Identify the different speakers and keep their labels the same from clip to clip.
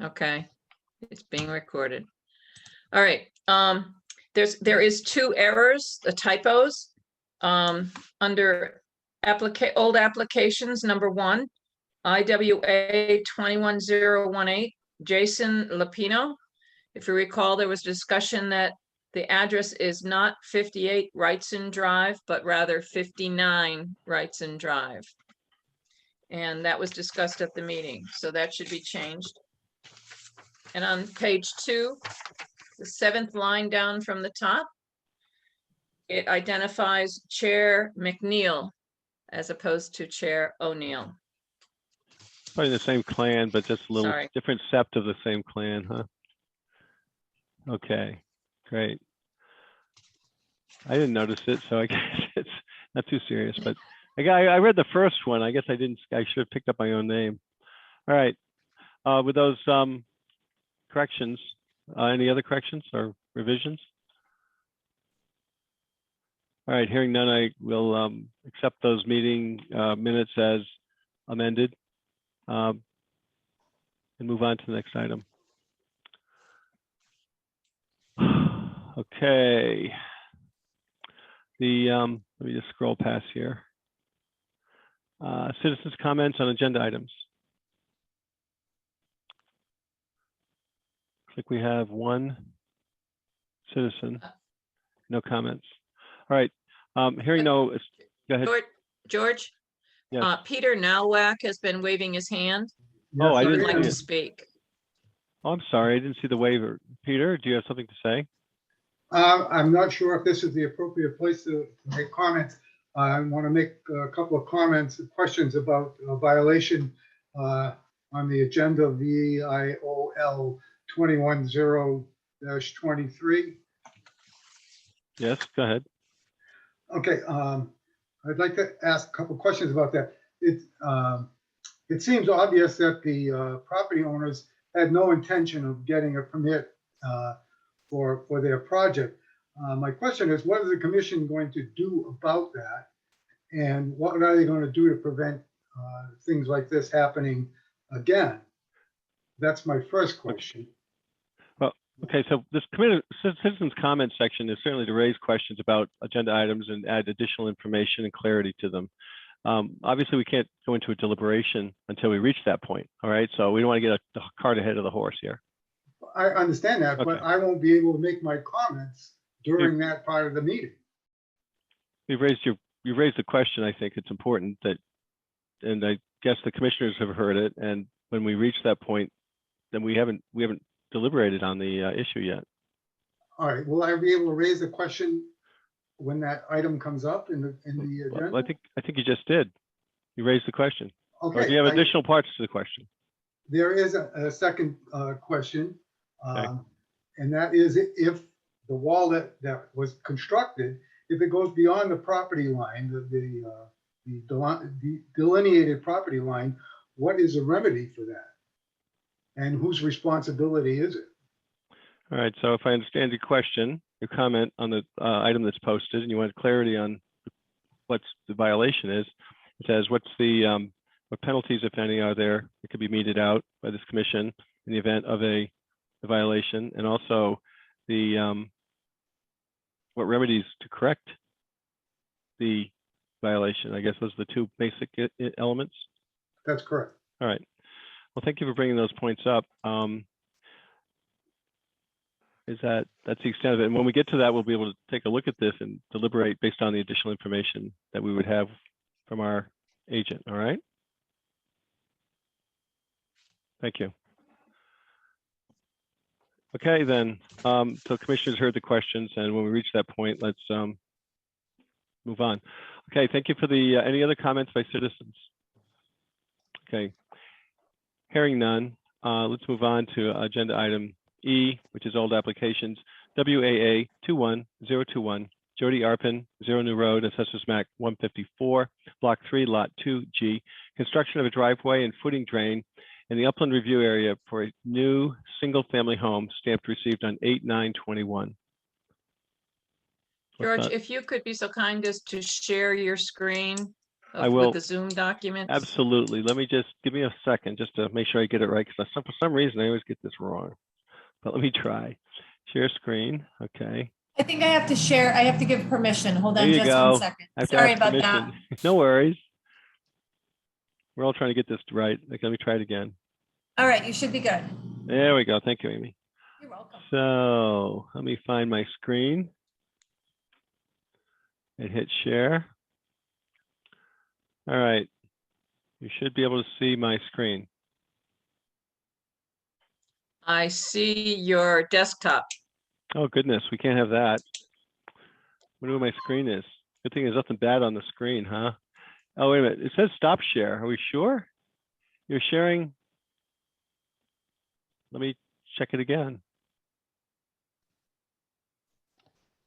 Speaker 1: Okay, it's being recorded. All right, there is 2 errors, the typos, under old applications, number 1, IWA 21018, Jason Lapino. If you recall, there was discussion that the address is not 58 Wrightson Drive, but rather 59 Wrightson Drive. And that was discussed at the meeting, so that should be changed. And on page 2, the 7th line down from the top, it identifies Chair McNeil as opposed to Chair O'Neill.
Speaker 2: Probably the same clan, but just a little different sept of the same clan, huh? Okay, great. I didn't notice it, so I guess it's not too serious, but I read the first one. I guess I should have picked up my own name. All right, with those corrections, any other corrections or revisions? All right, hearing none, I will accept those meeting minutes as amended and move on to the next item. Okay. Let me just scroll past here. Citizens' comments on agenda items. Looks like we have 1 citizen, no comments. All right, hearing no, go ahead.
Speaker 1: George?
Speaker 2: Yes.
Speaker 1: Peter Nowak has been waving his hand.
Speaker 2: Oh, I
Speaker 1: He would
Speaker 2: didn't
Speaker 1: like
Speaker 2: see
Speaker 1: to
Speaker 2: it.
Speaker 1: speak.
Speaker 2: Oh, I'm sorry, I didn't see the waiver. Peter, do you have something to say?
Speaker 3: I'm not sure if this is the appropriate place to make comments. I want to make a couple of comments, questions about a violation on the agenda VIOL 210-23.
Speaker 2: Yes, go ahead.
Speaker 3: Okay, I'd like to ask a couple of questions about that. It seems obvious that the property owners had no intention of getting a permit for their project. My question is, what is the commission going to do about that? And what are they going to do to prevent things like this happening again? That's my first question.
Speaker 2: Well, okay, so this citizens comment section is certainly to raise questions about agenda items and add additional information and clarity to them. Obviously, we can't go into a deliberation until we reach that point. All right, so we don't want to get the cart ahead of the horse here.
Speaker 3: I understand that, but I won't be able to make my comments during that part of the meeting.
Speaker 2: You've raised the question. I think it's important that, and I guess the commissioners have heard it. And when we reach that point, then we haven't deliberated on the issue yet. All
Speaker 3: right. Will I be able to raise the question when that item comes up in the agenda?
Speaker 2: Well, I think you just did. You raised the question.
Speaker 3: Okay.
Speaker 2: Or do you have additional parts to the question?
Speaker 3: There is a second question,
Speaker 2: Okay.
Speaker 3: And that is if the wall that was constructed, if it goes beyond the property line, the delineated property line, what is the remedy for that? And whose responsibility is it?
Speaker 2: All right, so if I understand your question, your comment on the item that's posted, and you want clarity on what the violation is, it says what penalties, if any, are there that could be meted out by this commission in the event of a violation, and also what remedies to correct the violation. I guess those are the 2 basic elements.
Speaker 3: That's correct.
Speaker 2: All right. Well, thank you for bringing those points up. That's the extent of it. And when we get to that, we'll be able to take a look at this and deliberate based on the additional information that we would have from our agent. All right. Thank you. Okay, then. So commissioners heard the questions, and when we reach that point, let's move on. Okay, thank you for the any other comments by citizens? Okay, hearing none, let's move on to agenda item E, which is old applications. WAA 21021, Jody Arpin, 0 New Road, Assessors Map 154, Block 3, Lot 2G, construction of a driveway and footing drain in the upland review area for a new single-family home stamped received on 8/9/21.
Speaker 1: George, if you could be so kind as to share your screen.
Speaker 2: I
Speaker 1: with
Speaker 2: will.
Speaker 1: the Zoom documents?
Speaker 2: Absolutely. Let me just give me a second just to make sure I get it right, because for some reason I always get this wrong. But let me try. Share screen. Okay.
Speaker 4: I think I have to share. I have to give permission. Hold
Speaker 2: There
Speaker 4: on
Speaker 2: you
Speaker 4: just
Speaker 2: go.
Speaker 4: one second.
Speaker 2: I have to
Speaker 4: Sorry
Speaker 2: ask
Speaker 4: about that.
Speaker 2: permission. No worries. We're all trying to get this right. Like, let me try it again.
Speaker 4: All right, you should be good.
Speaker 2: There we go. Thank you, Amy.
Speaker 4: You're welcome.
Speaker 2: So let me find my screen and hit share. All right. You should be able to see my screen.
Speaker 1: I see your desktop.
Speaker 2: Oh, goodness. We can't have that. I wonder what my screen is. Good thing there's nothing bad on the screen, huh? Oh, wait a minute. It says stop share. Are we sure? You're sharing. Let me check it again.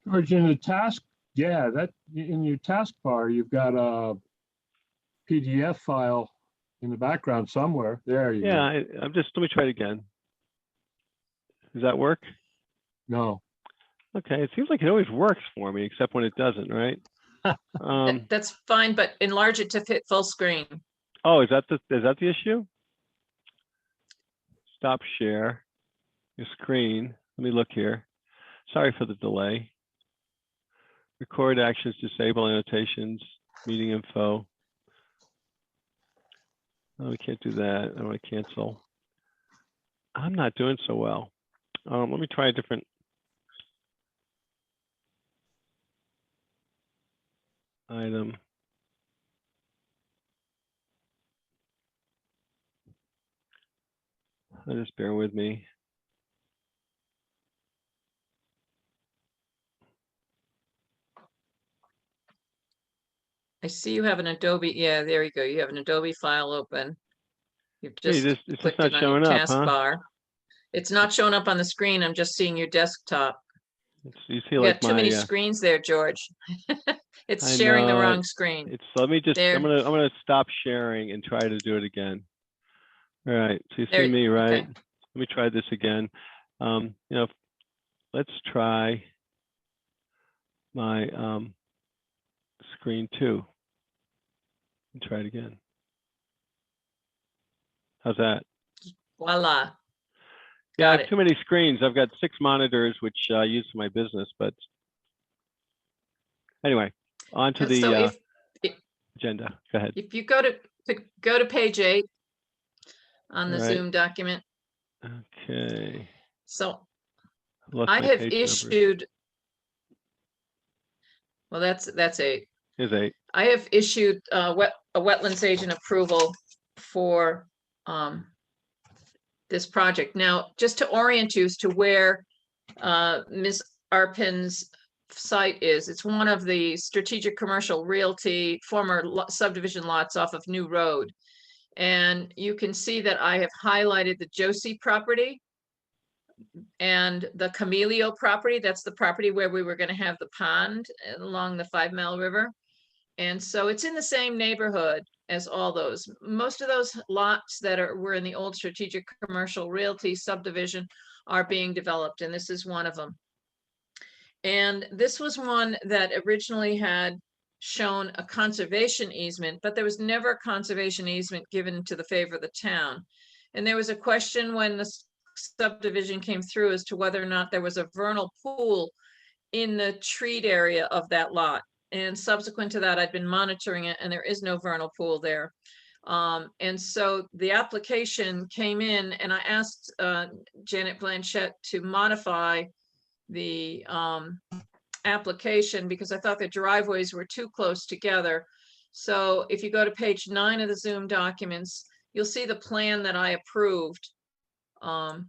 Speaker 5: George, in the task, yeah, that in your taskbar, you've got a PDF file in the background somewhere. There you
Speaker 2: Yeah,
Speaker 5: go.
Speaker 2: I'm just, let me try it again. Does that work?
Speaker 5: No.
Speaker 2: Okay, it seems like it always works for me, except when it doesn't, right?
Speaker 1: That's fine, but enlarge it to fit full screen.
Speaker 2: Oh, is that the issue? Stop share your screen. Let me look here. Sorry for the delay. Record actions, disable annotations, meeting info. Oh, we can't do that. I want to cancel. I'm not doing so well. Let me try a different item. Just bear with me.
Speaker 1: I see you have an Adobe. Yeah, there you go. You have an Adobe file open. You've
Speaker 2: Hey,
Speaker 1: just
Speaker 2: it's just
Speaker 1: clicked
Speaker 2: not
Speaker 1: it on your
Speaker 2: showing up, huh?
Speaker 1: taskbar. It's not showing up on the screen. I'm just seeing your desktop.
Speaker 2: You see,
Speaker 1: You
Speaker 2: like
Speaker 1: got too many
Speaker 2: my,
Speaker 1: screens there, George. It's
Speaker 2: I
Speaker 1: sharing the
Speaker 2: know
Speaker 1: wrong
Speaker 2: it.
Speaker 1: screen.
Speaker 2: It's, let me just,
Speaker 1: There.
Speaker 2: I'm gonna stop sharing and try to do it again. All right, so you
Speaker 1: There
Speaker 2: see me, right?
Speaker 1: okay.
Speaker 2: Let me try this again. You know, let's try my screen 2 and try it again. How's that?
Speaker 1: Voila.
Speaker 2: Yeah, I
Speaker 1: Got
Speaker 2: have
Speaker 1: it.
Speaker 2: too many screens. I've got 6 monitors, which I use for my business, but anyway, on to
Speaker 1: And so
Speaker 2: the
Speaker 1: if
Speaker 2: agenda. Go ahead.
Speaker 1: if you go to page 8 on the
Speaker 2: All right.
Speaker 1: Zoom document.
Speaker 2: Okay.
Speaker 1: So
Speaker 2: Lost
Speaker 1: I
Speaker 2: my
Speaker 1: have
Speaker 2: page numbers.
Speaker 1: issued, well, that's 8.
Speaker 2: Here's 8.
Speaker 1: I have issued a wetlands agent approval for this project. Now, just to orient you as to where Ms. Arpin's site is, it's one of the strategic commercial realty former subdivision lots off of New Road. And you can see that I have highlighted the Josie property and the Camelio property. That's the property where we were going to have the pond along the 5 Mile River. And so it's in the same neighborhood as all those. Most of those lots that were in the old strategic commercial realty subdivision are being developed, and this is one of them. And this was one that originally had shown a conservation easement, but there was never a conservation easement given to the favor of the town. And there was a question when the subdivision came through as to whether or not there was a vernal pool in the treat area of that lot. And subsequent to that, I've been monitoring it, and there is no vernal pool there. And so the application came in, and I asked Janet Blanchette to modify the application because I thought the driveways were too close together. So if you go to page 9 of the Zoom documents, you'll see the plan that I approved as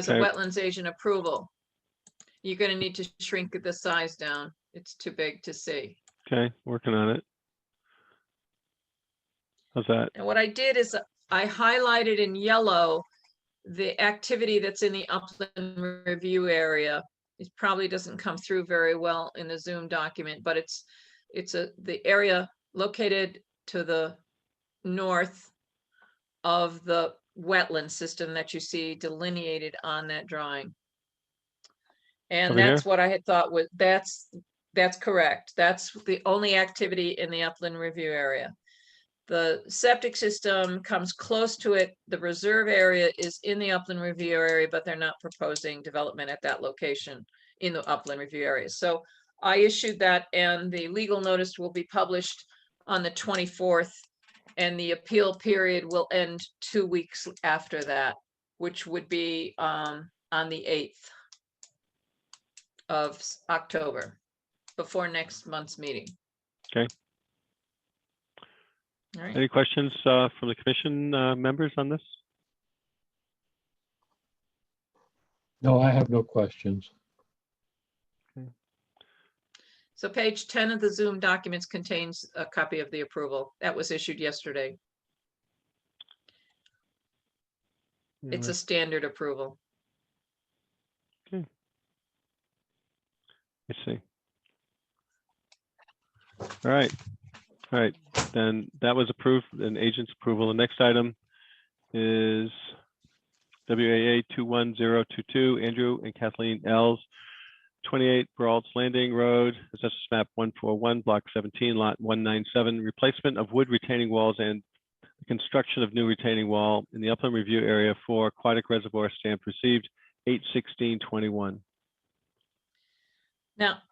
Speaker 1: a
Speaker 2: Okay.
Speaker 1: wetlands agent approval. You're going to need to shrink the size down. It's too big to see.
Speaker 2: Okay, working on it. How's that?
Speaker 1: And what I did is I highlighted in yellow the activity that's in the upland review area. It probably doesn't come through very well in the Zoom document, but it's the area located to the north of the wetland system that you see delineated on that drawing. And
Speaker 2: Over
Speaker 1: that's
Speaker 2: here?
Speaker 1: what I had thought was, that's That's correct. That's the only activity in the upland review area. The septic system comes close to it. The reserve area is in the upland review area, but they're not proposing development at that location in the upland review area. So I issued that, and the legal notice will be published on the 24th, and the appeal period will end 2 weeks after that, which would be on the 8th of October, before next month's meeting.
Speaker 2: Okay.
Speaker 1: All right.
Speaker 2: Any questions from the commission members on this?
Speaker 5: No, I have no questions.
Speaker 1: So page 10 of the Zoom documents contains a copy of the approval that was issued yesterday. It's a standard approval.
Speaker 2: I see. All right. All right. Then that was approved, and agent's approval. The next item is WAA 21022, Andrew and Kathleen Ells, 28 Brault's Landing Road, Assessors Map 141, Block 17, Lot 197, replacement of wood retaining walls and construction of new retaining wall in the upland review area for aquatic reservoir, stamp received 8/16/21.
Speaker 1: Now,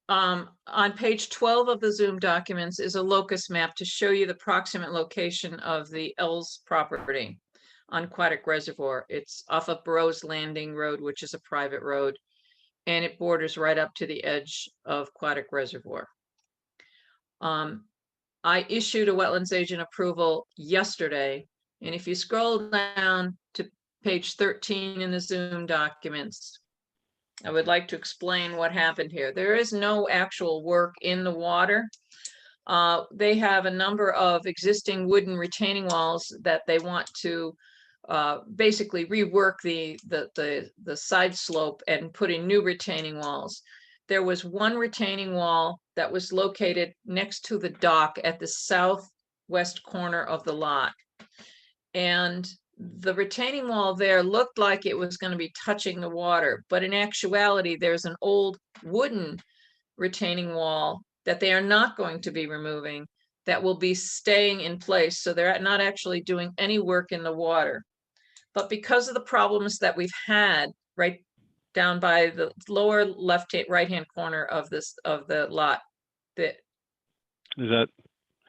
Speaker 1: on page 12 of the Zoom documents is a locus map to show you the proximate location of the Ells property on Aquatic Reservoir. It's off of Burroughs Landing Road, which is a private road, and it borders right up to the edge of Aquatic Reservoir. I issued a wetlands agent approval yesterday, and if you scroll down to page 13 in the Zoom documents, I would like to explain what happened here. There is no actual work in the water. They have a number of existing wooden retaining walls that they want to basically rework the side slope and put in new retaining walls. There was one retaining wall that was located next to the dock at the southwest corner of the lot. And the retaining wall there looked like it was going to be touching the water, but in actuality, there's an old wooden retaining wall that they are not going to be removing that will be staying in place. So they're not actually doing any work in the water. But because of the problems that we've had right down by the lower right-hand corner of the lot,
Speaker 2: Is that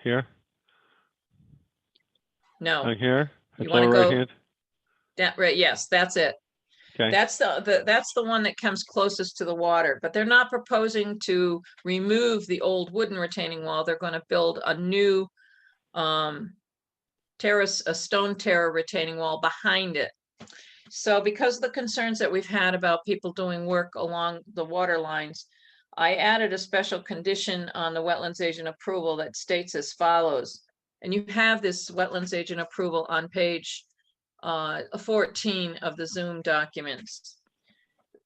Speaker 2: here?
Speaker 1: No,
Speaker 2: On here?
Speaker 1: You
Speaker 2: That's
Speaker 1: wanna
Speaker 2: lower
Speaker 1: go-
Speaker 2: right hand?
Speaker 1: that right, yes, that's it.
Speaker 2: Okay.
Speaker 1: That's the one that comes closest to the water, but they're not proposing to remove the old wooden retaining wall. They're going to build a new terrace, a stone terra retaining wall behind it. So because of the concerns that we've had about people doing work along the water lines, I added a special condition on the wetlands agent approval that states as follows. And you have this wetlands agent approval on page 14 of the Zoom documents.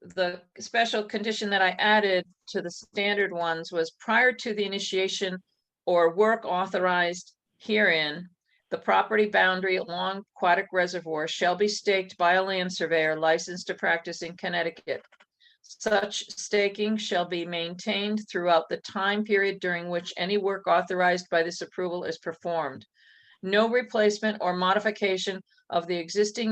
Speaker 1: The special condition that I added to the standard ones was prior to the initiation or work authorized herein, the property boundary along Aquatic Reservoir shall be staked by a land surveyor licensed to practice in Connecticut. Such staking shall be maintained throughout the time period during which any work authorized by this approval is performed. No replacement or modification of the existing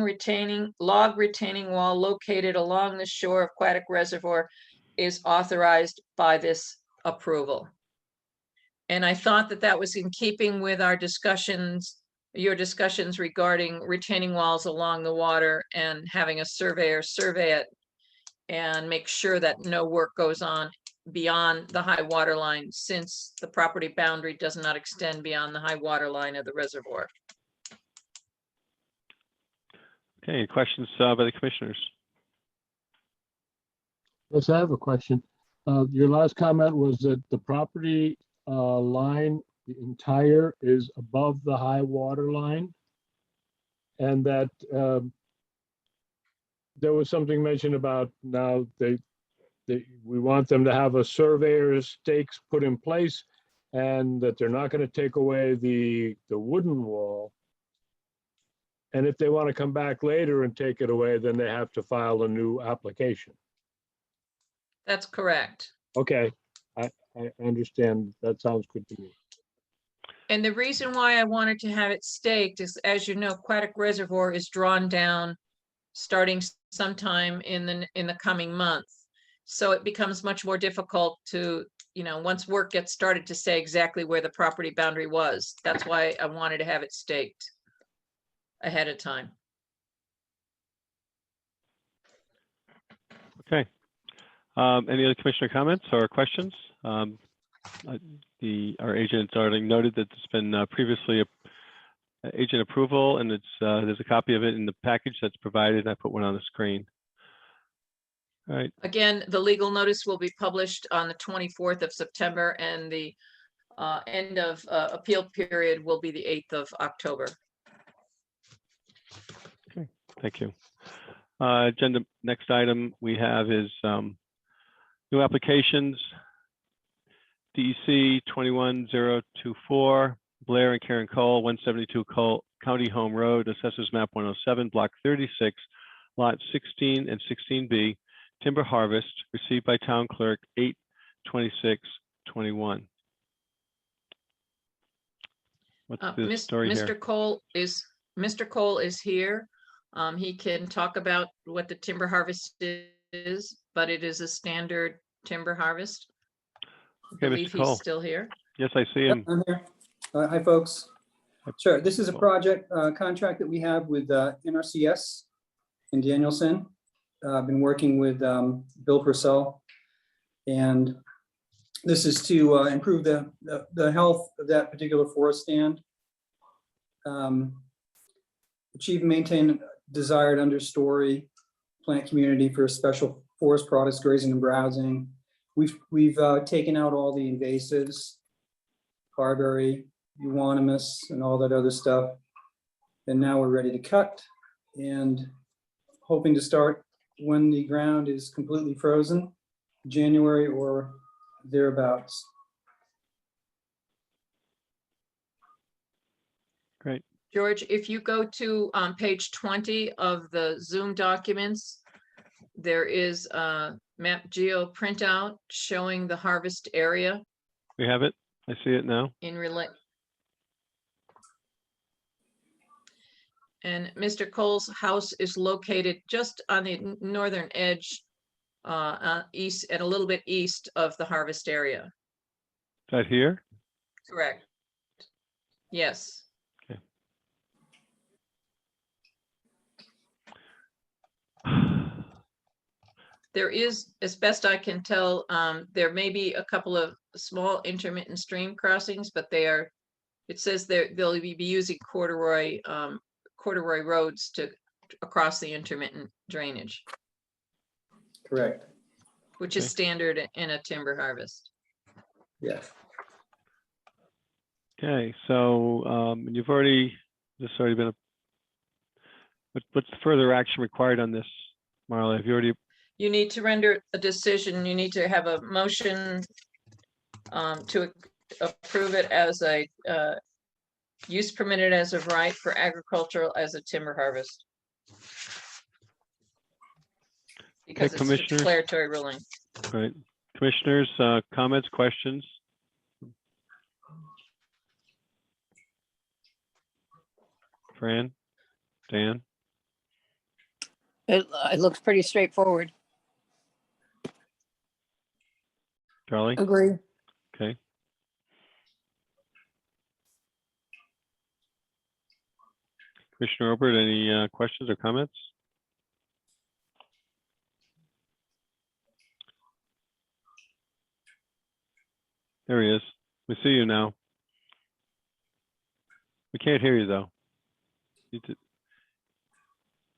Speaker 1: log retaining wall located along the shore of Aquatic Reservoir is authorized by this approval. And I thought that that was in keeping with our discussions, your discussions regarding retaining walls along the water and having a surveyor survey it and make sure that no work goes on beyond the high water line, since the property boundary does not extend beyond the high water line of the reservoir.
Speaker 2: Okay, any questions by the commissioners?
Speaker 5: Yes, I have a question. Your last comment was that the property line, the entire is above the high water line. And that there was something mentioned about now we want them to have a surveyor's stakes put in place, and that they're not going to take away the wooden wall. And if they want to come back later and take it away, then they have to file a new application.
Speaker 1: That's correct.
Speaker 5: Okay, I understand. That sounds good to me.
Speaker 1: And the reason why I wanted to have it staked is, as you know, Quantic Reservoir is drawn down starting sometime in the coming month. So it becomes much more difficult to, once work gets started, to say exactly where the property boundary was. That's why I wanted to have it staked ahead of time.
Speaker 2: Okay. Any other commissioner comments or questions? Our agent already noted that it's been previously agent approval, and there's a copy of it in the package that's provided. I put one on the screen. All right.
Speaker 1: Again, the legal notice will be published on the 24th of September, and the end of appeal period will be the 8th of October.
Speaker 2: Okay, thank you. Agenda, next item we have is new applications. DEC 21024, Blair and Karen Cole, 172 County Home Road, Assessors Map 107, Block 36, Lot 16 and 16B, timber harvest, received by Town Clerk 8/26/21. What's the story here?
Speaker 1: Mr. Cole is here. He can talk about what the timber harvest is, but it is a standard timber harvest. I
Speaker 2: Okay,
Speaker 1: believe
Speaker 2: Mr. Cole.
Speaker 1: he's still here.
Speaker 2: Yes, I see
Speaker 6: Yep,
Speaker 2: him.
Speaker 6: I'm here. Hi, folks. Sure, this is a
Speaker 2: Cool.
Speaker 6: project contract that we have with NRCS in Danielson. I've been working with Bill Purcell, and this is to improve the health of that particular forest stand. Achieve and maintain desired understory plant community for special forest products, grazing and browsing. We've taken out all the invasives, barberry, euonymus, and all that other stuff. And now we're ready to cut and hoping to start when the ground is completely frozen, January or thereabouts.
Speaker 2: Great.
Speaker 1: George, if you go to page 20 of the Zoom documents, there is a map geo printout showing the harvest area
Speaker 2: We have it. I see it now.
Speaker 1: in relate. And Mr. Cole's house is located just on the northern edge, east and a little bit east of the harvest area.
Speaker 2: Is that here?
Speaker 1: Correct. Yes. There is, as best I can tell, there may be a couple of small intermittent stream crossings, but it says they'll be using corduroy roads across the intermittent drainage,
Speaker 6: Correct.
Speaker 1: which is
Speaker 2: Okay.
Speaker 1: standard in a timber harvest.
Speaker 6: Yes.
Speaker 2: Okay, so this already been what's the further action required on this, Marla? Have you already?
Speaker 1: You need to render a decision. You need to have a motion to approve it as a use permitted as of right for agricultural as a timber harvest. Because it's a
Speaker 2: Commissioners?
Speaker 1: declaratory ruling.
Speaker 2: Right. Commissioners, comments, questions? Fran, Dan,
Speaker 7: It looks pretty straightforward.
Speaker 2: Charlie?
Speaker 7: Agree.
Speaker 2: Okay. Commissioner Obert, any questions or comments? There he is. We see you now. We can't hear you though.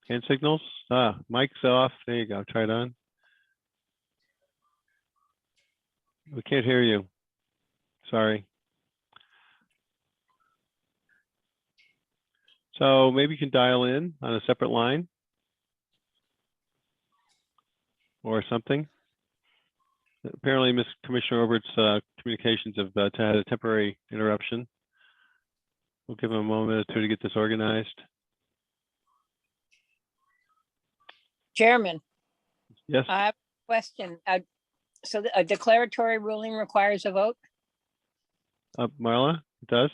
Speaker 2: Hand signals? Mic's off. There you go. Try it on. We can't hear you. Sorry. So maybe you can dial in on a separate line or something. Apparently, Commissioner Obert's communications have had a temporary interruption. We'll give him a moment or two to get this organized.
Speaker 7: Chairman,
Speaker 2: Yes,
Speaker 7: I have a question. So a declaratory ruling requires a vote?
Speaker 2: Marla, it does?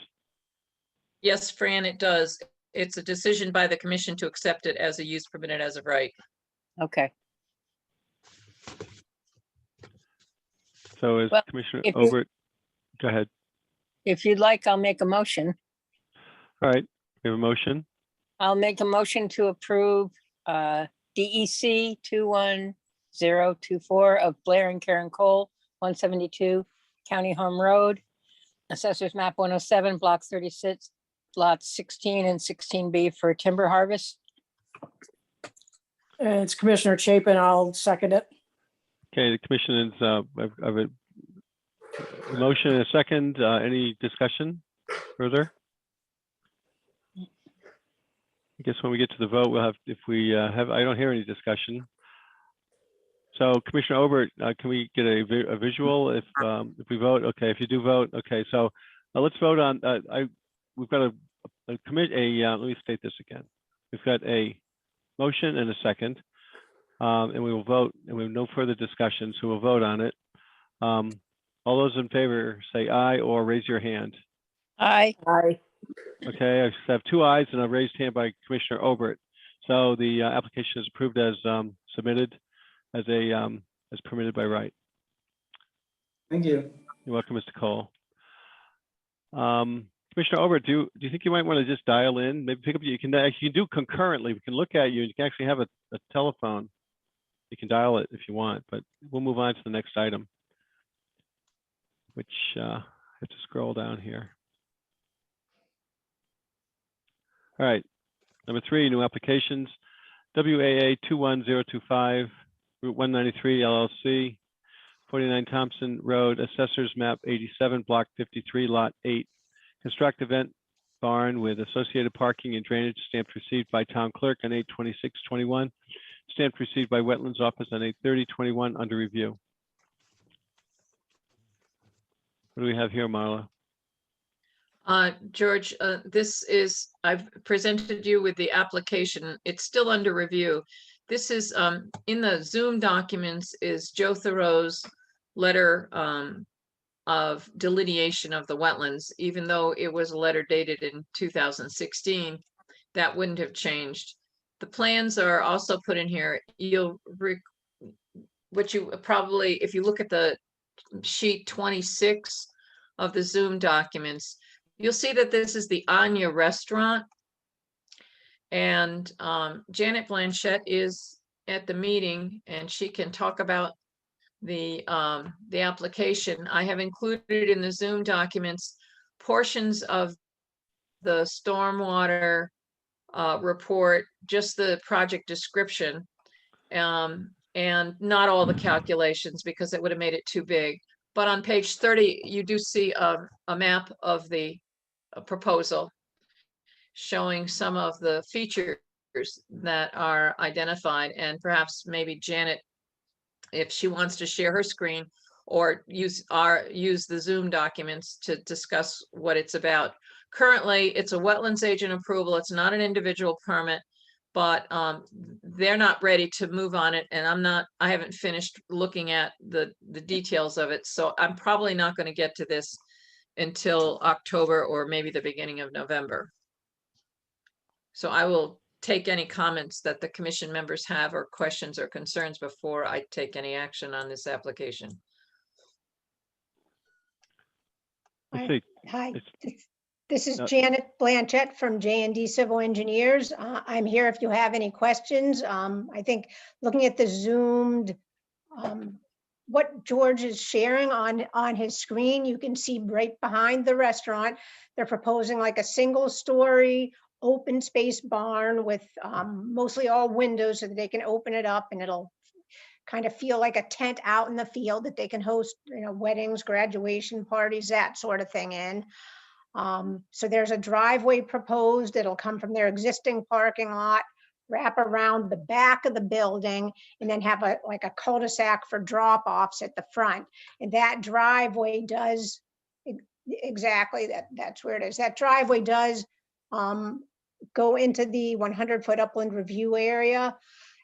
Speaker 1: Yes, Fran, it does. It's a decision by the commission to accept it as a use permitted as of right.
Speaker 7: Okay.
Speaker 2: So is
Speaker 7: Well,
Speaker 2: Commissioner
Speaker 7: if you-
Speaker 2: Obert, go ahead.
Speaker 7: If you'd like, I'll make a motion.
Speaker 2: All right, we have a motion.
Speaker 7: I'll make a motion to approve DEC 21024 of Blair and Karen Cole, 172 County Home Road. Assessors map 107, block 36, lots 16 and 16B for timber harvest.
Speaker 8: It's Commissioner Chapin. I'll second it.
Speaker 2: Okay, the commission is, of a motion and a second. Any discussion further? I guess when we get to the vote, we'll have, if we have, I don't hear any discussion. So Commissioner Obert, can we get a visual if we vote? Okay, if you do vote, okay, so let's vote on, we've got let me state this again. We've got a motion and a second, and we will vote, and we have no further discussion, so we'll vote on it. All those in favor say aye or raise your hand.
Speaker 7: Aye.
Speaker 8: Aye.
Speaker 2: Okay, I have two ayes and a raised hand by Commissioner Obert. So the application is approved as submitted as permitted by right.
Speaker 6: Thank you.
Speaker 2: You're welcome, Mr. Cole. Commissioner Obert, do you think you might want to just dial in? Maybe pick up, you can do concurrently. We can look at you and you can actually have a telephone. You can dial it if you want, but we'll move on to the next item, which I have to scroll down here. All right, number 3, new applications. WAA 21025, Route 193 LLC, 49 Thompson Road, Assessors Map 87, Block 53, Lot 8. Construct event barn with associated parking and drainage, stamped received by Town Clerk on 8/26/21, stamped received by Wetlands Office on 8/30/21, under review. What do we have here, Marla?
Speaker 1: George, I've presented you with the application. It's still under review. This is, in the Zoom documents is Joe Thoreau's letter of delineation of the wetlands, even though it was a letter dated in 2016, that wouldn't have changed. The plans are also put in here. What you probably, if you look at the sheet 26 of the Zoom documents, you'll see that this is the Anya restaurant. And Janet Blanchette is at the meeting and she can talk about the application. I have included in the Zoom documents portions of the stormwater report, just the project description, and not all the calculations because it would have made it too big. But on page 30, you do see a map of the proposal showing some of the features that are identified, and perhaps maybe Janet, if she wants to share her screen or use the Zoom documents to discuss what it's about. Currently, it's a wetlands agent approval. It's not an individual permit, but they're not ready to move on it. And I haven't finished looking at the details of it. So I'm probably not going to get to this until October or maybe the beginning of November. So I will take any comments that the commission members have or questions or concerns before I take any action on this application.
Speaker 2: Let's see.
Speaker 9: Hi,
Speaker 2: It's-
Speaker 9: this is
Speaker 2: No.
Speaker 9: Janet Blanchette from J&D Civil Engineers. I'm here if you have any questions. I think looking at the zoomed, what George is sharing on his screen, you can see right behind the restaurant, they're proposing like a single story open space barn with mostly all windows so that they can open it up and it'll kind of feel like a tent out in the field that they can host, weddings, graduation parties, that sort of thing in. So there's a driveway proposed. It'll come from their existing parking lot, wrap around the back of the building, and then have a cul-de-sac for drop-offs at the front. And that driveway does, exactly, that's where it is. That driveway does go into the 100-foot upland review area.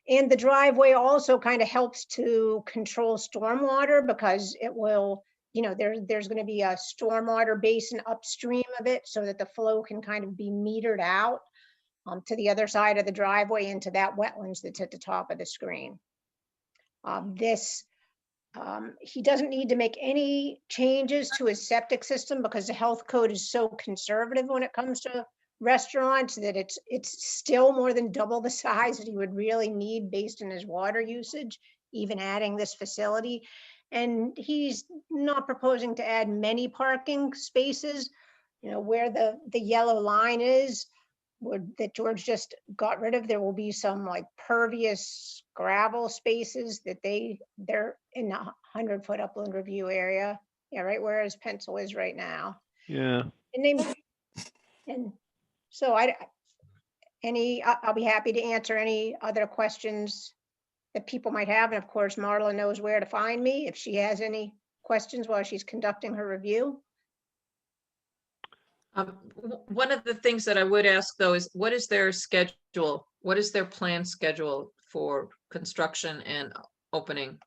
Speaker 9: And the driveway also kind of helps to control stormwater because it will, there's going to be a stormwater basin upstream of it so that the flow can kind of be metered out to the other side of the driveway into that wetlands that's at the top of the screen. He doesn't need to make any changes to his septic system because the health code is so conservative when it comes to restaurants that it's still more than double the size that he would really need based on his water usage, even adding this facility. And he's not proposing to add many parking spaces, where the yellow line is, that George just got rid of. There will be some like pervious gravel spaces that they're in the 100-foot upland review area. Yeah, right where his pencil is right now.
Speaker 2: Yeah.
Speaker 9: And so I'll be happy to answer any other questions that people might have. And of course, Marla knows where to find me if she has any questions while she's conducting her review.
Speaker 1: One of the things that I would ask though is what is their schedule? What is their planned schedule for construction and opening?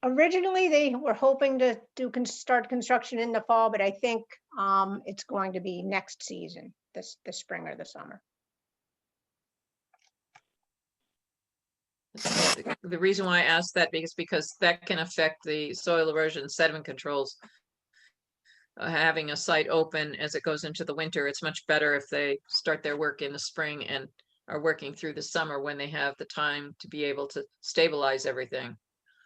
Speaker 9: Originally they were hoping to start construction in the fall, but I think it's going to be next season, the spring or the summer.
Speaker 1: The reason why I asked that is because that can affect the soil erosion sediment controls. Having a site open as it goes into the winter, it's much better if they start their work in the spring and are working through the summer when they have the time to be able to stabilize everything.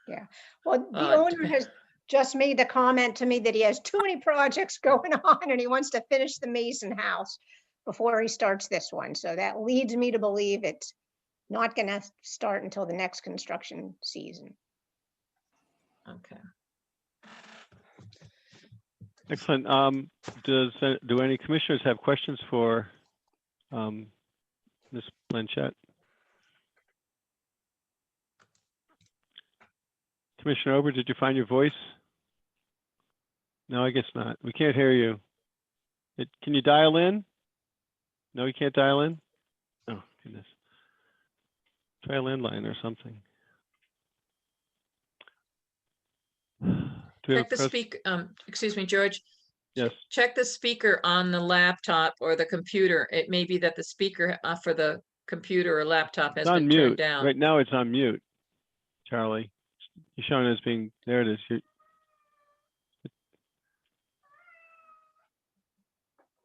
Speaker 9: Yeah, well, the owner has just made the comment to me that he has too many projects going on and he wants to finish the Mason house before he starts this one. So that leads me to believe it's not going to start until the next construction season.
Speaker 1: Okay.
Speaker 2: Excellent. Do any commissioners have questions for Ms. Blanchette? Commissioner Ober, did you find your voice? No, I guess not. We can't hear you. Can you dial in? No, you can't dial in? Oh, goodness. Try a landline or something.
Speaker 1: Check the speaker, excuse me, George.
Speaker 2: Yes.
Speaker 1: Check the speaker on the laptop or the computer. It may be that the speaker for the computer or laptop has been turned down.
Speaker 2: Right now it's on mute, Charlie. You're showing as being, there it is.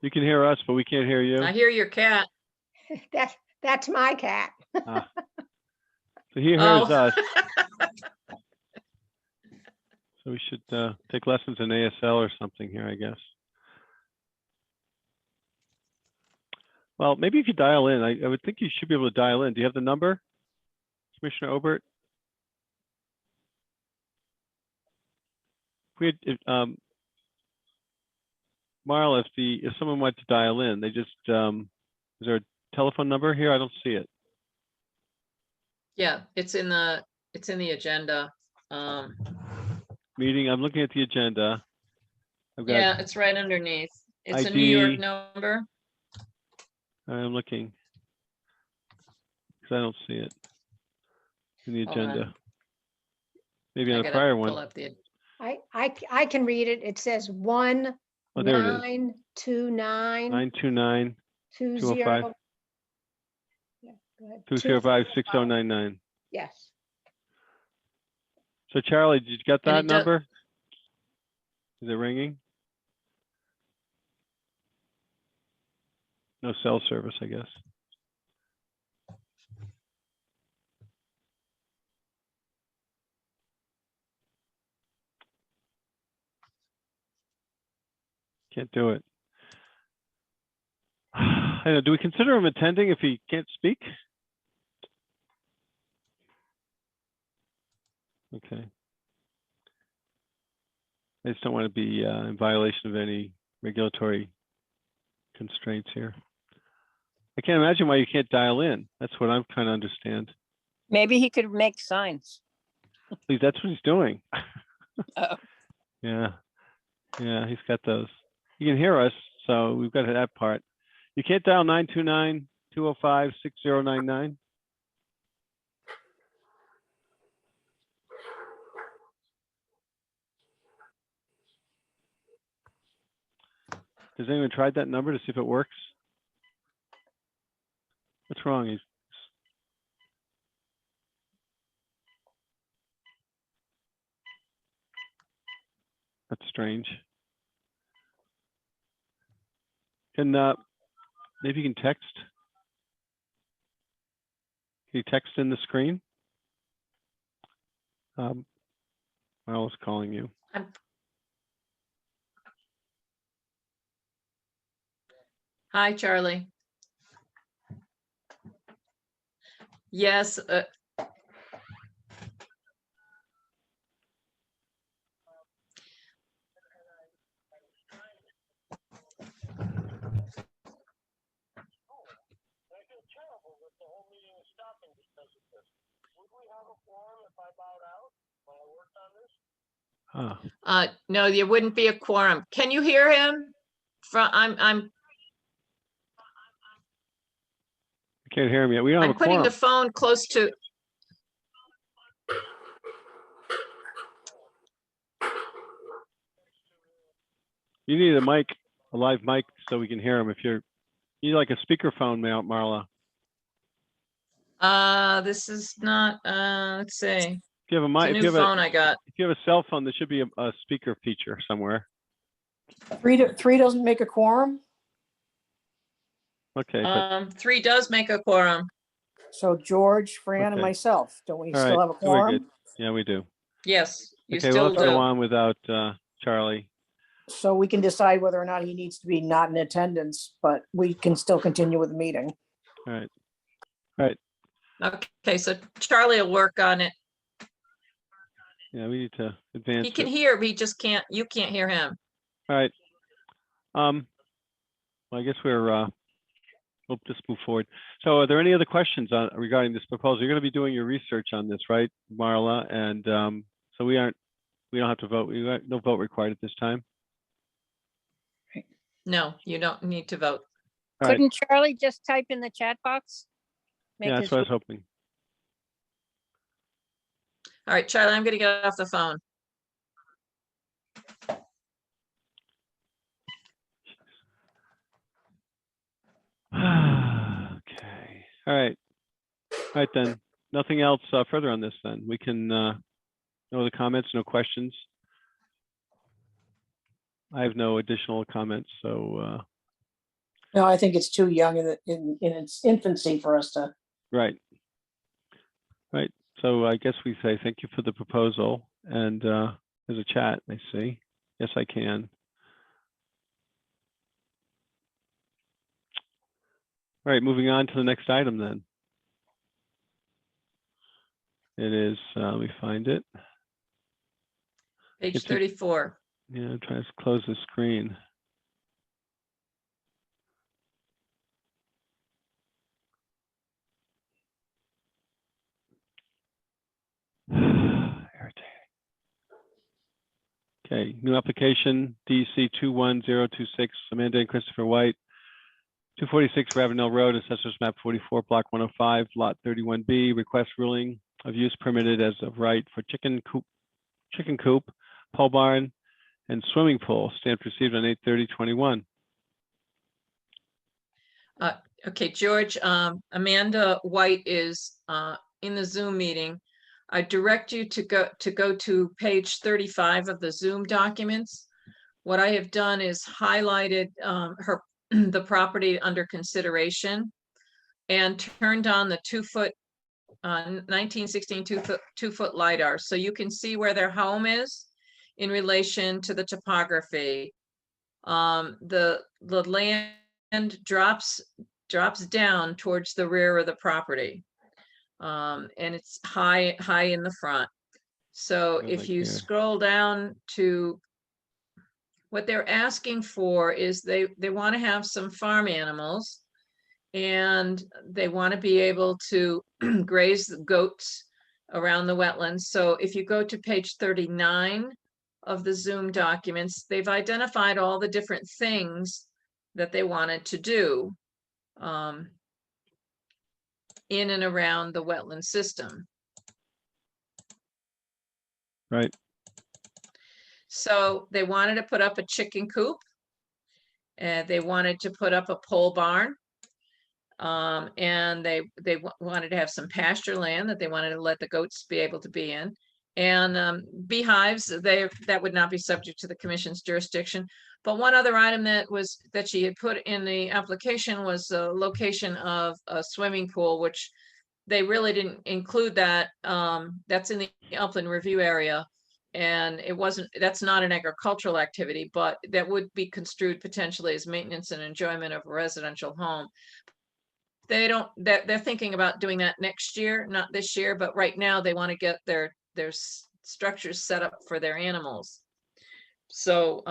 Speaker 2: You can hear us, but we can't hear you.
Speaker 1: I hear your cat.
Speaker 9: That's my cat.
Speaker 2: So he hears us. So we should take lessons in ASL or something here, I guess. Well, maybe you could dial in. I would think you should be able to dial in. Do you have the number, Commissioner Obert? Marla, if someone wanted to dial in, they just is there a telephone number here? I don't see it.
Speaker 1: Yeah, it's in the agenda.
Speaker 2: Meeting. I'm looking at the agenda. I've got,
Speaker 1: yeah, it's right underneath. It's
Speaker 2: ID,
Speaker 1: a New York number.
Speaker 2: I'm looking because I don't see it in the
Speaker 1: Hold on.
Speaker 2: agenda. Maybe
Speaker 1: I
Speaker 2: on a
Speaker 1: gotta
Speaker 2: prior
Speaker 1: pull
Speaker 2: one.
Speaker 1: up the-
Speaker 9: I can read it. It says 1-929
Speaker 2: 929 205
Speaker 9: Yeah, go ahead.
Speaker 2: 205 6099.
Speaker 9: Yes.
Speaker 2: So Charlie, did you get
Speaker 1: And
Speaker 2: that
Speaker 1: it does-
Speaker 2: number? Is it ringing? No cell service, I guess. Can't do it. I don't know, do we consider him attending if he can't speak? Okay. I just don't want to be in violation of any regulatory constraints here. I can't imagine why you can't dial in. That's what I'm trying to understand.
Speaker 7: Maybe he could make signs.
Speaker 2: Please, that's what he's doing.
Speaker 7: Oh.
Speaker 2: Yeah. Yeah, he's got those. You can hear us, so we've got that part. You can't dial 205-6099. Has anyone tried that number to see if it works? What's wrong? That's strange. Can maybe you can text? Can you text in the screen? Marla's calling you.
Speaker 1: Hi, Charlie. Yes, no, there wouldn't be a quorum. Can you hear him? I'm
Speaker 2: You can't hear me yet. We don't have a
Speaker 1: putting
Speaker 2: quorum.
Speaker 1: the phone close to,
Speaker 2: You need a mic, a live mic, so we can hear him. If you need like a speakerphone, Marla.
Speaker 1: this is not, let's see.
Speaker 2: If you have a
Speaker 1: It's
Speaker 2: mic,
Speaker 1: a
Speaker 2: if
Speaker 1: new
Speaker 2: you have
Speaker 1: phone I got.
Speaker 2: if you have a cell phone, there should be a speaker feature somewhere.
Speaker 8: Three doesn't make a quorum,
Speaker 2: Okay, but
Speaker 1: 3 does make a quorum.
Speaker 8: so George, Fran, and
Speaker 2: Okay.
Speaker 8: myself, don't we
Speaker 2: All
Speaker 8: still
Speaker 2: right,
Speaker 8: have a
Speaker 2: so we're good.
Speaker 8: quorum?
Speaker 2: Yeah, we do.
Speaker 1: Yes, you
Speaker 2: Okay,
Speaker 1: still
Speaker 2: well, let's go
Speaker 1: do.
Speaker 2: on without Charlie.
Speaker 8: So we can decide whether or not he needs to be not in attendance, but we can still continue with the meeting.
Speaker 2: All right. All right.
Speaker 1: Okay, so Charlie will work on it.
Speaker 2: Yeah, we need to advance
Speaker 1: He can
Speaker 2: it.
Speaker 1: hear, but he just can't, you can't hear him.
Speaker 2: All right. Well, I guess we'll just move forward. So are there any other questions regarding this proposal? You're going to be doing your research on this, right, Marla? And so we don't have to vote. No vote required at this time.
Speaker 1: No, you don't need to vote.
Speaker 2: All right.
Speaker 7: Couldn't Charlie just type in the chat box? Make
Speaker 2: Yeah,
Speaker 7: his
Speaker 2: that's what I was hoping.
Speaker 1: All right, Charlie, I'm gonna get off the phone.
Speaker 2: Okay. All right. All right then. Nothing else further on this then. We can, no other comments, no questions. I have no additional comments, so,
Speaker 8: No, I think it's too young in its infancy for us to.
Speaker 2: right. Right. So I guess we say thank you for the proposal, and there's a chat, I see. Yes, I can. All right, moving on to the next item then. It is, let me find it.
Speaker 1: Page
Speaker 2: It's a-
Speaker 1: 34.
Speaker 2: Yeah, I'm trying to close the screen. Irritating. Okay, new application, DC 21026, Amanda and Christopher White, 246 Ravenel Road, Assessors Map 44, Block 105, Lot 31B, request ruling of use permitted as of right for chicken coop, pole barn, and swimming pool, stamped received on 8/30/21.
Speaker 1: Okay, George, Amanda White is in the Zoom meeting. I direct you to go to page 35 of the Zoom documents. What I have done is highlighted the property under consideration and turned on the 2-foot 1916 2-foot LiDAR, so you can see where their home is in relation to the topography. The land drops down towards the rear of the property. And it's high in the front. So
Speaker 2: Right,
Speaker 1: if
Speaker 2: like
Speaker 1: you
Speaker 2: here.
Speaker 1: scroll down to what they're asking for is they want to have some farm animals, and they want to be able to graze the goats around the wetlands. So if you go to page 39 of the Zoom documents, they've identified all the different things that they wanted to do. in and around the wetland system.
Speaker 2: Right.
Speaker 1: So they wanted to put up a chicken coop. And they wanted to put up a pole barn. And they wanted to have some pasture land that they wanted to let the goats be able to be in. And beehives, that would not be subject to the commission's jurisdiction. But one other item that she had put in the application was the location of a swimming pool, which they really didn't include that. That's in the upland review area. And that's not an agricultural activity, but that would be construed potentially as maintenance and enjoyment of a residential home. They're thinking about doing that next year, not this year, but right now they want to get their structures set up for their animals. So,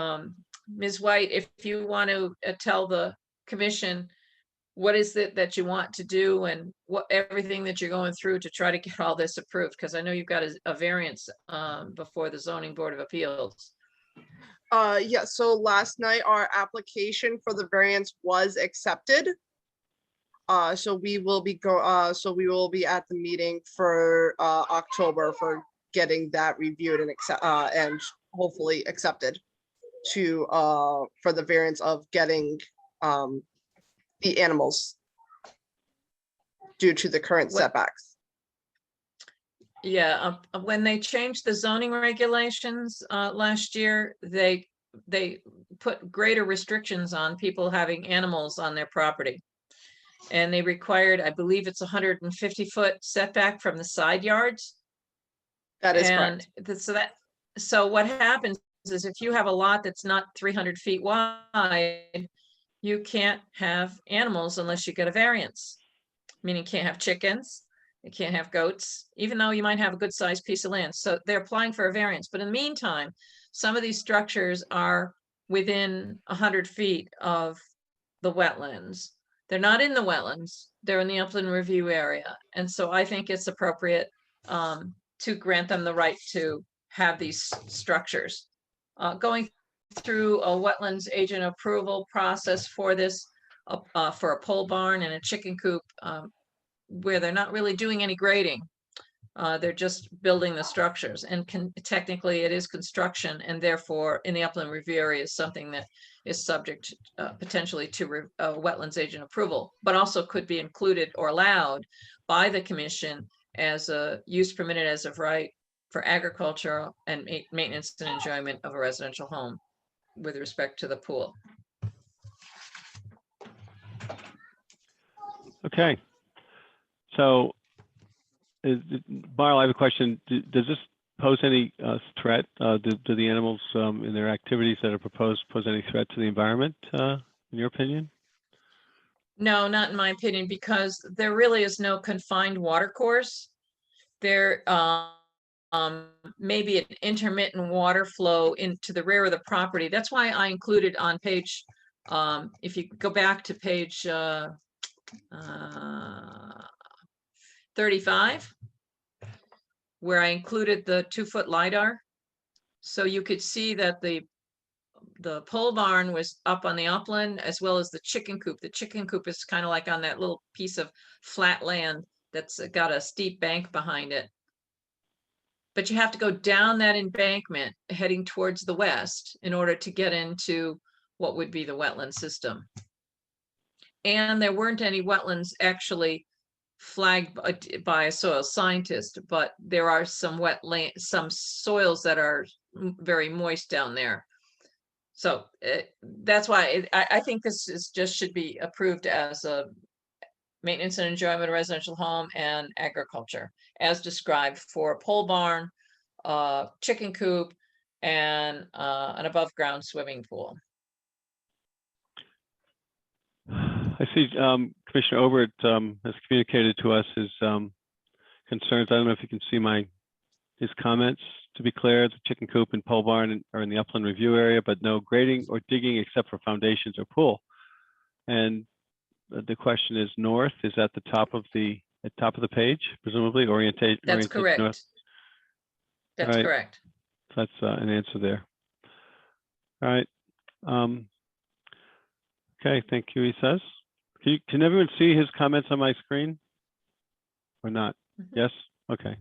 Speaker 1: Ms. White, if you want to tell the commission what is it that you want to do and what everything that you're going through to try to get all this approved, because I know you've got a variance before the zoning board of appeals.
Speaker 10: Yeah, so last night our application for the variance was accepted. So we will be at the meeting for October for getting that reviewed and hopefully accepted to for the variance of getting the animals due to the current setbacks.
Speaker 1: Yeah, when they changed the zoning regulations last year, they put greater restrictions on people having animals on their property. And they required, I believe it's 150-foot setback from the side yards.
Speaker 10: That is correct.
Speaker 1: So what happens is if you have a lot that's not 300 feet wide, you can't have animals unless you get a variance. Meaning you can't have chickens, you can't have goats, even though you might have a good sized piece of land. So they're applying for a variance. But in the meantime, some of these structures are within 100 feet of the wetlands. They're not in the wetlands, they're in the upland review area. And so I think it's appropriate to grant them the right to have these structures. Going through a wetlands agent approval process for this, for a pole barn and a chicken coop, where they're not really doing any grading. They're just building the structures, and technically it is construction, and therefore in the upland review area is something that is subject potentially to wetlands agent approval, but also could be included or allowed by the commission as a use permitted as of right for agriculture and maintenance and enjoyment of a residential home with respect to the pool.
Speaker 2: Okay. So, Barl, I have a question. Does this pose any threat? Do the animals in their activities that are proposed pose any threat to the environment, in your opinion?
Speaker 1: No, not in my opinion, because there really is no confined water course. There may be an intermittent water flow into the rear of the property. That's why I included on page, if you go back to page 35, where I included the 2-foot LiDAR. So you could see that the pole barn was up on the upland as well as the chicken coop. The chicken coop is kind of like on that little piece of flat land that's got a steep bank behind it. But you have to go down that embankment heading towards the west in order to get into what would be the wetland system. And there weren't any wetlands actually flagged by a soil scientist, but there are some some soils that are very moist down there. So that's why I think this just should be approved as a maintenance and enjoyment of residential home and agriculture as described for a pole barn, chicken coop, and an above ground swimming pool.
Speaker 2: I see Commissioner Obert has communicated to us his concerns. I don't know if you can see his comments. To be clear, the chicken coop and pole barn are in the upland review area, but no grading or digging except for foundations or pool. And the question is north, is at the top of the page, presumably orientate.
Speaker 1: That's correct.
Speaker 2: North.
Speaker 1: That's correct.
Speaker 2: That's an answer there. All right. Okay, thank you, he says. Can everyone see his comments on my screen? or not?
Speaker 1: Mhm.
Speaker 2: Yes? Okay.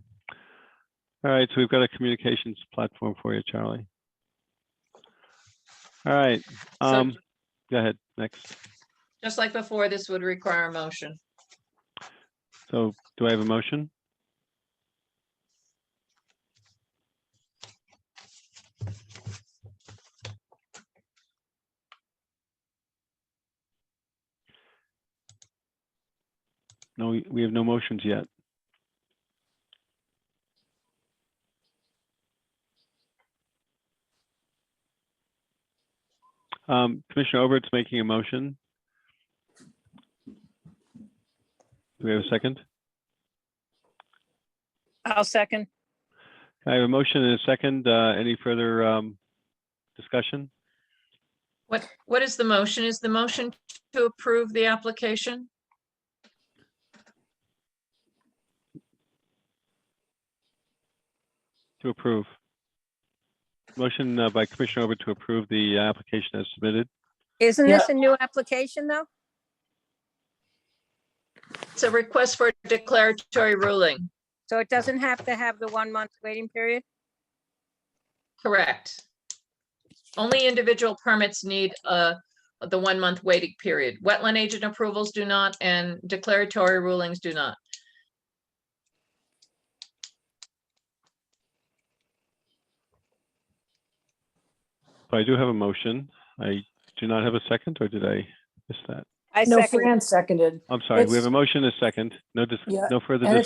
Speaker 2: All right, so we've got a communications platform for you, Charlie. All right,
Speaker 1: So
Speaker 2: go ahead, next.
Speaker 1: just like before, this would require a motion.
Speaker 2: So do I have a motion? No, we have no motions yet. Commissioner Obert's making a motion. Do we have a second?
Speaker 7: I'll second.
Speaker 2: I have a motion and a second. Any further discussion?
Speaker 1: What is the motion? Is the motion to approve the application?
Speaker 2: To approve. Motion by Commissioner Obert to approve the application as submitted.
Speaker 7: Isn't
Speaker 8: Yeah.
Speaker 7: this a new application though?
Speaker 1: It's a request for a declaratory ruling.
Speaker 7: So it doesn't have to have the 1 month waiting period?
Speaker 1: Correct. Only individual permits need the 1 month waiting period. Wetland agent approvals do not, and declaratory rulings do not.
Speaker 2: So I do have a motion. I do not have a second, or did I miss that?
Speaker 7: I
Speaker 8: No,
Speaker 7: second.
Speaker 8: Fran seconded.
Speaker 2: I'm sorry, we have
Speaker 8: It's-
Speaker 2: a motion and a second. No,
Speaker 8: Yeah,
Speaker 2: no further.
Speaker 8: And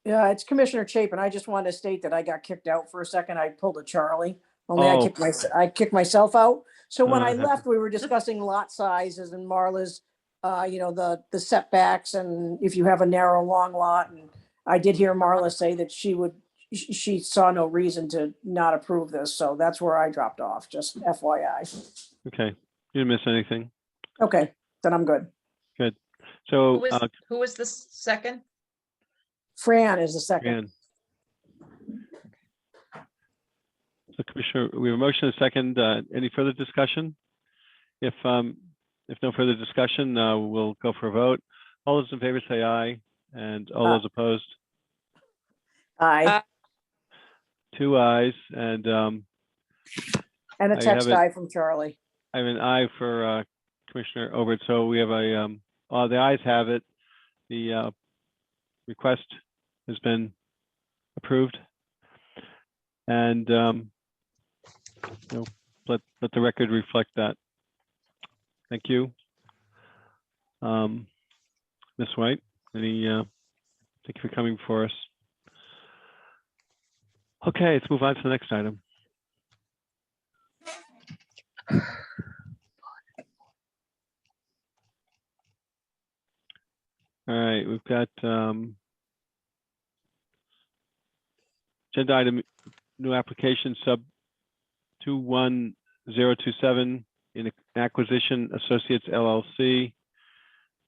Speaker 8: yeah, it's Commissioner Chapin. I just wanted to state that I got kicked out for a second. I pulled a Charlie. Only
Speaker 2: Oh.
Speaker 8: I kicked myself out. So when
Speaker 2: Oh,
Speaker 8: I
Speaker 2: that
Speaker 8: left, we were discussing lot sizes and Marla's, the setbacks and if you have a narrow, long lot. And I did hear Marla say that she saw no reason to not approve this. So that's where I dropped off, just FYI.
Speaker 2: Okay, you didn't miss anything.
Speaker 8: Okay, then I'm good.
Speaker 2: So,
Speaker 1: Who was the second?
Speaker 8: Fran is the second.
Speaker 2: Ann. So Commissioner, we have a motion and a second. Any further discussion? If no further discussion, we'll go for a vote. All those in favor say aye, and all those opposed,
Speaker 8: Aye.
Speaker 2: 2 ayes, and
Speaker 8: And a
Speaker 2: I
Speaker 8: text
Speaker 2: have it.
Speaker 8: aye from Charlie.
Speaker 2: I have an aye for Commissioner Obert. So we have the ayes have it. The request has been approved. And let the record reflect that. Thank you. Ms. White, thank you for coming for us. Okay, let's move on to the next item. All right, we've got agenda item, new application sub 21027 in Acquisition Associates LLC,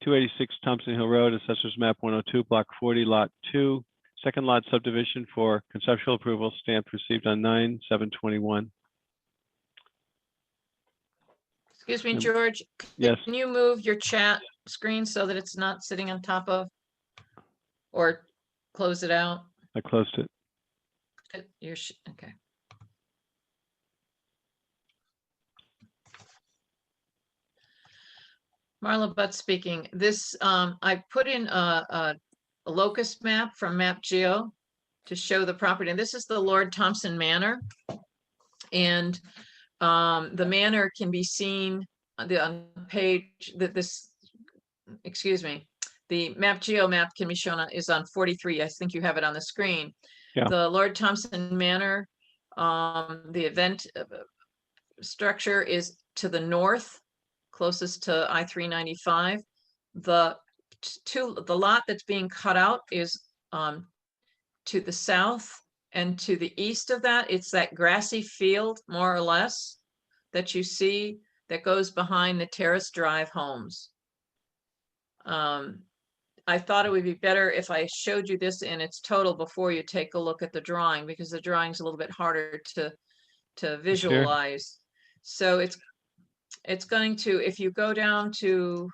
Speaker 2: 286 Thompson Hill Road, Assessors Map 102, Block 40, Lot 2, second lot subdivision for conceptual approval, stamped received on 9/7/21.
Speaker 1: Excuse me, George.
Speaker 2: Yes.
Speaker 1: Can you move your chat screen so that it's not sitting on top of? Or close it out?
Speaker 2: I closed it.
Speaker 1: Okay. Marla Butt speaking. This, I put in a locust map from Map Geo to show the property. And this is the Lord Thompson Manor. And the manor can be seen on the page that excuse me, the Map Geo map can be shown is on 43. I think you have it on the screen.
Speaker 2: Yeah.
Speaker 1: The Lord Thompson Manor, the event structure is to the north, closest to I-395. The lot that's being cut out is to the south, and to the east of that, it's that grassy field, more or less, that you see that goes behind the Terrace Drive homes. I thought it would be better if I showed you this in its total before you take a look at the drawing, because the drawing's a little bit harder to visualize. So it's going to, if you go down to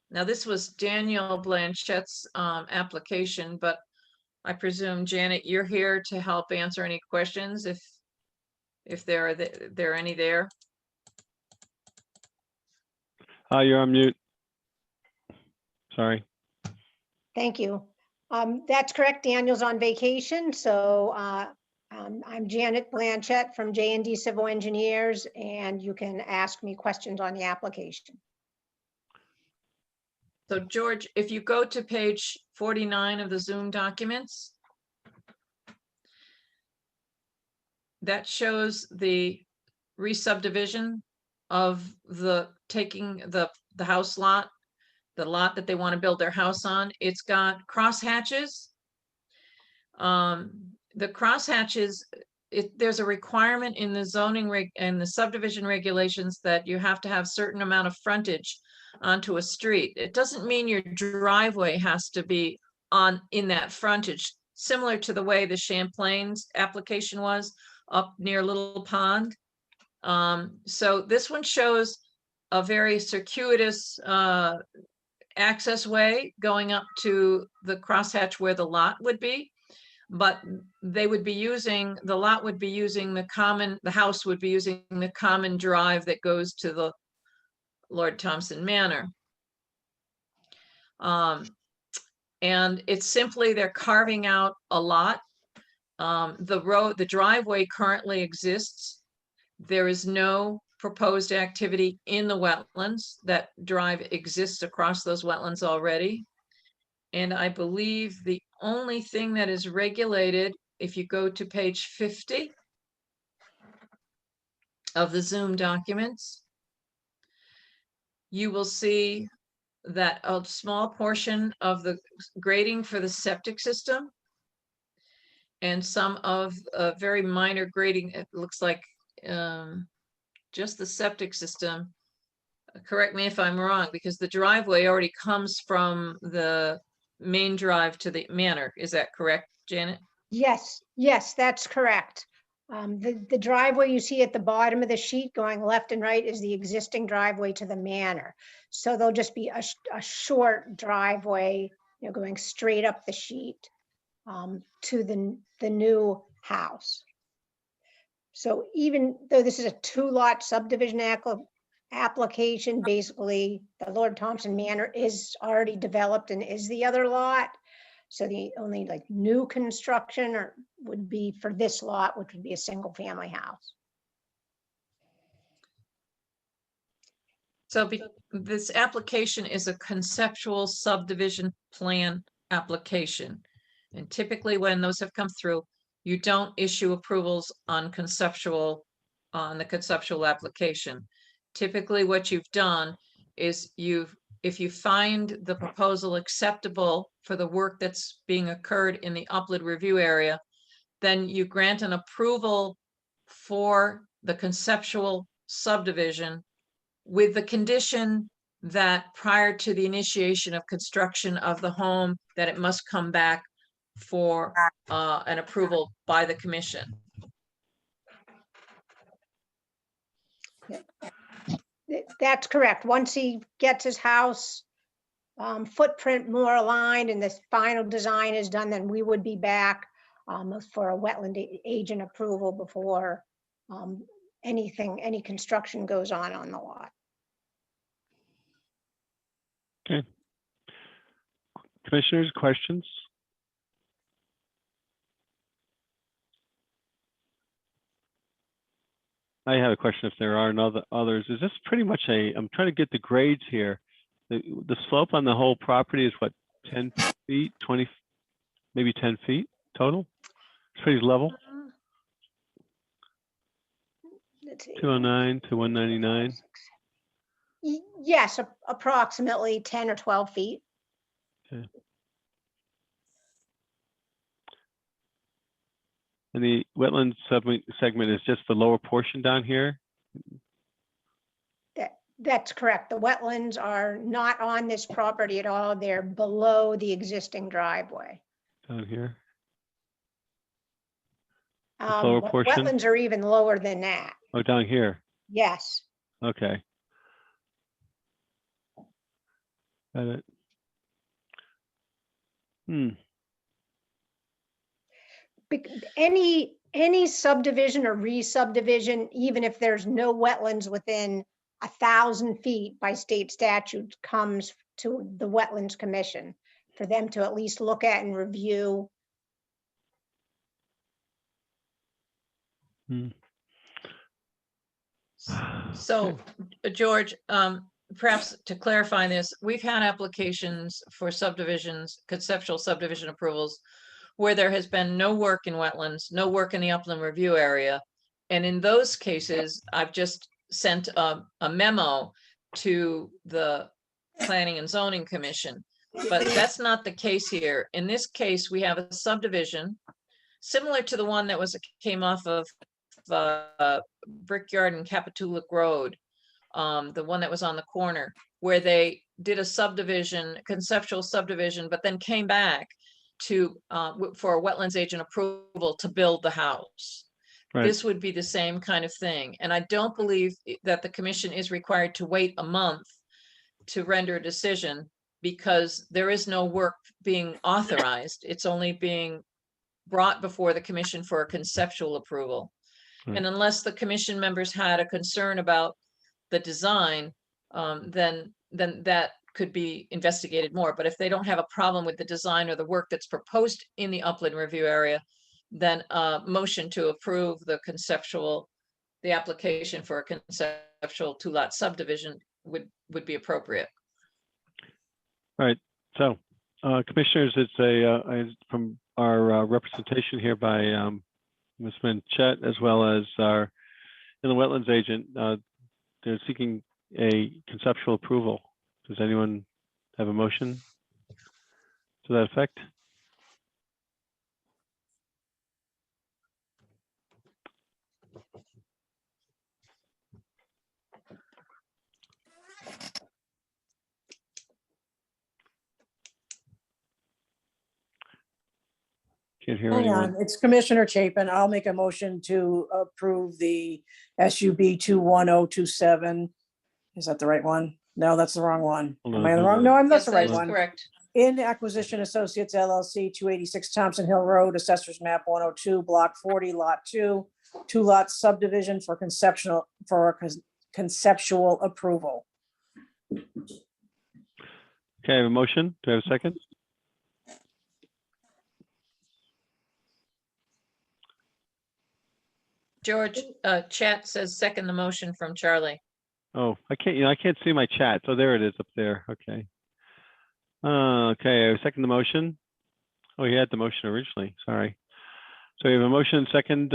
Speaker 1: Now, this was Daniel Blanchett's application, but I presume, Janet, you're here to help answer any questions if there are any there.
Speaker 2: You're on mute. Sorry.
Speaker 9: Thank you. That's correct. Daniel's on vacation, so I'm Janet Blanchett from J&D Civil Engineers, and you can ask me questions on the application.
Speaker 1: So George, if you go to page 49 of the Zoom documents, that shows the re-subdivision of taking the house lot, the lot that they want to build their house on. It's got crosshatches. The crosshatches, there's a requirement in the zoning and the subdivision regulations that you have to have certain amount of frontage onto a street. It doesn't mean your driveway has to be in that frontage, similar to the way the Champlain's application was up near Little Pond. So this one shows a very circuitous access way going up to the crosshatch where the lot would be, but the lot would be using the house would be using the common drive that goes to the Lord Thompson Manor. And it's simply, they're carving out a lot. The driveway currently exists. There is no proposed activity in the wetlands. That drive exists across those wetlands already. And I believe the only thing that is regulated, if you go to page 50 of the Zoom documents, you will see that a small portion of the grading for the septic system and some of very minor grading, it looks like just the septic system. Correct me if I'm wrong, because the driveway already comes from the main drive to the manor. Is that correct, Janet?
Speaker 9: Yes, that's correct. The driveway you see at the bottom of the sheet going left and right is the existing driveway to the manor. So there'll just be a short driveway, going straight up the sheet to the new house. So even though this is a 2-lot subdivision application, basically the Lord Thompson Manor is already developed and is the other lot. So the only new construction would be for this lot, which would be a single family house.
Speaker 1: So this application is a conceptual subdivision plan application. And typically when those have come through, you don't issue approvals on the conceptual application. Typically what you've done is if you find the proposal acceptable for the work that's being occurred in the upland review area, then you grant an approval for the conceptual subdivision with the condition that prior to the initiation of construction of the home, that it must come back for an approval by the commission.
Speaker 9: That's correct. Once he gets his house footprint more aligned and this final design is done, then we would be back for a wetland agent approval before any construction goes on the lot.
Speaker 2: Okay. Commissioners, questions? I have a question if there are others. Is this pretty much I'm trying to get the grades here. The slope on the whole property is what, 10 feet, 20, maybe 10 feet total? It's pretty level.
Speaker 9: Let's see.
Speaker 2: 209 to 199.
Speaker 9: Yes, approximately 10 or 12 feet.
Speaker 2: Okay. And the wetland segment is just the lower portion down here?
Speaker 9: That's correct. The wetlands are not on this property at all. They're below the existing driveway.
Speaker 2: Down here? Lower portion?
Speaker 9: Wetlands are even lower than that.
Speaker 2: Oh, down here?
Speaker 9: Yes.
Speaker 2: Okay. Got it.
Speaker 9: Any subdivision or re-subdivision, even if there's no wetlands within 1,000 feet by state statute, comes to the Wetlands Commission for them to at least look at and review.
Speaker 1: So, George, perhaps to clarify this, we've had applications for subdivisions, conceptual subdivision approvals, where there has been no work in wetlands, no work in the upland review area. And in those cases, I've just sent a memo to the Planning and Zoning Commission. But that's not the case here. In this case, we have a subdivision similar to the one that came off of Brickyard and Capitulic Road, the one that was on the corner, where they did a subdivision, conceptual subdivision, but then came back to for a wetlands agent approval to build the house.
Speaker 2: Right.
Speaker 1: This would be the same kind of thing. And I don't believe that the commission is required to wait a month to render a decision, because there is no work being authorized. It's only being brought before the commission for a conceptual approval.
Speaker 2: Right.
Speaker 1: And unless the commission members had a concern about the design, then that could be investigated more. But if they don't have a problem with the design or the work that's proposed in the upland review area, then a motion to approve the application for a conceptual 2-lot subdivision would be appropriate.
Speaker 2: Right. So, commissioners, it's from our representation here by Ms. Manchette, as well as our the wetlands agent. They're seeking a conceptual approval. Does anyone have a motion to that effect? Can't hear
Speaker 8: Hang
Speaker 2: anyone.
Speaker 8: on, it's Commissioner Chapin. I'll make a motion to approve the SUB 21027. Is that the right one? No, that's the wrong one.
Speaker 2: Hold
Speaker 8: Am
Speaker 2: on,
Speaker 8: I on the
Speaker 2: hold
Speaker 8: wrong?
Speaker 2: on.
Speaker 8: No, that's
Speaker 1: Yes,
Speaker 8: the
Speaker 1: that
Speaker 8: right
Speaker 1: is
Speaker 8: one.
Speaker 1: correct.
Speaker 8: In Acquisition Associates LLC, 286 Thompson Hill Road, Assessors Map 102, Block 40, Lot 2, 2-lot subdivision for conceptual approval.
Speaker 2: Okay, I have a motion. Do I have a second?
Speaker 1: George, chat says second the motion from Charlie.
Speaker 2: Oh, I can't see my chat. So there it is up there. Okay. Okay, I second the motion. Oh, you had the motion originally. Sorry. So we have a motion and second.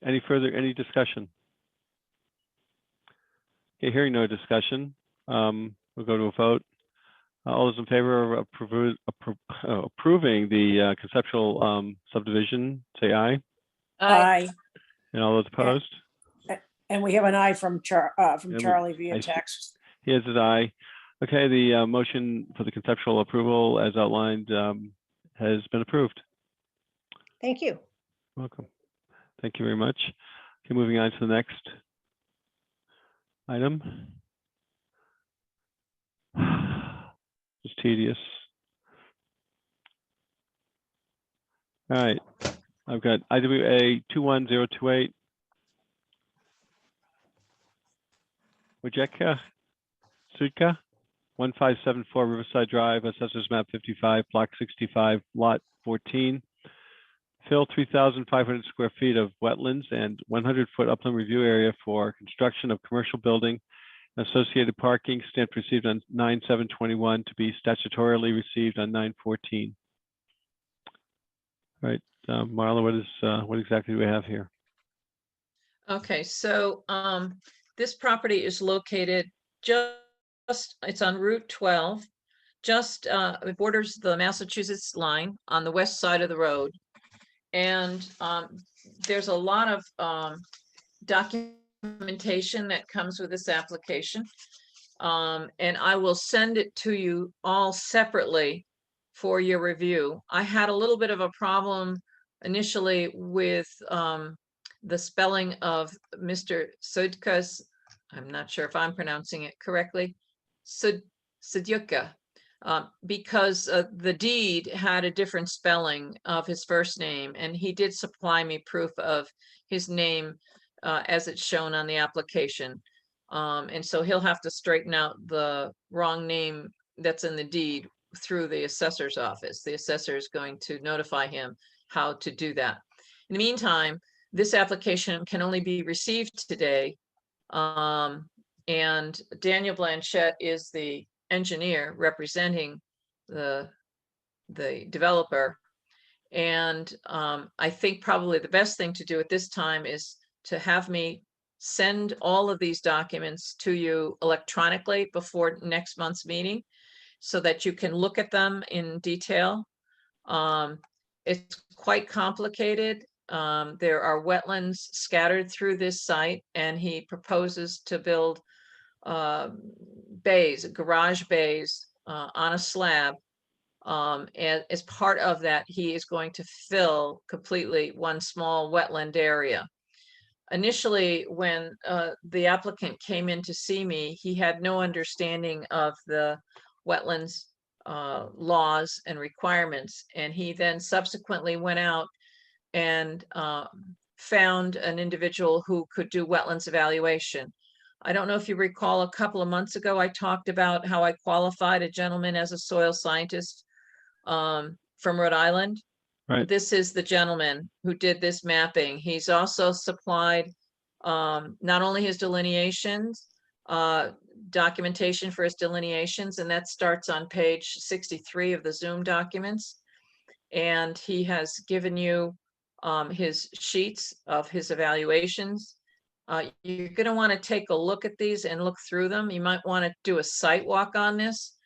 Speaker 2: Any discussion? Okay, hearing no discussion, we'll go to a vote. All those in favor of approving the conceptual subdivision, say aye.
Speaker 8: Aye.
Speaker 2: And all those opposed?
Speaker 8: And we have an aye from
Speaker 2: we-
Speaker 8: Charlie via
Speaker 2: I see.
Speaker 8: text.
Speaker 2: He has his aye. Okay, the motion for the conceptual approval as outlined has been approved.
Speaker 9: Thank you.
Speaker 2: Welcome. Thank you very much. Okay, moving on to the next item. It's tedious. All right, I've got IWA 21028. Wojciech Sudka, 1574 Riverside Drive, Assessors Map 55, Block 65, Lot 14. Fill 3,500 square feet of wetlands and 100-foot upland review area for construction of commercial building, associated parking, stamped received on 9/7/21 to be statutorily received on 9/14. All right, Marla, what exactly do we have here?
Speaker 1: Okay, so this property is located it's on Route 12, it borders the Massachusetts line on the west side of the road. And there's a lot of documentation that comes with this application. And I will send it to you all separately for your review. I had a little bit of a problem initially with the spelling of Mr. Sudka's, I'm not sure if I'm pronouncing it correctly, Sidyuka, because the deed had a different spelling of his first name, and he did supply me proof of his name as it's shown on the application. And so he'll have to straighten out the wrong name that's in the deed through the assessor's office. The assessor is going to notify him how to do that. In the meantime, this application can only be received today. And Daniel Blanchette is the engineer representing the developer. And I think probably the best thing to do at this time is to have me send all of these documents to you electronically before next month's meeting so that you can look at them in detail. It's quite complicated. There are wetlands scattered through this site, and he proposes to build bays, garage bays on a slab. And as part of that, he is going to fill completely one small wetland area. Initially, when the applicant came in to see me, he had no understanding of the wetlands laws and requirements. And he then subsequently went out and found an individual who could do wetlands evaluation. I don't know if you recall, a couple of months ago, I talked about how I qualified a gentleman as a soil scientist from Rhode Island.
Speaker 2: Right.
Speaker 1: This is the gentleman who did this mapping. He's also supplied not only his delineations, documentation for his delineations, and that starts on page 63 of the Zoom documents. And he has given you his sheets of his evaluations. You're going to want to take a look at these and look through them. You might want to do a site walk on this,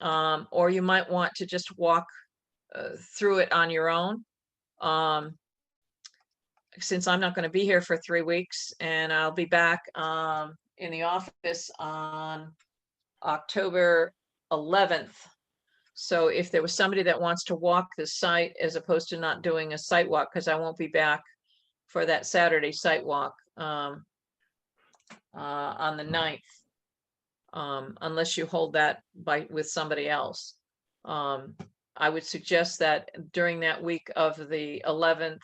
Speaker 1: or you might want to just walk through it on your own. Since I'm not going to be here for 3 weeks, and I'll be back in the office on October 11th. So if there was somebody that wants to walk the site as opposed to not doing a site walk, because I won't be back for that Saturday site walk on the 9th, unless you hold that with somebody else. I would suggest that during that week of the 11th,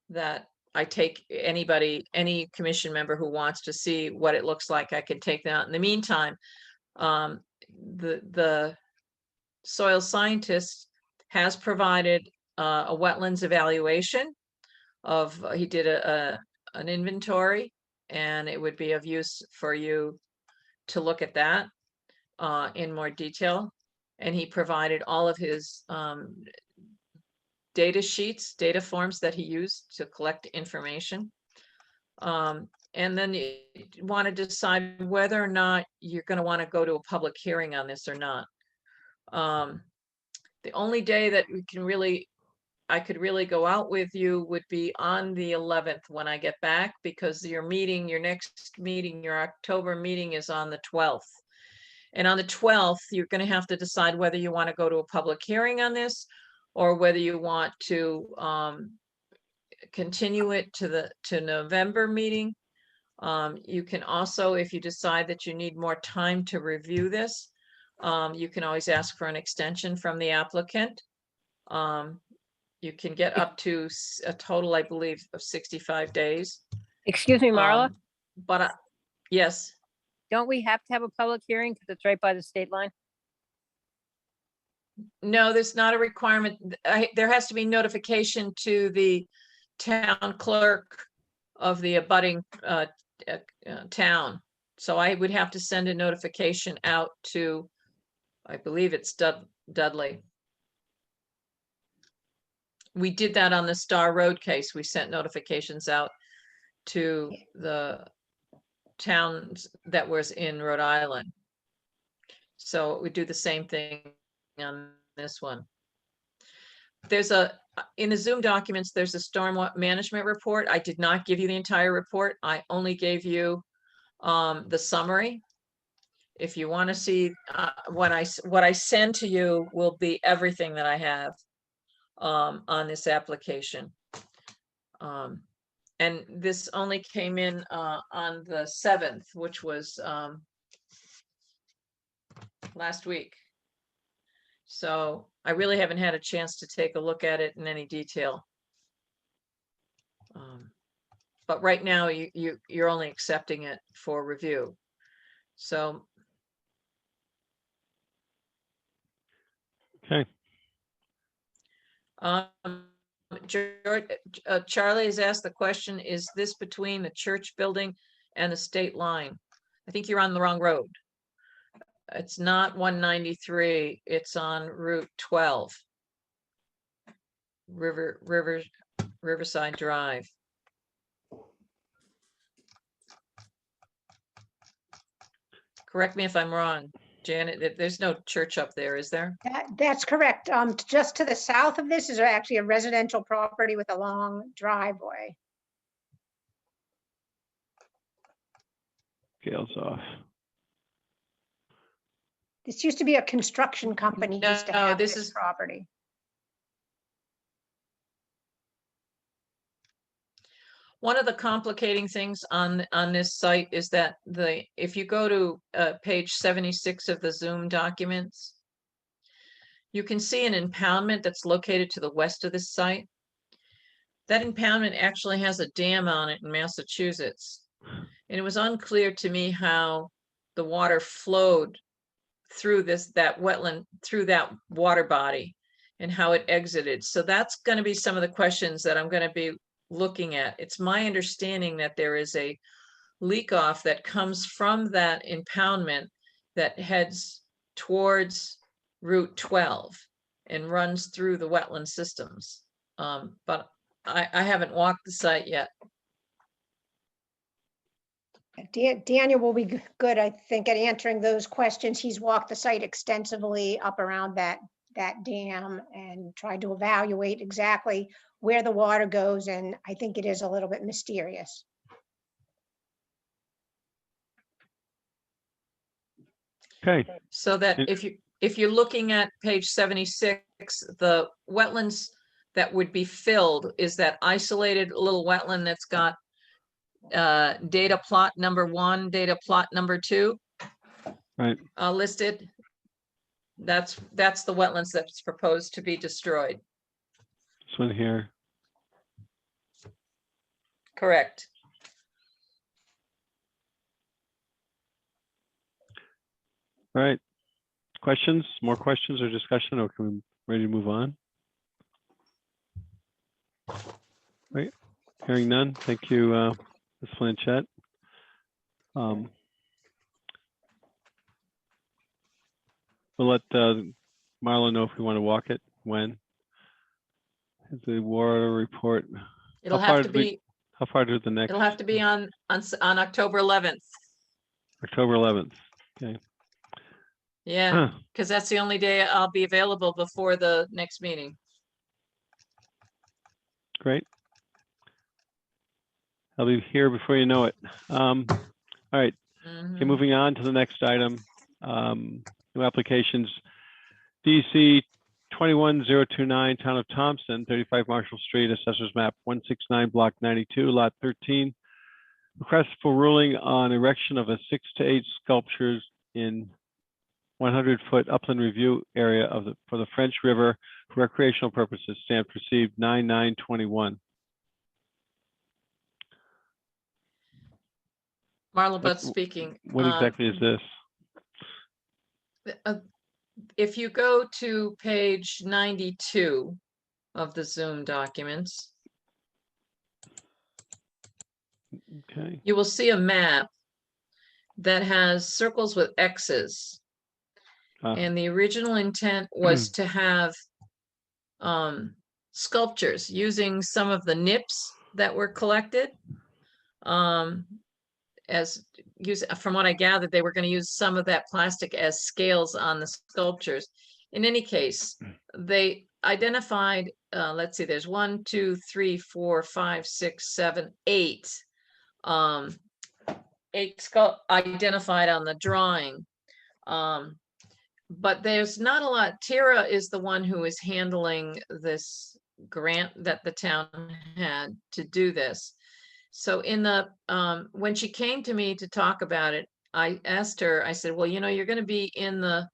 Speaker 1: that I take any commission member who wants to see what it looks like, I can take that. In the meantime, the soil scientist has provided a wetlands evaluation of, he did an inventory, and it would be of use for you to look at that in more detail. And he provided all of his data sheets, data forms that he used to collect information. And then you want to decide whether or not you're going to want to go to a public hearing on this or not. The only day that I could really go out with you would be on the 11th when I get back, because your next meeting, your October meeting is on the 12th. And on the 12th, you're going to have to decide whether you want to go to a public hearing on this, or whether you want to continue it to November meeting. You can also, if you decide that you need more time to review this, you can always ask for an extension from the applicant. You can get up to a total, I believe, of 65 days.
Speaker 7: Excuse me, Marla,
Speaker 1: But yes,
Speaker 7: don't we have to have a public hearing because it's right by the state line?
Speaker 1: no, there's not a requirement. There has to be notification to the town clerk of the abutting town. So I would have to send a notification out to, I believe it's Dudley. We did that on the Star Road case. We sent notifications out to the towns that was in Rhode Island. So we do the same thing on this one. In the Zoom documents, there's a storm management report. I did not give you the entire report. I only gave you the summary. If you want to see what I send to you will be everything that I have on this application. And this only came in on the 7th, which was last week. So I really haven't had a chance to take a look at it in any detail. But right now you're only accepting it for review. So
Speaker 2: Okay,
Speaker 1: Charlie has asked the question, is this between the church building and the state line? I think you're on the wrong road. It's not 193, it's on Route 12. Riverside Drive. Correct me if I'm wrong, Janet, there's no church up there, is there?
Speaker 9: That's correct. Just to the south of this is actually a residential property with a long driveway.
Speaker 2: scales off.
Speaker 9: This used to be a construction company used to
Speaker 1: No,
Speaker 9: have
Speaker 1: this
Speaker 9: this
Speaker 1: is-
Speaker 9: property.
Speaker 1: One of the complicating things on this site is that if you go to page 76 of the Zoom documents, you can see an impoundment that's located to the west of this site. That impoundment actually has a dam on it in Massachusetts. And it was unclear to me how the water flowed through that wetland, through that water body, and how it exited. So that's going to be some of the questions that I'm going to be looking at. It's my understanding that there is a leak off that comes from that impoundment that heads towards Route 12 and runs through the wetland systems. But I haven't walked the site yet.
Speaker 9: Daniel will be good, I think, at answering those questions. He's walked the site extensively up around that dam and tried to evaluate exactly where the water goes, and I think it is a little bit mysterious.
Speaker 2: Okay,
Speaker 1: So that if you're looking at page 76, the wetlands that would be filled is that isolated little wetland that's got data plot number 1, data plot number 2.
Speaker 2: right.
Speaker 1: Listed. That's the wetlands that's proposed to be destroyed.
Speaker 2: This one here.
Speaker 1: Correct.
Speaker 2: All right. Questions, more questions or discussion, or can we ready to move on? Right. Hearing none. Thank you, Ms. Blanchett. We'll let Marla know if we want to walk it. When? The water report.
Speaker 1: It'll
Speaker 2: How far
Speaker 1: have to
Speaker 2: did we-
Speaker 1: be,
Speaker 2: How far to the next?
Speaker 1: it'll have to be on October 11th.
Speaker 2: October 11th. Okay.
Speaker 1: Yeah, because that's the only day I'll be available before the next meeting.
Speaker 2: Great. I'll be here before you know it. All right. Okay,
Speaker 1: Mhm.
Speaker 2: moving on to the next item. New applications. DC 21029, Town of Thompson, 35 Marshall Street, Assessors Map 169, Block 92, Lot 13. Request for ruling on erection of a 6 to 8 sculptures in 100-foot upland review area for the French River for recreational purposes. Stamped received 9/9/21.
Speaker 1: Marla Butt speaking.
Speaker 2: What exactly is this?
Speaker 1: If you go to page 92 of the Zoom documents,
Speaker 2: Okay.
Speaker 1: you will see a map that has circles with X's. And the original intent was to have sculptures using some of the nips that were collected. From what I gathered, they were going to use some of that plastic as scales on the sculptures. In any case, they identified, let's see, there's 1, 2, 3, 4, 5, 6, 7, 8. 8 identified on the drawing. But there's not a lot. Tara is the one who is handling this grant that the town had to do this. So when she came to me to talk about it, I asked her, I said, well, you're going to be in the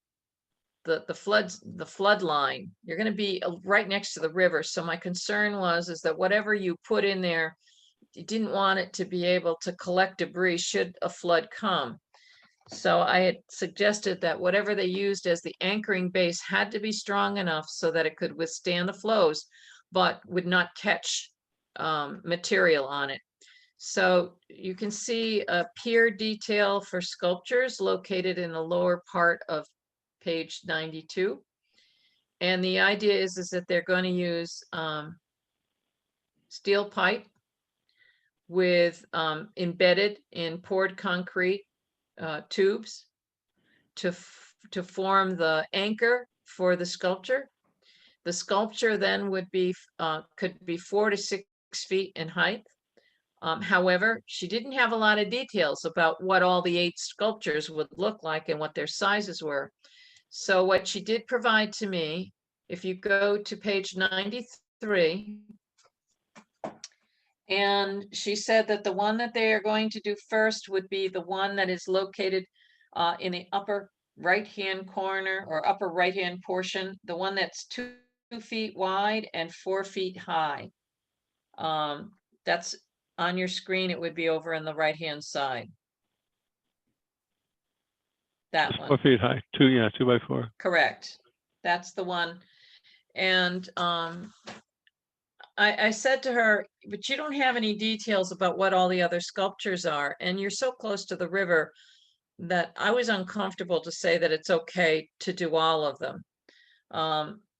Speaker 1: the flood line. You're gonna be right next to the river. So my concern is that whatever you put in there, you didn't want it to be able to collect debris should a flood come. So I had suggested that whatever they used as the anchoring base had to be strong enough so that it could withstand the flows, but would not catch material on it. So you can see a pier detail for sculptures located in the lower part of page 92. And the idea is that they're going to use steel pipe with embedded in poured concrete tubes to form the anchor for the sculpture. The sculpture then would be could be 4 to 6 feet in height. However, she didn't have a lot of details about what all the 8 sculptures would look like and what their sizes were. So what she did provide to me, if you go to page 93, and she said that the one that they are going to do first would be the one that is located in the upper right-hand corner or upper right-hand portion, the one that's 2 feet wide and 4 feet high. That's on your screen. It would be over on the right-hand side. That
Speaker 2: It's
Speaker 1: one.
Speaker 2: 4 feet high, 2 by 4.
Speaker 1: Correct. That's the one. And I said to her, but you don't have any details about what all the other sculptures are. And you're so close to the river that I was uncomfortable to say that it's okay to do all of them.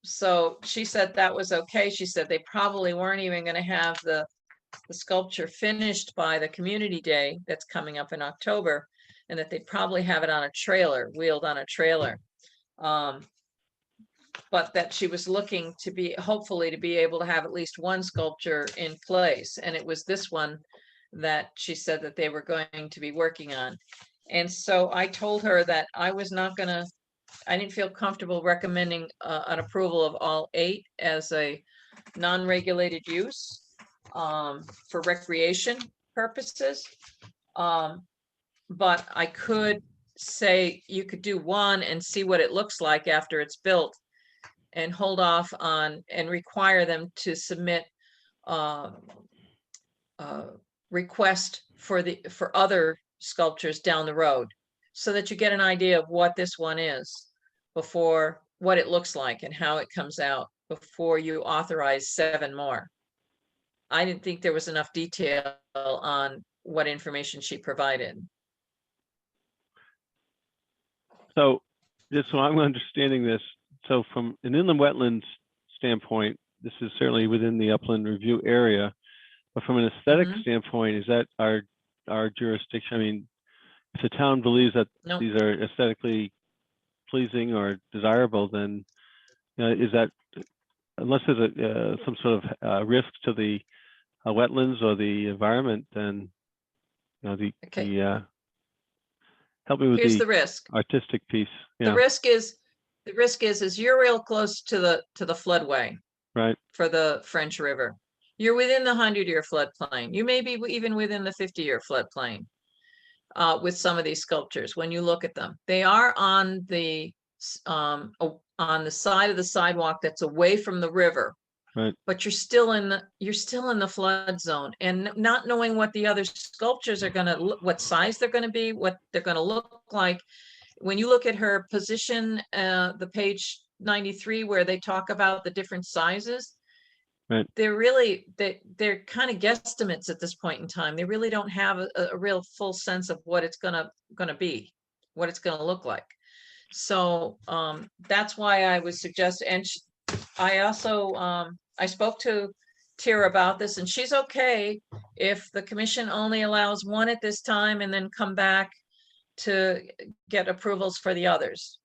Speaker 1: So she said that was okay. She said they probably weren't even going to have the sculpture finished by the community day that's coming up in October, and that they'd probably have it on a trailer, wheeled on a trailer. But that she was looking to be, hopefully to be able to have at least one sculpture in place. And it was this one that she said that they were going to be working on. And so I told her that I was not gonna, I didn't feel comfortable recommending an approval of all 8 as a non-regulated use for recreation purposes. But I could say you could do one and see what it looks like after it's built, and hold off on and require them to submit request for other sculptures down the road, so that you get an idea of what this one is before, what it looks like and how it comes out before you authorize 7 more. I didn't think there was enough detail on what information she provided.
Speaker 2: So just so I'm understanding this, so from an inland wetlands standpoint, this is certainly within the upland review area, but from an aesthetic
Speaker 1: Mhm.
Speaker 2: standpoint, is that our jurisdiction? I mean, if the town believes that
Speaker 1: Nope.
Speaker 2: these are aesthetically pleasing or desirable, then is that, unless there's some sort of risk to the wetlands or the environment, then
Speaker 1: Okay.
Speaker 2: help me with
Speaker 1: Here's
Speaker 2: the
Speaker 1: the risk.
Speaker 2: artistic piece.
Speaker 1: The
Speaker 2: Yeah,
Speaker 1: risk is you're real close to the floodway
Speaker 2: right.
Speaker 1: for the French River. You're within the 100-year floodplain. You may be even within the 50-year floodplain with some of these sculptures. When you look at them, they are on the side of the sidewalk that's away from the river.
Speaker 2: Right.
Speaker 1: But you're still in the flood zone, and not knowing what the other sculptures are going to, what size they're going to be, what they're going to look like. When you look at her position, the page 93, where they talk about the different sizes,
Speaker 2: Right.
Speaker 1: they're kind of guesstimates at this point in time. They really don't have a real full sense of what it's gonna be, what it's gonna look like. So that's why I would suggest, and I also I spoke to Tira about this, and she's okay if the commission only allows one at this time and then come back to get approvals for the others.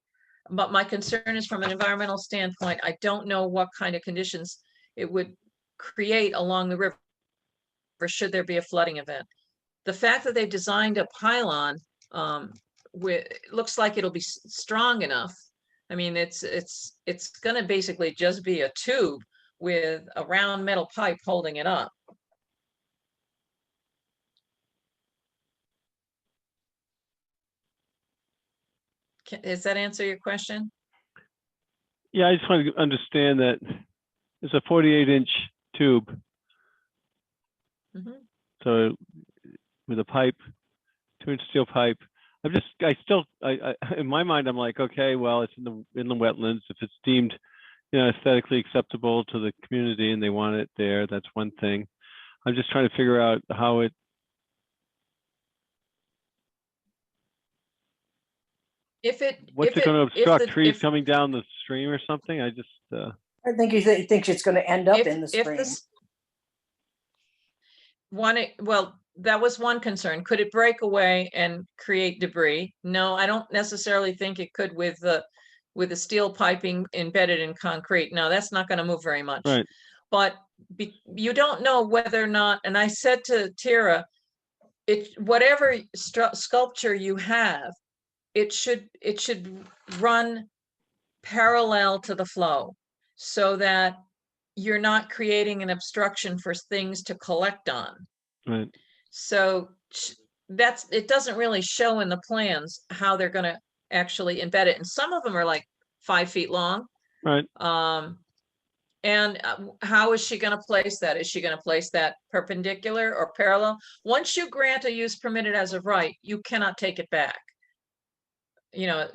Speaker 1: But my concern is from an environmental standpoint, I don't know what kind of conditions it would create along the river should there be a flooding event. The fact that they've designed a pylon looks like it'll be strong enough. I mean, it's going to basically just be a tube with a round metal pipe holding it up. Does that answer your question?
Speaker 2: Yeah, I just want to understand that it's a 48-inch tube.
Speaker 1: Mhm.
Speaker 2: So with a pipe, 2-inch steel pipe. In my mind, I'm like, okay, well, it's in the wetlands. If it's deemed, aesthetically acceptable to the community and they want it there, that's one thing. I'm just trying to figure out how it. What's it going to obstruct? Trees coming down the stream or something? I just.
Speaker 8: I think he thinks it's going to end up in the
Speaker 1: If
Speaker 8: stream.
Speaker 1: this well, that was one concern. Could it break away and create debris? No, I don't necessarily think it could with the steel piping embedded in concrete. No, that's not going to move very much.
Speaker 2: Right.
Speaker 1: But you don't know whether or not, and I said to Tira, whatever sculpture you have, it should run parallel to the flow so that you're not creating an obstruction for things to collect on.
Speaker 2: Right.
Speaker 1: So it doesn't really show in the plans how they're going to actually embed it. And some of them are like 5 feet long.
Speaker 2: Right.
Speaker 1: And how is she going to place that? Is she going to place that perpendicular or parallel? Once you grant a use permitted as of right, you cannot take it back.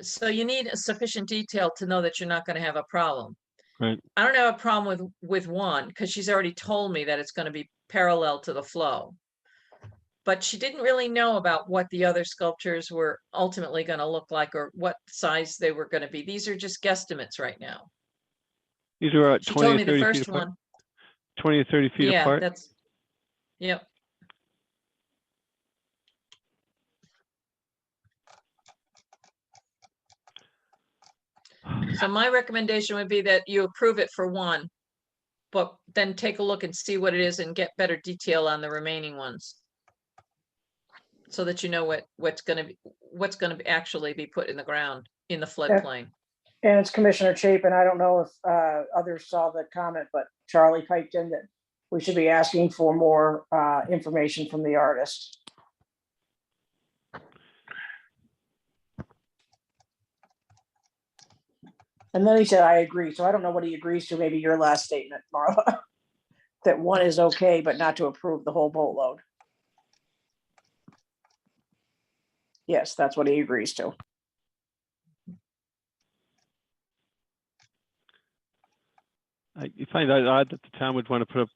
Speaker 1: So you need a sufficient detail to know that you're not going to have a problem.
Speaker 2: Right.
Speaker 1: I don't have a problem with one because she's already told me that it's going to be parallel to the flow. But she didn't really know about what the other sculptures were ultimately going to look like or what size they were going to be. These are just guesstimates right now.
Speaker 2: These are
Speaker 1: She
Speaker 2: 20
Speaker 1: told
Speaker 2: or
Speaker 1: me
Speaker 2: 30
Speaker 1: the
Speaker 2: feet
Speaker 1: first
Speaker 2: apart.
Speaker 1: one.
Speaker 2: 20 or 30 feet apart.
Speaker 1: Yep. So my recommendation would be that you approve it for one, but then take a look and see what it is and get better detail on the remaining ones. So that you know what's going to actually be put in the ground in the floodplain.
Speaker 8: And it's Commissioner Chapin. I don't know if others saw the comment, but Charlie piped in that we should be asking for more information from the artist. And then he said, I agree. So I don't know what he agrees to. Maybe your last statement, Marla, that one is okay, but not to approve the whole boatload. Yes, that's what he agrees to.
Speaker 2: I find that odd that the town would want to put up.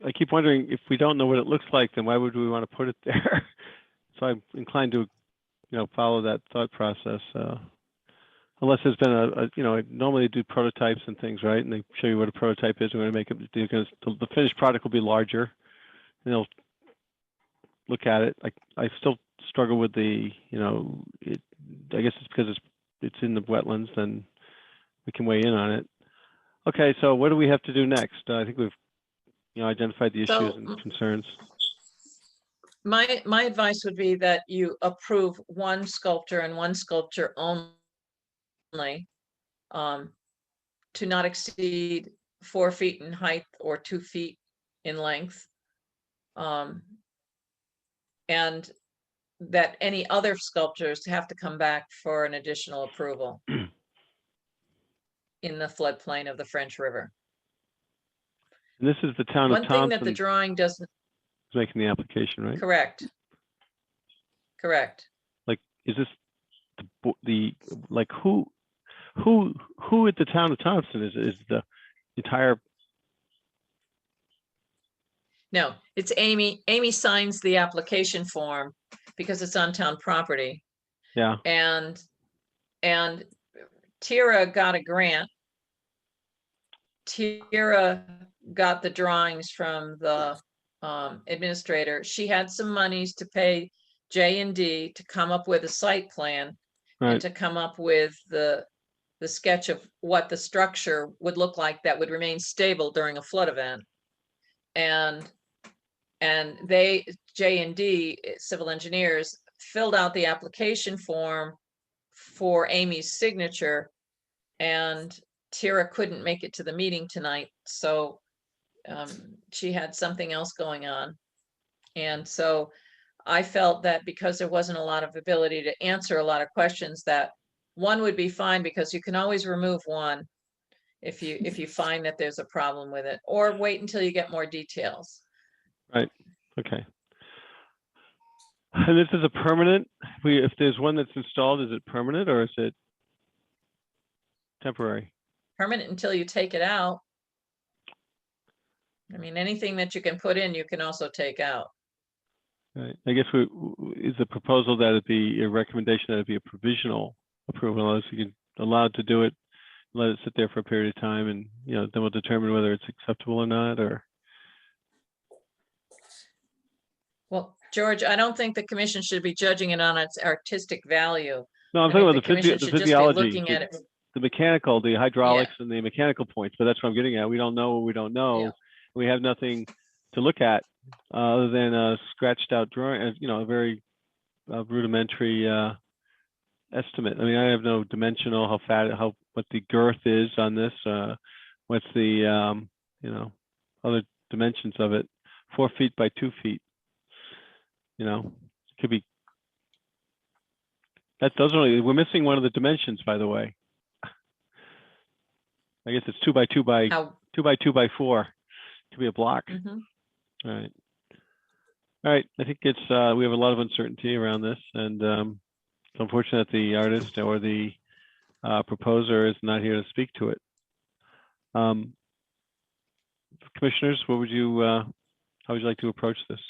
Speaker 2: I keep wondering if we don't know what it looks like, then why would we want to put it there? So I'm inclined to, follow that thought process. Unless there's been normally they do prototypes and things, right? And they show you what a prototype is. We're going to make it because the finished product will be larger, and they'll look at it. I still struggle with the, I guess it's because it's in the wetlands, then we can weigh in on it. Okay, so what do we have to do next? I think we've, identified the issues and concerns.
Speaker 1: My advice would be that you approve one sculpture and one sculpture only, to not exceed 4 feet in height or 2 feet in length. And that any other sculptures have to come back for an additional approval in the floodplain of the French River.
Speaker 2: And this is the town of
Speaker 1: One thing that the
Speaker 2: Thompson
Speaker 1: drawing doesn't,
Speaker 2: making the application, right?
Speaker 1: correct.
Speaker 2: Like, is this the like who at the town of Thompson is the entire?
Speaker 1: No, it's Amy. Amy signs the application form because it's on town property.
Speaker 2: Yeah.
Speaker 1: And Tira got a grant. Tira got the drawings from the administrator. She had some monies to pay J&D to come up with a site plan and to come up with the sketch of what the structure would look like that would remain stable during a flood event. And they, J&D civil engineers, filled out the application form for Amy's signature, and Tira couldn't make it to the meeting tonight, so she had something else going on. And so I felt that because there wasn't a lot of ability to answer a lot of questions, that one would be fine because you can always remove one. if you find that there's a problem with it, or wait until you get more details.
Speaker 2: Right, okay. And this is a permanent, if there's one that's installed, is it permanent or is it temporary?
Speaker 1: Permanent until you take it out. I mean, anything that you can put in, you can also take out.
Speaker 2: Right, I guess is the proposal that it be a recommendation that it be a provisional approval, as you can allowed to do it, let it sit there for a period of time, and then we'll determine whether it's acceptable or not, or.
Speaker 1: Well, George, I don't think the commission should be judging it on its artistic value.
Speaker 2: No, I'm
Speaker 1: I
Speaker 2: talking
Speaker 1: think
Speaker 2: about
Speaker 1: the commission
Speaker 2: the
Speaker 1: should just be
Speaker 2: physiology,
Speaker 1: looking at it.
Speaker 2: the mechanical, the hydraulics and the mechanical points, but that's what I'm getting at. We don't know what we don't know.
Speaker 1: Yeah.
Speaker 2: We have nothing to look at other than a scratched out drawing, a very rudimentary estimate. I mean, I have no dimensional, what the girth is on this, what's the, other dimensions of it, 4 feet by 2 feet. Could be. That doesn't really, we're missing one of the dimensions, by the way. I guess it's 2 by 2 by
Speaker 1: How?
Speaker 2: 2 by 2 by 4. Could be a block.
Speaker 1: Mhm.
Speaker 2: All right. All right. I think it's we have a lot of uncertainty around this, and it's unfortunate that the artist or the proposer is not here to speak to it. Commissioners, what would you how would you like to approach this?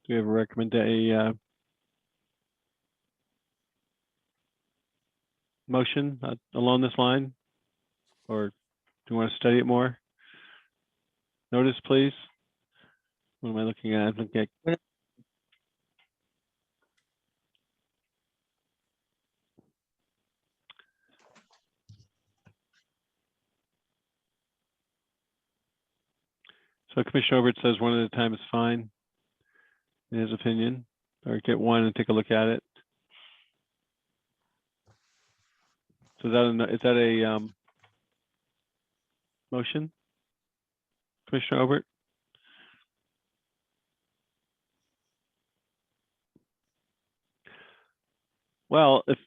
Speaker 2: Do we have a motion along this line, or do you want to study it more? Notice, please. What am I looking at? I'm looking at. So Commissioner Obert says one at a time is fine, in his opinion, or get one and take a look at it. So is that a motion, Commissioner Obert? Well, if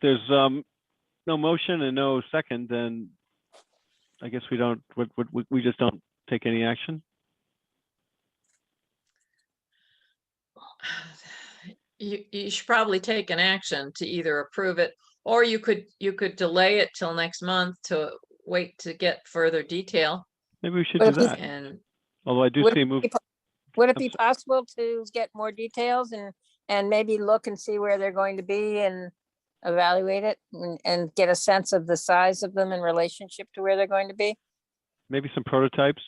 Speaker 2: there's no motion and no second, then I guess we just don't take any action.
Speaker 1: You should probably take an action to either approve it, or you could delay it till next month to wait to get further detail.
Speaker 2: Maybe we should
Speaker 7: But
Speaker 2: do
Speaker 7: if
Speaker 2: that.
Speaker 1: And
Speaker 2: Although I do
Speaker 7: Would
Speaker 2: see
Speaker 7: it
Speaker 2: a move.
Speaker 7: would it
Speaker 2: I'm
Speaker 7: be possible to get more details and maybe look and see where they're going to be and evaluate it and get a sense of the size of them in relationship to where they're going to be?
Speaker 2: Maybe some prototypes.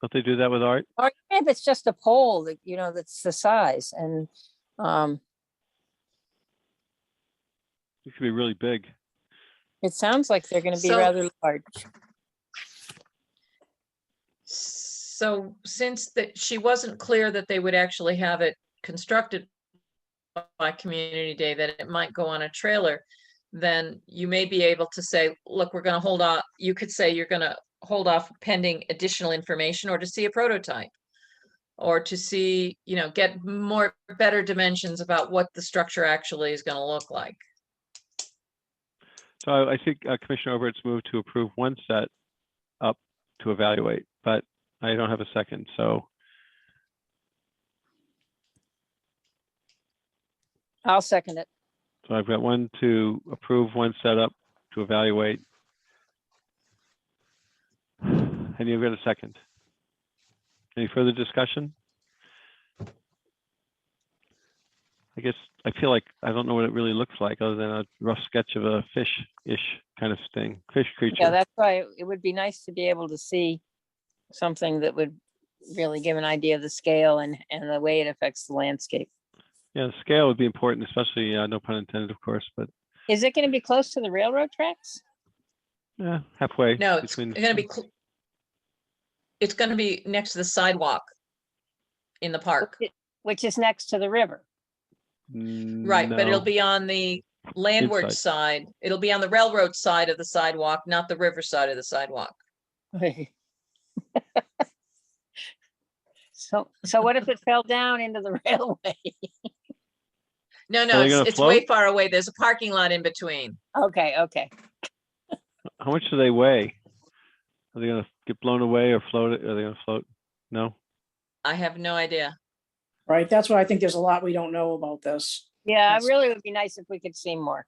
Speaker 2: Don't they do that with art?
Speaker 7: Or if it's just a pole that, that's the size and,
Speaker 2: It could be really big.
Speaker 7: it sounds like they're going to be
Speaker 1: So-
Speaker 7: rather large.
Speaker 1: so since she wasn't clear that they would actually have it constructed by Community Day, that it might go on a trailer, then you may be able to say, look, we're going to hold off. You could say you're going to hold off pending additional information, or to see a prototype, or to see, get better dimensions about what the structure actually is going to look like.
Speaker 2: So I think Commissioner Obert's moved to approve one set up to evaluate, but I don't have a second. So
Speaker 7: I'll second it.
Speaker 2: I've got one to approve, one set up to evaluate. And you've got a second. Any further discussion? I guess I feel like I don't know what it really looks like, other than a rough sketch of a fish-ish kind of thing, fish creature.
Speaker 7: Yeah, that's why it would be nice to be able to see something that would really give an idea of the scale and the way it affects the landscape.
Speaker 2: Yeah, the scale would be important, especially, no pun intended, of course, but
Speaker 7: Is it going to be close to the railroad tracks?
Speaker 2: yeah, halfway.
Speaker 1: No, it's
Speaker 2: between.
Speaker 1: going to be, it's going to be next to the sidewalk in the park.
Speaker 7: Which is next to the river.
Speaker 1: Right, but it'll
Speaker 2: No.
Speaker 1: be on the landward
Speaker 2: Inside.
Speaker 1: side. It'll be on the railroad side of the sidewalk, not the river side of the sidewalk.
Speaker 7: So what if it fell down into the railway?
Speaker 1: No,
Speaker 2: Are
Speaker 1: no,
Speaker 2: they gonna
Speaker 1: it's way
Speaker 2: float?
Speaker 1: far away. There's a parking lot in between.
Speaker 7: Okay, okay.
Speaker 2: How much do they weigh? Are they gonna get blown away or float? Are they gonna float? No?
Speaker 1: I have no idea.
Speaker 8: Right, that's why I think there's a lot we don't know about this.
Speaker 7: Yeah, it
Speaker 8: Yes.
Speaker 7: really would be nice if we could see more.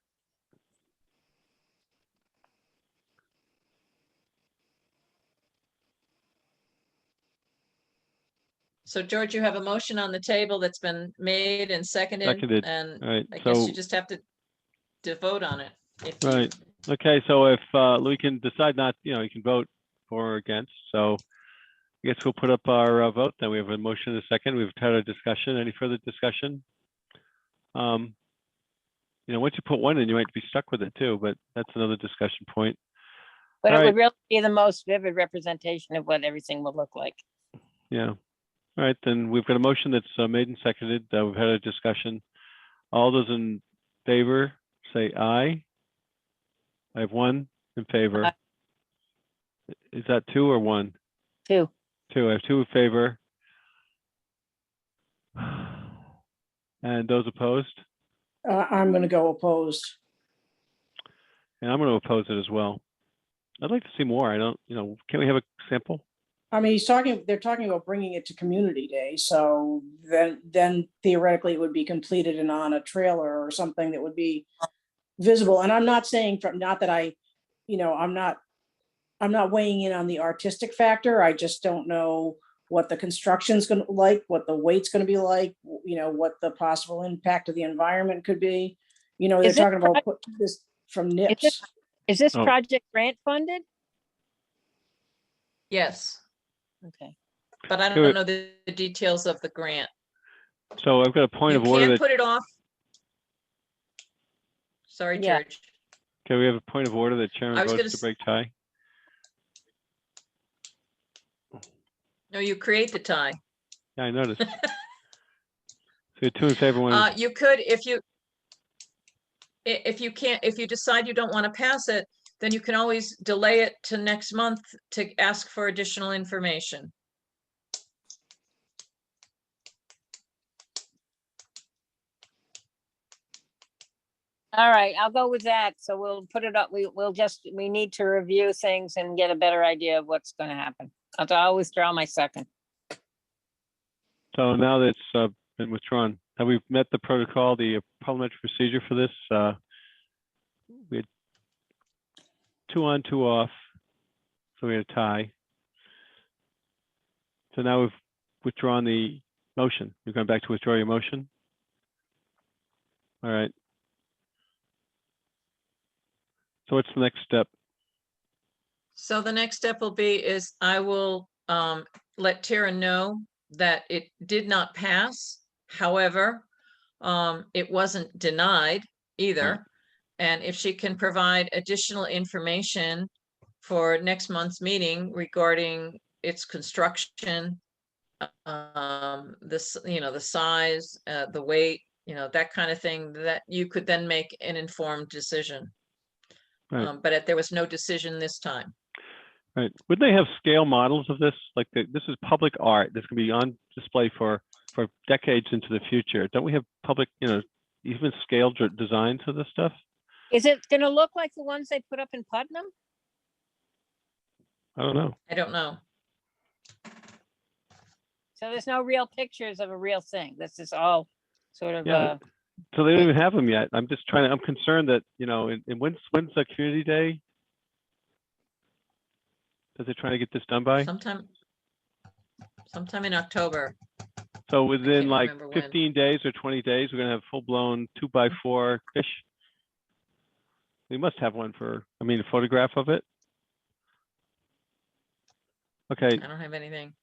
Speaker 1: So George, you have a motion on the table that's been made and seconded,
Speaker 2: Seconded.
Speaker 1: and
Speaker 2: All right,
Speaker 1: I guess
Speaker 2: so,
Speaker 1: you just have to vote on it. If you-
Speaker 2: right. Okay, so if we can decide not, you can vote for or against. So I guess we'll put up our vote. Then we have a motion and a second. We've had a discussion. Any further discussion? Once you put one in, you might be stuck with it too, but that's another discussion point.
Speaker 7: But
Speaker 2: All
Speaker 7: it would
Speaker 2: right.
Speaker 7: really be the most vivid representation of what everything will look like.
Speaker 2: Yeah. All right, then we've got a motion that's made and seconded. We've had a discussion. All those in favor, say aye. I have one in favor.
Speaker 7: Aye.
Speaker 2: Is that two or one?
Speaker 7: Too.
Speaker 2: Two. I have two in favor. And those opposed?
Speaker 8: I'm gonna go opposed.
Speaker 2: And I'm going to oppose it as well. I'd like to see more. I don't, can we have a sample?
Speaker 8: I mean, they're talking about bringing it to Community Day, so then theoretically it would be completed and on a trailer or something that would be visible. And I'm not saying not that I'm not weighing in on the artistic factor. I just don't know what the construction's gonna like, what the weight's gonna be like, what the possible impact of the environment could be. They're
Speaker 7: Is it
Speaker 8: talking about this from NIPS.
Speaker 7: Is this
Speaker 2: Oh.
Speaker 7: project grant funded?
Speaker 1: Yes,
Speaker 7: Okay.
Speaker 1: but I
Speaker 2: Here-
Speaker 1: don't know the details of the grant.
Speaker 2: So I've got a point
Speaker 1: You
Speaker 2: of order
Speaker 1: can
Speaker 2: that,
Speaker 1: put it off. Sorry,
Speaker 7: Yeah.
Speaker 1: George.
Speaker 2: can we have a point of order that
Speaker 1: I
Speaker 2: Chairman
Speaker 1: was
Speaker 2: votes
Speaker 1: gonna
Speaker 2: to
Speaker 1: s-
Speaker 2: break tie?
Speaker 1: No, you create the tie.
Speaker 2: Yeah, I noticed. So you're two in favor, one.
Speaker 1: You could, if you can't, if you decide you don't want to pass it, then you can always delay it to next month to ask for additional information.
Speaker 7: All right, I'll go with that. So we'll put it up. We need to review things and get a better idea of what's going to happen. I'll withdraw my second.
Speaker 2: So now that it's been withdrawn, have we met the protocol, the parliamentary procedure for this? We had 2 on, 2 off, so we had a tie. So now we've withdrawn the motion. You're going back to withdraw your motion? All right. So what's the next step?
Speaker 1: So the next step will be is I will let Tara know that it did not pass. However, it wasn't denied either. And if she can provide additional information for next month's meeting regarding its construction, this, the size, the weight, that kind of thing, that you could then make an informed decision.
Speaker 2: Right.
Speaker 1: But there was no decision this time.
Speaker 2: Right. Would they have scale models of this? Like this is public art. This can be on display for decades into the future. Don't we have public, even scale designs of this stuff?
Speaker 7: Is it going to look like the ones they put up in Putnam?
Speaker 2: I don't know.
Speaker 1: I don't know.
Speaker 7: So there's no real pictures of a real thing. This is all sort of,
Speaker 2: Yeah. So they don't even have them yet. I'm concerned that, and when's the community day? That they're trying to get this done by?
Speaker 1: Sometime in October.
Speaker 2: So within
Speaker 1: can't
Speaker 2: like
Speaker 1: remember when.
Speaker 2: 15 days or 20 days, we're gonna have full-blown 2x4 fish. We must have one a photograph of it. Okay,
Speaker 1: I don't have anything.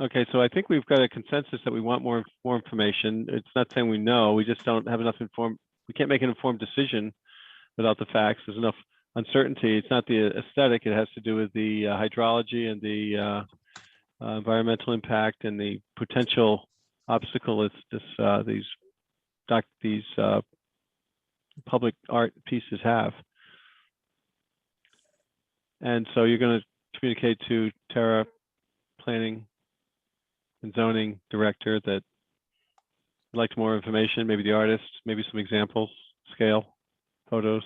Speaker 2: okay, so I think we've got a consensus that we want more information. It's not saying we know, we just don't have enough we can't make an informed decision without the facts. There's enough uncertainty. It's not the aesthetic, it has to do with the hydrology and the environmental impact and the potential obstacle these public art pieces have. And so you're going to communicate to Tara planning and zoning director that would like more information, maybe the artist, maybe some examples, scale, photos.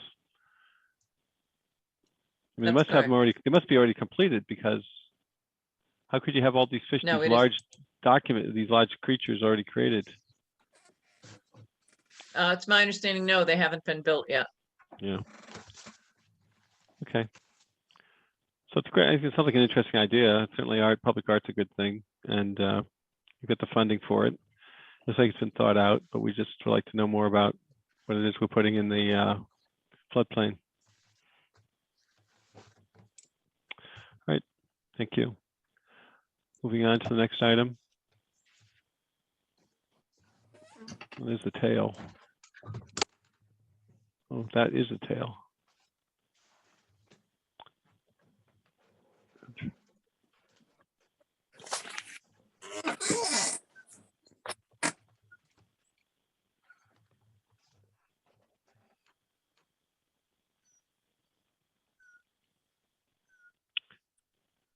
Speaker 2: I mean, they
Speaker 1: That's
Speaker 2: must have them
Speaker 1: correct.
Speaker 2: already, they must be already completed, because how could you have all these fish,
Speaker 1: No,
Speaker 2: these
Speaker 1: it is-
Speaker 2: large these large creatures already created?
Speaker 1: It's my understanding, no, they haven't been built yet.
Speaker 2: Yeah. Okay. So it's great. I think it sounds like an interesting idea. Certainly public art's a good thing, and you get the funding for it. Looks like it's been thought out, but we just would like to know more about what it is we're putting in the floodplain. All right, thank you. Moving on to the next item. There's the tail. Oh, that is a tail.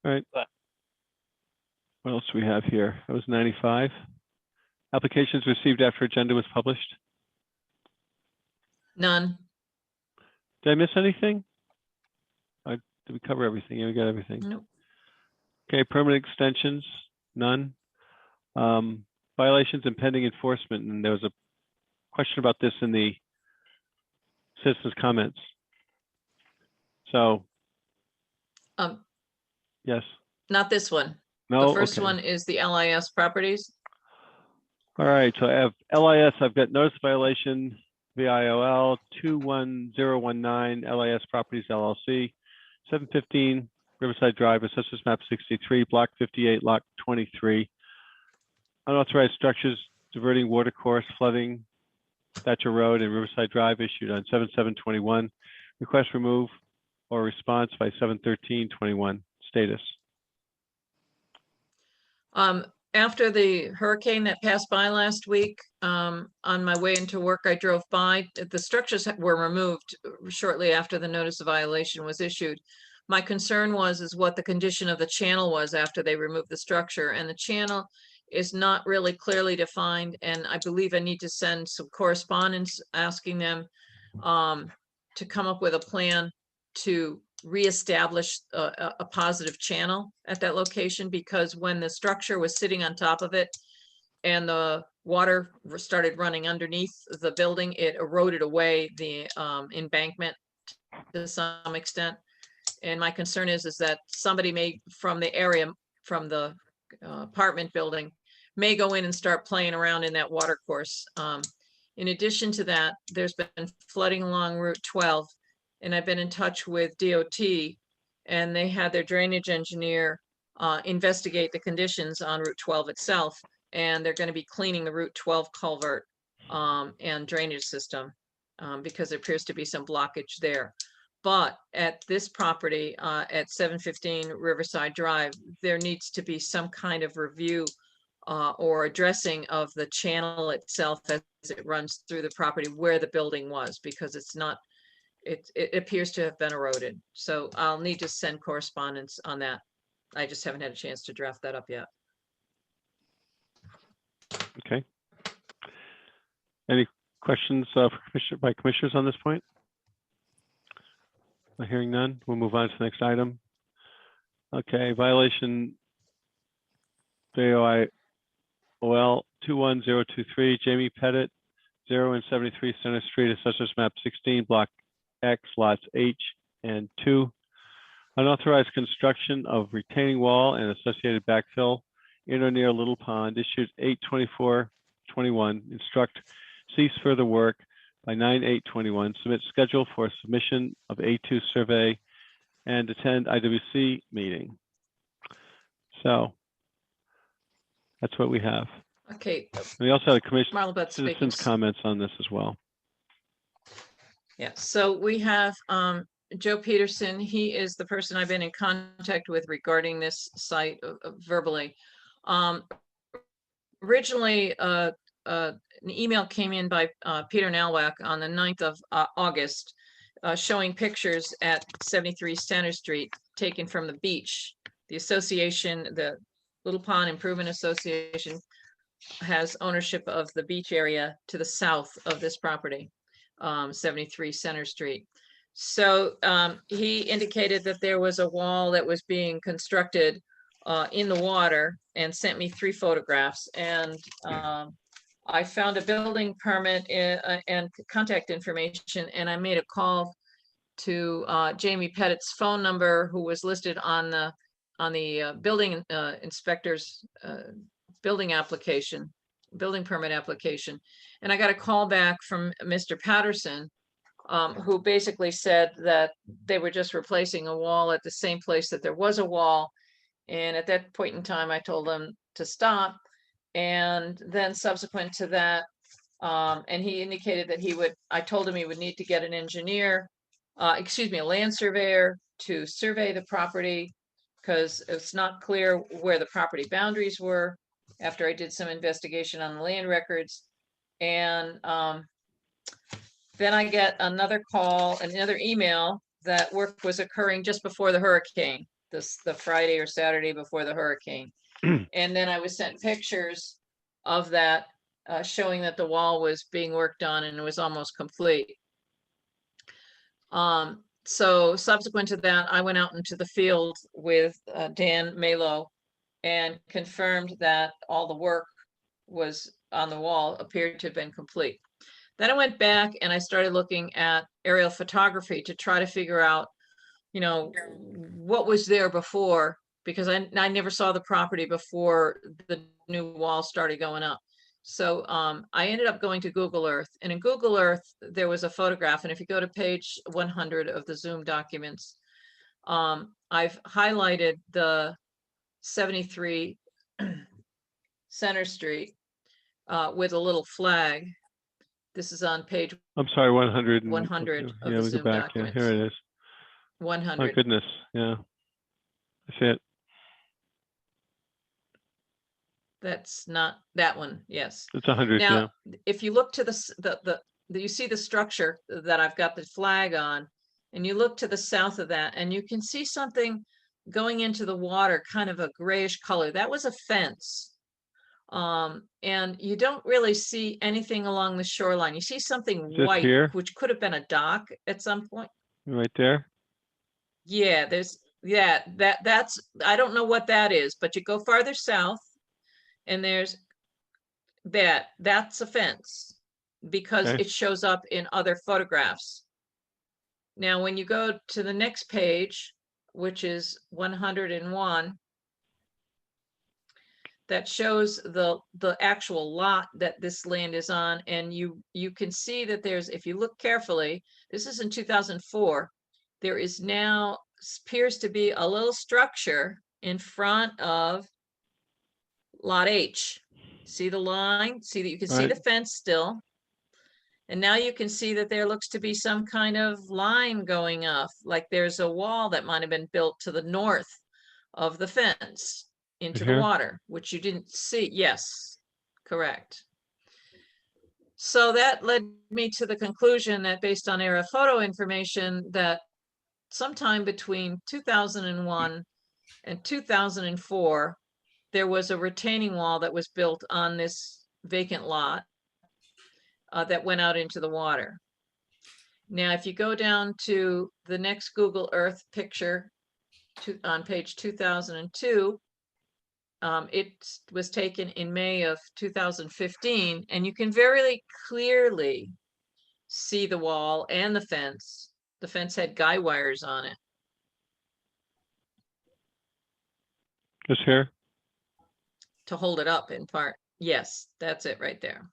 Speaker 2: All right. What else do we have here? That was 95. Applications received after agenda was published.
Speaker 1: None.
Speaker 2: Did I miss anything? Did we cover everything? Yeah, we got everything.
Speaker 1: Nope.
Speaker 2: Okay, permanent extensions, none. Violations and pending enforcement, and there was a question about this in the citizens' comments. So, yes,
Speaker 1: Not this one.
Speaker 2: no,
Speaker 1: The first
Speaker 2: okay.
Speaker 1: one is the LIS properties.
Speaker 2: All right, so I have LIS, I've got notice violation, VIOL 21019, LIS Properties LLC, 715 Riverside Drive, Assessors Map 63, Block 58, Lot 23. Unauthorized structures diverting water course, flooding Thatcher Road and Riverside Drive issued on 7/7/21. Request remove or response by 7/13/21. Status.
Speaker 1: After the hurricane that passed by last week, on my way into work, I drove by. The structures were removed shortly after the notice of violation was issued. My concern is what the condition of the channel was after they removed the structure, and the channel is not really clearly defined. And I believe I need to send some correspondence asking them to come up with a plan to reestablish a positive channel at that location, because when the structure was sitting on top of it and the water started running underneath the building, it eroded away the embankment to some extent. And my concern is that somebody may, from the area, from the apartment building, may go in and start playing around in that water course. In addition to that, there's been flooding along Route 12, and I've been in touch with DOT, and they had their drainage engineer investigate the conditions on Route 12 itself, and they're going to be cleaning the Route 12 culvert and drainage system because there appears to be some blockage there. But at this property at 715 Riverside Drive, there needs to be some kind of review or addressing of the channel itself as it runs through the property where the building was, because it's not, it appears to have been eroded. So I'll need to send correspondence on that. I just haven't had a chance to draft that up yet.
Speaker 2: Okay. Any questions by commissioners on this point? I'm hearing none. We'll move on to the next item. Okay, violation VOIOL 21023, Jamie Pettit, 0 and 73 Center Street, Assessors Map 16, Block X, Lots H and 2. Unauthorized construction of retaining wall and associated backfill in or near Little Pond, issued 8/24/21. Instruct cease further work by 9/8/21. Submit schedule for submission of A2 survey and attend IWC meeting. So that's what we have.
Speaker 1: Okay,
Speaker 2: We also had a commission
Speaker 1: Marla Beth speaking.
Speaker 2: citizens comments on this as well.
Speaker 1: Yeah, so we have Joe Peterson. He is the person I've been in contact with regarding this site verbally. Originally, an email came in by Peter Nalwack on the 9th of August showing pictures at 73 Center Street taken from the beach. The association, the Little Pond Improvement Association has ownership of the beach area to the south of this property, 73 Center Street. So he indicated that there was a wall that was being constructed in the water and sent me 3 photographs. And I found a building permit and contact information, and I made a call to Jamie Pettit's phone number, who was listed on the building inspector's building permit application. And I got a call back from Mr. Patterson, who basically said that they were just replacing a wall at the same place that there was a wall. And at that point in time, I told them to stop. And then subsequent to that, and he indicated that I told him he would need to get an engineer, a land surveyor to survey the property, because it's not clear where the property boundaries were after I did some investigation on the land records. And then I get another call, another email that work was occurring just before the hurricane, the Friday or Saturday before the hurricane. And then I was sent pictures of that, showing that the wall was being worked on and it was almost complete. So subsequent to that, I went out into the field with Dan Malo and confirmed that all the work was on the wall, appeared to have been complete. Then I went back and I started looking at aerial photography to try to figure out, what was there before, because I never saw the property before the new wall started going up. So I ended up going to Google Earth, and in Google Earth, there was a photograph. And if you go to page 100 of the Zoom documents, I've highlighted the 73 Center Street with a little flag. This is on page
Speaker 2: I'm sorry, 100.
Speaker 1: 100 of
Speaker 2: Yeah,
Speaker 1: the
Speaker 2: we go
Speaker 1: Zoom
Speaker 2: back.
Speaker 1: documents.
Speaker 2: Yeah, here it is.
Speaker 1: 100.
Speaker 2: My goodness. Yeah. That's it.
Speaker 1: That's not that one. Yes.
Speaker 2: It's 100. Yeah.
Speaker 1: Now, if you look to you see the structure that I've got the flag on, and you look to the south of that, and you can see something going into the water, kind of a grayish color. That was a fence. And you don't really see anything along the shoreline. You see something
Speaker 2: Just
Speaker 1: white,
Speaker 2: here?
Speaker 1: which could have been a dock at some point.
Speaker 2: Right there.
Speaker 1: Yeah, that's, I don't know what that is, but you go farther south and there's that's a fence, because
Speaker 2: Okay.
Speaker 1: it shows up in other photographs. Now, when you go to the next page, which is 101, that shows the actual lot that this land is on, and you can see that there's, if you look carefully, this is in 2004, there is now appears to be a little structure in front of lot H. See the line? See that you can see the
Speaker 2: Right.
Speaker 1: fence still. And now you can see that there looks to be some kind of line going up, like there's a wall that might have been built to the north of the fence into the
Speaker 2: Here?
Speaker 1: water, which you didn't see. Yes, correct. So that led me to the conclusion that, based on aerial photo information, that sometime between 2001 and 2004, there was a retaining wall that was built on this vacant lot that went out into the water. Now, if you go down to the next Google Earth picture on page 2002, it was taken in May of 2015, and you can very clearly see the wall and the fence. The fence had guy wires on it.
Speaker 2: Just here.
Speaker 1: To hold it up in part. Yes, that's it right there.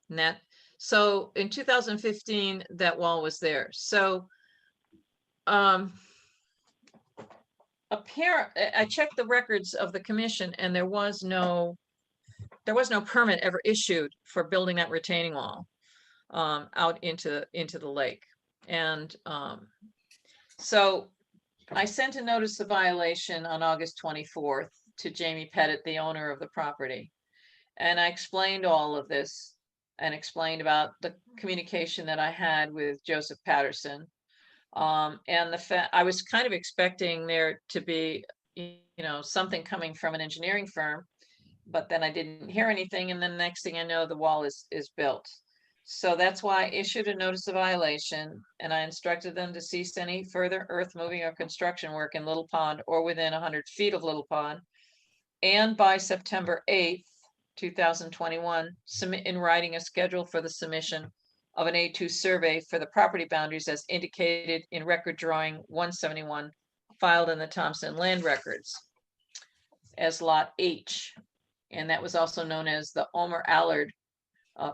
Speaker 1: And so in 2015, that wall was there. So I checked the records of the commission, and there was no permit ever issued for building that retaining wall out into the lake. And so I sent a notice of violation on August 24th to Jamie Pettit, the owner of the property. And I explained all of this and explained about the communication that I had with Joseph Patterson. And I was kind of expecting there to be something coming from an engineering firm. But then I didn't hear anything, and then next thing I know, the wall is built. So that's why I issued a notice of violation, and I instructed them to cease any further earth moving or construction work in Little Pond or within 100 feet of Little Pond. And by September 8th, 2021, submit in writing a schedule for the submission of an A2 survey for the property boundaries as indicated in record drawing 171 filed in the Thompson Land Records as Lot H. And that was also known as the Omer Allard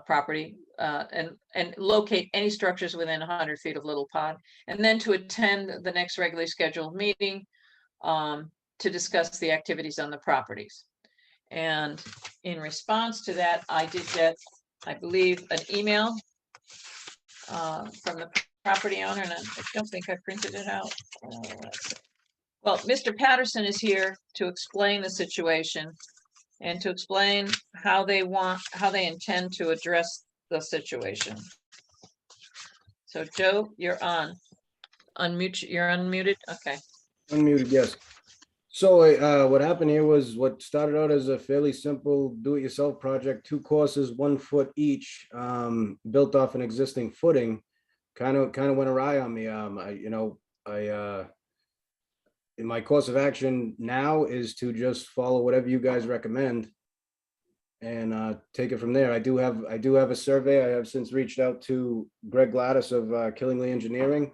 Speaker 1: property, and locate any structures within 100 feet of Little Pond, and then to attend the next regularly scheduled meeting to discuss the activities on the properties. And in response to that, I did get, I believe, an email from the property owner, and I don't think I printed it out. Well, Mr. Patterson is here to explain the situation and to explain how they intend to address the situation. So Joe, you're on. Unmute, you're unmuted, okay.
Speaker 11: Unmuted, yes. So what happened here was what started out as a fairly simple do-it-yourself project, 2 courses, 1 foot each, built off an existing footing, kind of went awry on me. In my course of action now is to just follow whatever you guys recommend and take it from there. I do have a survey. I have since reached out to Greg Gladys of Killingly Engineering,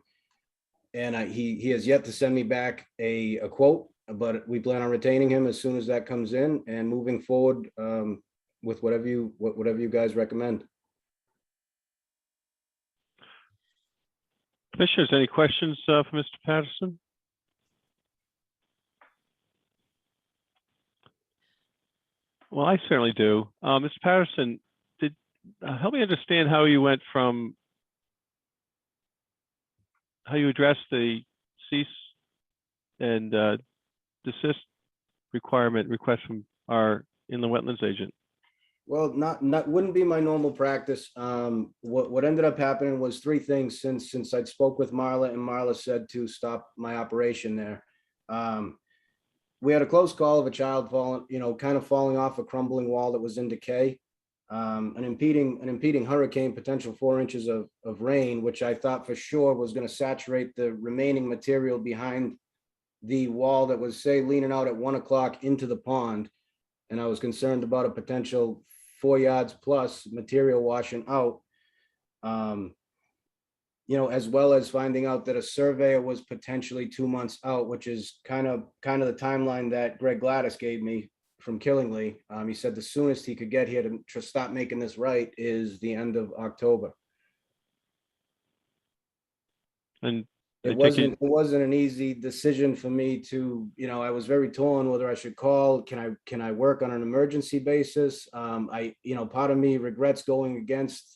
Speaker 11: and he has yet to send me back a quote, but we plan on retaining him as soon as that comes in and moving forward with whatever you guys recommend.
Speaker 2: Commissioners, any questions for Mr. Patterson? Well, I certainly do. Mr. Patterson, help me understand how you went from how you addressed the cease and desist request from our inland wetlands agent.
Speaker 11: Well, not wouldn't be my normal practice. What ended up happening was 3 things since I'd spoke with Marla, and Marla said to stop my operation there. We had a close call of a child falling, kind of falling off a crumbling wall that was in decay. An impeding hurricane, potential 4 inches of rain, which I thought for sure was going to saturate the remaining material behind the wall that was, say, leaning out at 1 o'clock into the pond. And I was concerned about a potential 4 yards plus material washing out. As well as finding out that a surveyor was potentially 2 months out, which is kind of the timeline that Greg Gladys gave me from Killingly. He said the soonest he could get here to stop making this right is the end of October.
Speaker 2: And
Speaker 11: it wasn't an easy decision for me to, I was very torn whether I should call. Can I work on an emergency basis? Part of me regrets going against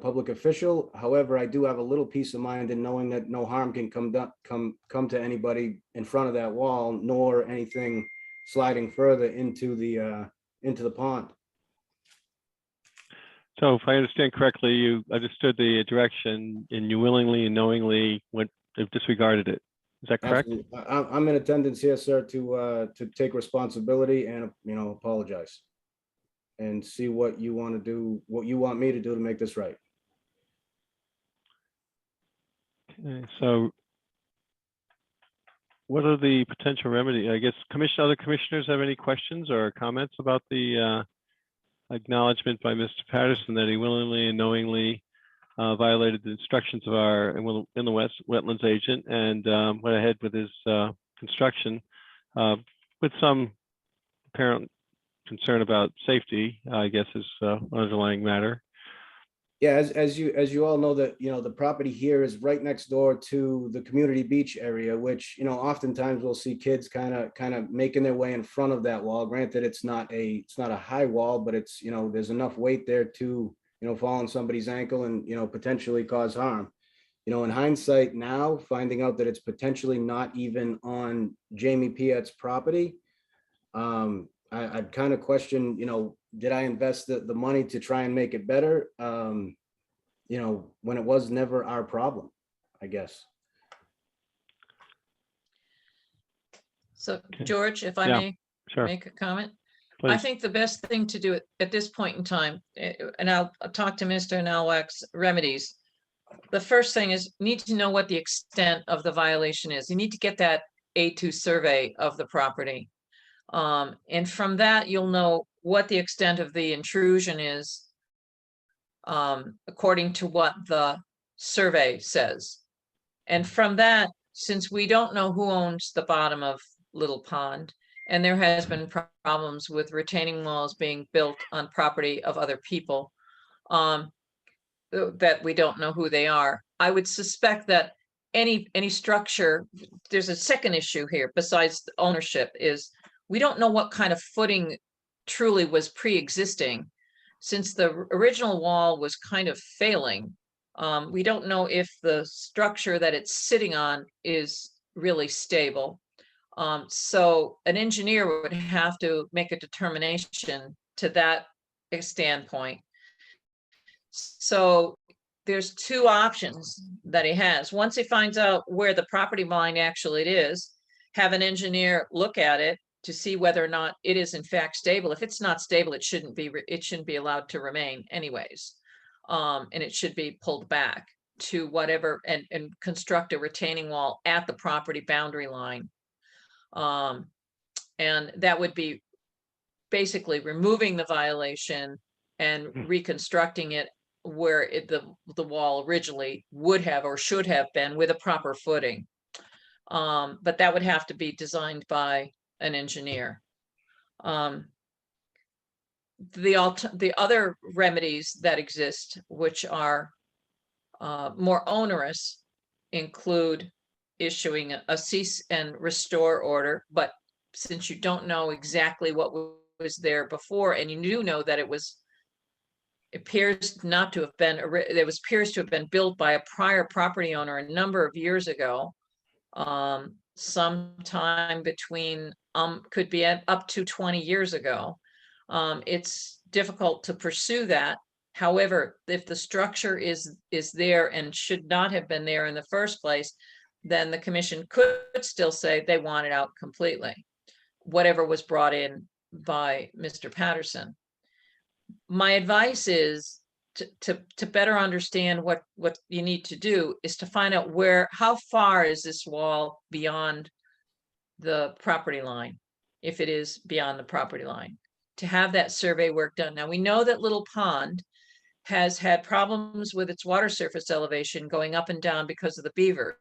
Speaker 11: public official. However, I do have a little peace of mind in knowing that no harm can come to anybody in front of that wall, nor anything sliding further into the pond.
Speaker 2: So if I understand correctly, you understood the direction and you willingly and knowingly disregarded it. Is that correct?
Speaker 11: Absolutely. I'm in attendance here, sir, to take responsibility and, apologize and see what you want to do, what you want me to do to make this right.
Speaker 2: Okay, so what are the potential remedies? I guess other commissioners have any questions or comments about the acknowledgement by Mr. Patterson that he willingly and knowingly violated the instructions of our inland wetlands agent and went ahead with his construction with some apparent concern about safety, I guess, is underlying matter.
Speaker 11: Yeah, as you all know, that the property here is right next door to the community beach area, which oftentimes we'll see kids kind of making their way in front of that wall. Granted, it's not a high wall, but it's there's enough weight there to fall on somebody's ankle and potentially cause harm. In hindsight now, finding out that it's potentially not even on Jamie Piet's property, I'd kind of question, did I invest the money to try and make it better? When it was never our problem, I guess.
Speaker 1: So
Speaker 2: Okay.
Speaker 1: George, if I
Speaker 2: Yeah,
Speaker 1: may
Speaker 2: Sure,
Speaker 1: make a comment? I
Speaker 2: please.
Speaker 1: think the best thing to do at this point in time, and I'll talk to Mr. Nalwack's remedies. The first thing is need to know what the extent of the violation is. You need to get that A2 survey of the property. And from that, you'll know what the extent of the intrusion is, according to what the survey says. And from that, since we don't know who owns the bottom of Little Pond, and there has been problems with retaining walls being built on property of other people, that we don't know who they are, I would suspect that any structure, there's a second issue here besides the ownership, is we don't know what kind of footing truly was pre-existing. Since the original wall was kind of failing, we don't know if the structure that it's sitting on is really stable. So an engineer would have to make a determination to that standpoint. So there's two options that he has. Once he finds out where the property line actually is, have an engineer look at it to see whether or not it is in fact stable. If it's not stable, it shouldn't be allowed to remain anyways. And it should be pulled back to whatever and construct a retaining wall at the property boundary line. And that would be basically removing the violation and reconstructing it where the wall originally would have or should have been with a proper footing. But that would have to be designed by an engineer. The other remedies that exist, which are more onerous, include issuing a cease and restore order. But since you don't know exactly what was there before, and you do know that it appears not to have been, appears to have been built by a prior property owner a number of years ago, sometime between, could be up to 20 years ago. It's difficult to pursue that. However, if the structure is there and should not have been there in the first place, then the commission could still say they want it out completely, whatever was brought in by Mr. Patterson. My advice is to better understand what you need to do is to find out how far is this wall beyond the property line, if it is beyond the property line, to have that survey work done. Now, we know that Little Pond has had problems with its water surface elevation going up and down because of the beavers.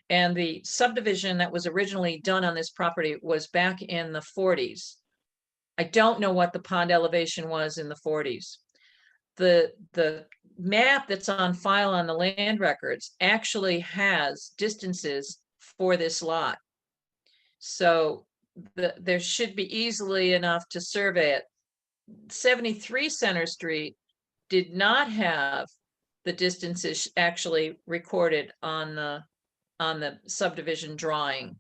Speaker 1: And the subdivision that was originally done on this property was back in the 40s. I don't know what the pond elevation was in the 40s. The map that's on file on the land records actually has distances for this lot. So there should be easily enough to survey it. 73 Center Street did not have the distances actually recorded on the subdivision drawing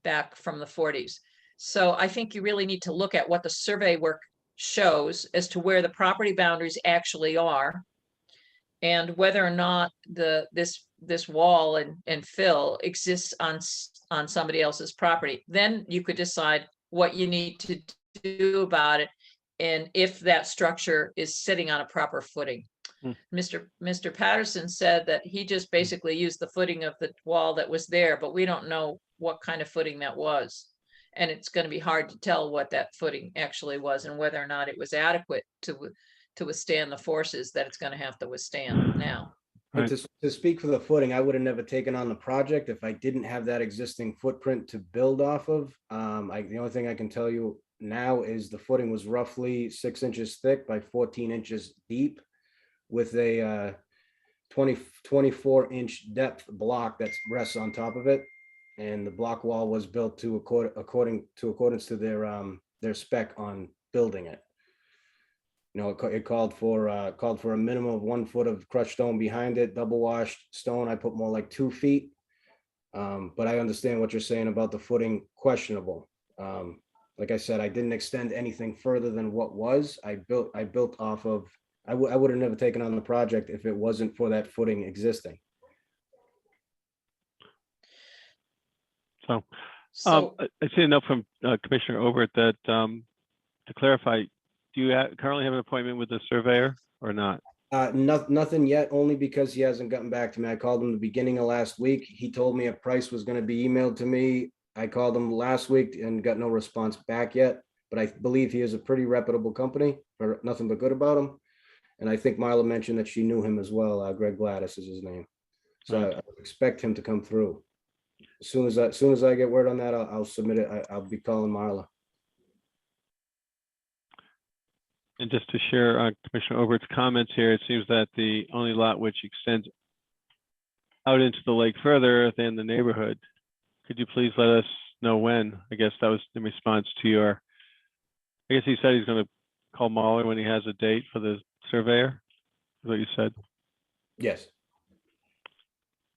Speaker 1: back from the 40s. So I think you really need to look at what the survey work shows as to where the property boundaries actually are, and whether or not this wall and fill exists on somebody else's property. Then you could decide what you need to do about it, and if that structure is sitting on a proper footing. Mr. Patterson said that he just basically used the footing of the wall that was there, but we don't know what kind of footing that was. And it's going to be hard to tell what that footing actually was and whether or not it was adequate to withstand the forces that it's going to have to withstand now.
Speaker 11: And to speak for the footing, I would have never taken on the project if I didn't have that existing footprint to build off of. The only thing I can tell you now is the footing was roughly 6 inches thick by 14 inches deep, with a 24-inch depth block that rests on top of it. And the block wall was built to accordance to their spec on building it. You know, it called for a minimum of 1 foot of crushed stone behind it, double washed stone. I put more like 2 feet. But I understand what you're saying about the footing questionable. Like I said, I didn't extend anything further than what was. I built off of. I would have never taken on the project if it wasn't for that footing existing.
Speaker 2: So
Speaker 1: So,
Speaker 2: I see a note from Commissioner Obert that, to clarify, do you currently have an appointment with the surveyor or not?
Speaker 11: Nothing yet, only because he hasn't gotten back to me. I called him the beginning of last week. He told me a price was gonna be emailed to me. I called him last week and got no response back yet, but I believe he is a pretty reputable company, or nothing but good about him. And I think Marla mentioned that she knew him as well. Greg Gladys is his name. So I expect him to come through. As soon as I get word on that, I'll submit it. I'll be calling Marla.
Speaker 2: And just to share Commissioner Obert's comments here, it seems that the only lot which extends out into the lake further than the neighborhood, could you please let us know when? I guess that was in response to your, I guess he said he's going to call Mahler when he has a date for the surveyor, is what you said.
Speaker 11: Yes.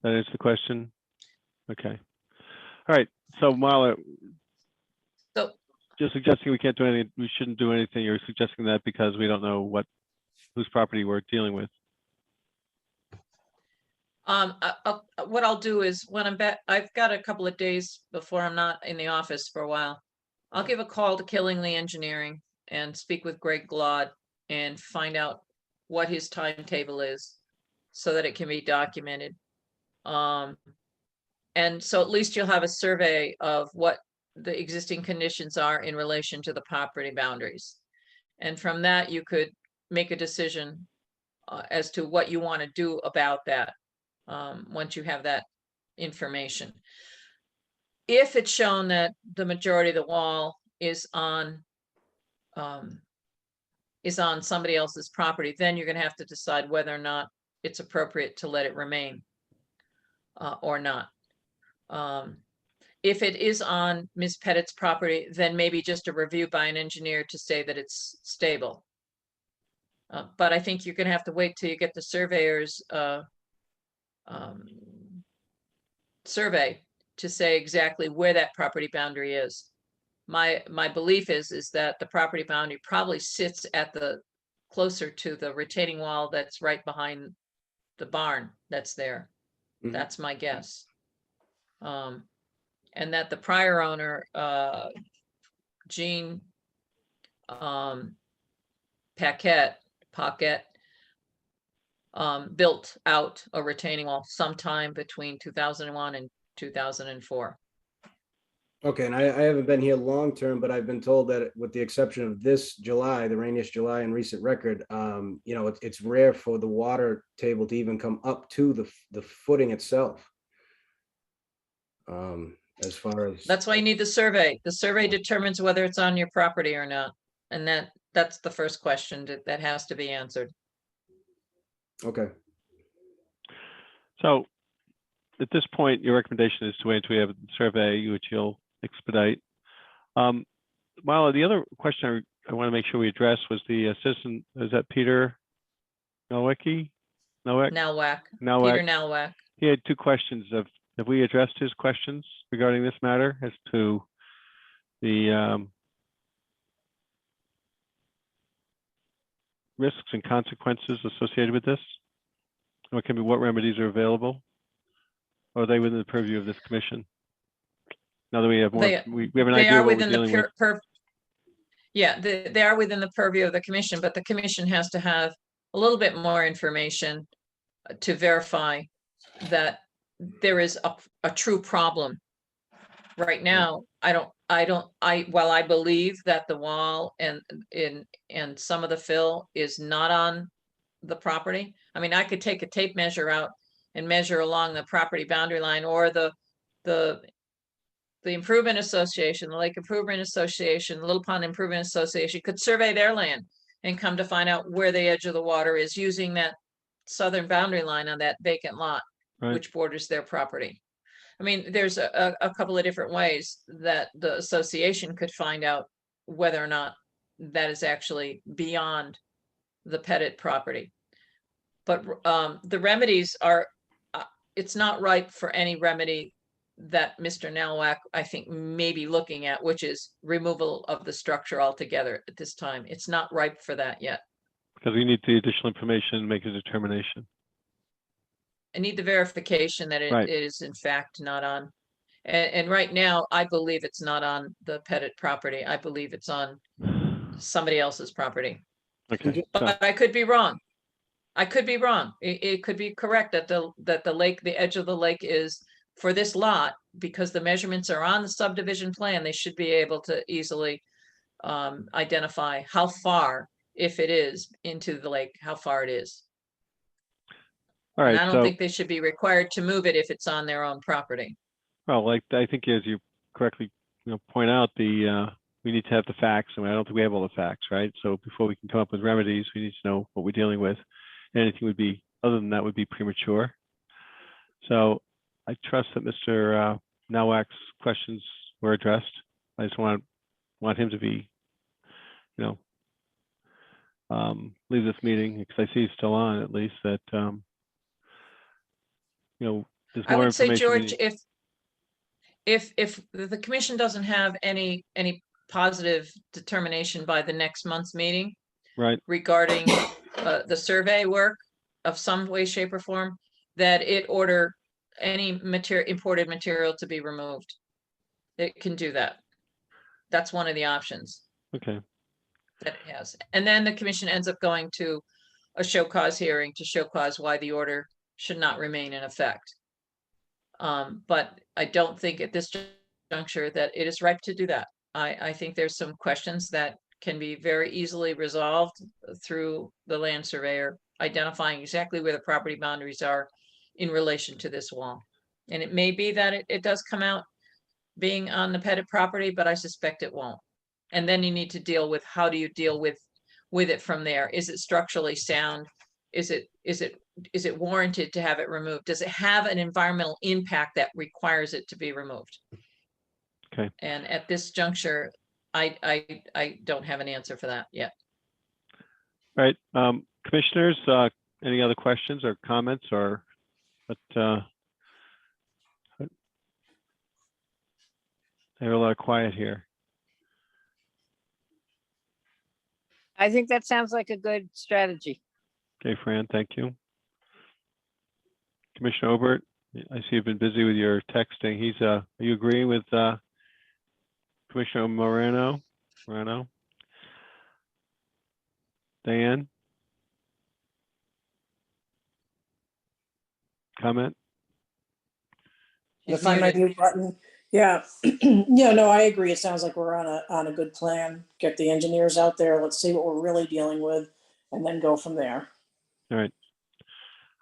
Speaker 2: That answers the question? Okay. All right, so Mahler,
Speaker 1: so
Speaker 2: just suggesting we can't do anything, we shouldn't do anything. You're suggesting that because we don't know whose property we're dealing with.
Speaker 1: what I'll do is when I'm back, I've got a couple of days before I'm not in the office for a while. I'll give a call to Killingly Engineering and speak with Greg Glod and find out what his timetable is so that it can be documented. And so at least you'll have a survey of what the existing conditions are in relation to the property boundaries. And from that, you could make a decision as to what you want to do about that once you have that information. If it's shown that the majority of the wall is on somebody else's property, then you're going to have to decide whether or not it's appropriate to let it remain or not. If it is on Ms. Pettit's property, then maybe just a review by an engineer to say that it's stable. But I think you're going to have to wait till you get the surveyor's survey to say exactly where that property boundary is. My belief is that the property boundary probably sits at the closer to the retaining wall that's right behind the barn that's there.
Speaker 11: Mhm.
Speaker 1: That's my guess. And that the prior owner, Jean Paquette, built out a retaining wall sometime between 2001 and 2004.
Speaker 11: Okay, and I haven't been here long term, but I've been told that with the exception of this July, the rainiest July in recent record, it's rare for the water table to even come up to the footing itself. As far as
Speaker 1: That's why you need the survey. The survey determines whether it's on your property or not. And that's the first question that has to be answered.
Speaker 11: Okay.
Speaker 2: So at this point, your recommendation is to wait until we have the survey, which you'll expedite. Marla, the other question I want to make sure we address was the citizen, is that Peter Nowicki? Nowak?
Speaker 1: Nowak,
Speaker 2: Nowak.
Speaker 1: Peter Nowak.
Speaker 2: He had two questions. Have we addressed his questions regarding this matter as to the risks and consequences associated with this? What remedies are available? Or are they within the purview of this commission? Now that we have more, we have an
Speaker 1: They
Speaker 2: idea
Speaker 1: are
Speaker 2: of what we're
Speaker 1: within
Speaker 2: dealing with.
Speaker 1: Yeah, they are within the purview of the commission, but the commission has to have a little bit more information to verify that there is a true problem. Right now, while I believe that the wall and some of the fill is not on the property. I mean, I could take a tape measure out and measure along the property boundary line, or the Improvement Association, the Lake Improvement Association, Little Pond Improvement Association could survey their land and come to find out where the edge of the water is using that southern boundary line on that vacant lot,
Speaker 2: Right.
Speaker 1: which borders their property. I mean, there's a couple of different ways that the association could find out whether or not that is actually beyond the Pettit property. But the remedies are, it's not ripe for any remedy that Mr. Nowak, I think, may be looking at, which is removal of the structure altogether at this time. It's not ripe for that yet.
Speaker 2: Because we need the additional information to make a determination.
Speaker 1: I need the verification that it
Speaker 2: Right.
Speaker 1: is in fact not on. And right now, I believe it's not on the Pettit property. I believe it's on somebody else's property.
Speaker 2: Okay, so,
Speaker 1: But I could be wrong. I could be wrong. It could be correct that the lake, the edge of the lake is for this lot, because the measurements are on the subdivision plan. They should be able to easily identify how far, if it is into the lake, how far it is.
Speaker 2: all
Speaker 1: And
Speaker 2: right,
Speaker 1: I don't
Speaker 2: so,
Speaker 1: think they should be required to move it if it's on their own property.
Speaker 2: well, like, I think as you correctly, point out, we need to have the facts, and I don't think we have all the facts, right? So before we can come up with remedies, we need to know what we're dealing with. Anything would be, other than that, would be premature. So I trust that Mr. Nowak's questions were addressed. I just want him to be, leave this meeting, because I see he's still on, at least, that, there's
Speaker 1: I
Speaker 2: more
Speaker 1: would say,
Speaker 2: information. we
Speaker 1: George,
Speaker 2: need-
Speaker 1: if the commission doesn't have any positive determination by the next month's meeting
Speaker 2: Right,
Speaker 1: regarding the survey work of some way, shape, or form, that it order any imported material to be removed. It can do that. That's one of the options
Speaker 2: okay,
Speaker 1: that it has. And then the commission ends up going to a show cause hearing to show cause why the order should not remain in effect. But I don't think at this juncture that it is ripe to do that. I think there's some questions that can be very easily resolved through the land surveyor identifying exactly where the property boundaries are in relation to this wall. And it may be that it does come out being on the Pettit property, but I suspect it won't. And then you need to deal with, how do you deal with it from there? Is it structurally sound? Is it warranted to have it removed? Does it have an environmental impact that requires it to be removed?
Speaker 2: okay.
Speaker 1: And at this juncture, I don't have an answer for that yet.
Speaker 2: All right, commissioners, any other questions or comments, or, but, I have a lot of quiet here.
Speaker 7: I think that sounds like a good strategy.
Speaker 2: Okay, Fran, thank you. Commissioner Obert, I see you've been busy with your texting. Are you agreeing with, Commissioner Moreno? Diane? Comment?
Speaker 8: To find my mute button. Yeah, yeah, no, I agree. It sounds like we're on a good plan. Get the engineers out there. Let's see what we're really dealing with and then go from there.
Speaker 2: All right.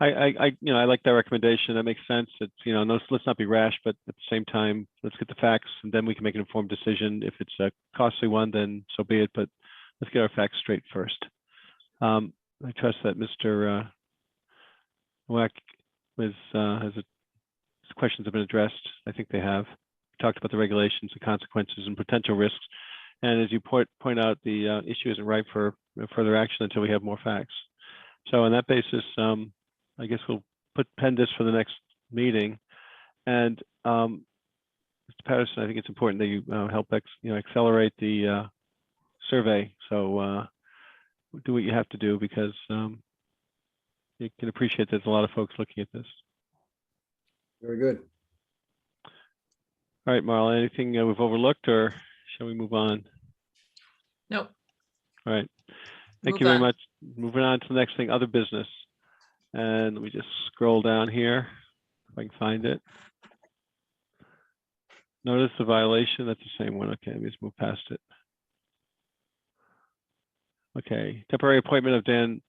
Speaker 2: I like that recommendation. That makes sense. It's, no, let's not be rash, but at the same time, let's get the facts, and then we can make an informed decision. If it's a costly one, then so be it, but let's get our facts straight first. I trust that Mr. Wack his questions have been addressed. I think they have. We talked about the regulations, the consequences, and potential risks. And as you point out, the issue isn't ripe for further action until we have more facts. So on that basis, I guess we'll pen this for the next meeting. And Mr. Patterson, I think it's important that you help accelerate the survey. So do what you have to do, because you can appreciate there's a lot of folks looking at this.
Speaker 11: Very good.
Speaker 2: All right, Marla, anything we've overlooked, or shall we move on?
Speaker 1: Nope.
Speaker 2: All right. Thank
Speaker 1: Move
Speaker 2: you very
Speaker 1: on.
Speaker 2: much. Moving on to the next thing, other business. And let me just scroll down here, if I can find it. Notice the violation, that's the same one. Okay, let me just move past it. Okay, temporary appointment of Dan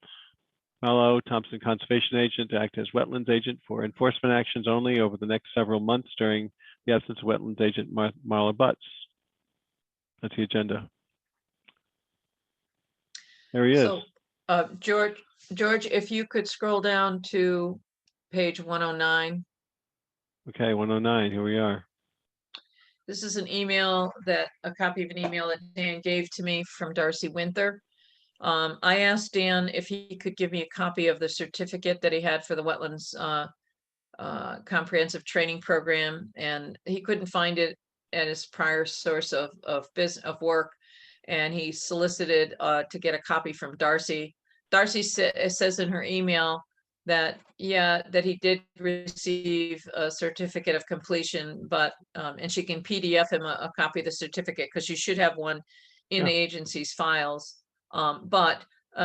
Speaker 2: Mallow, Thompson Conservation Agent, to act as wetlands agent for enforcement actions only over the next several months during the absence of wetlands agent Marla Butts. That's the agenda. There he is.
Speaker 1: So, George, if you could scroll down to page 109.
Speaker 2: Okay, 109, here we are.
Speaker 1: This is an email a copy of an email that Dan gave to me from Darcy Winther. I asked Dan if he could give me a copy of the certificate that he had for the wetlands comprehensive training program, and he couldn't find it at his prior source of work, and he solicited to get a copy from Darcy. Darcy says in her email that, yeah, that he did receive a certificate of completion, but, and she can PDF him a copy of the certificate, because you should have one in the agency's files. But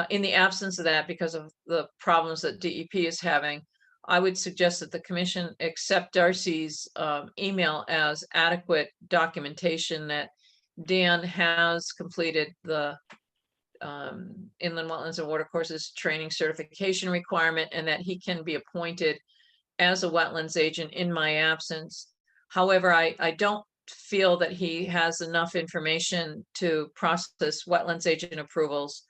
Speaker 1: in the absence of that, because of the problems that DEP is having, I would suggest that the commission accept Darcy's email as adequate documentation that Dan has completed the inland wetlands and watercourses training certification requirement, and that he can be appointed as a wetlands agent in my absence. However, I don't feel that he has enough information to process wetlands agent approvals.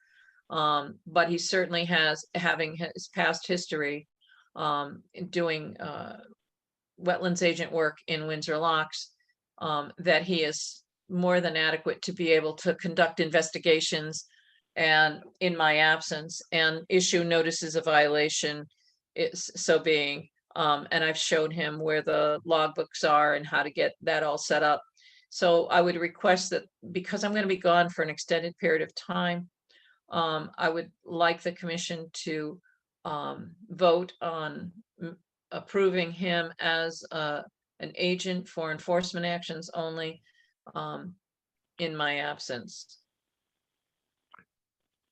Speaker 1: But he certainly has, having his past history in doing wetlands agent work in Windsor Locks, that he is more than adequate to be able to conduct investigations and in my absence and issue notices of violation, is so being. And I've shown him where the logbooks are and how to get that all set up. So I would request that, because I'm going to be gone for an extended period of time, I would like the commission to vote on approving him as an agent for enforcement actions only in my absence.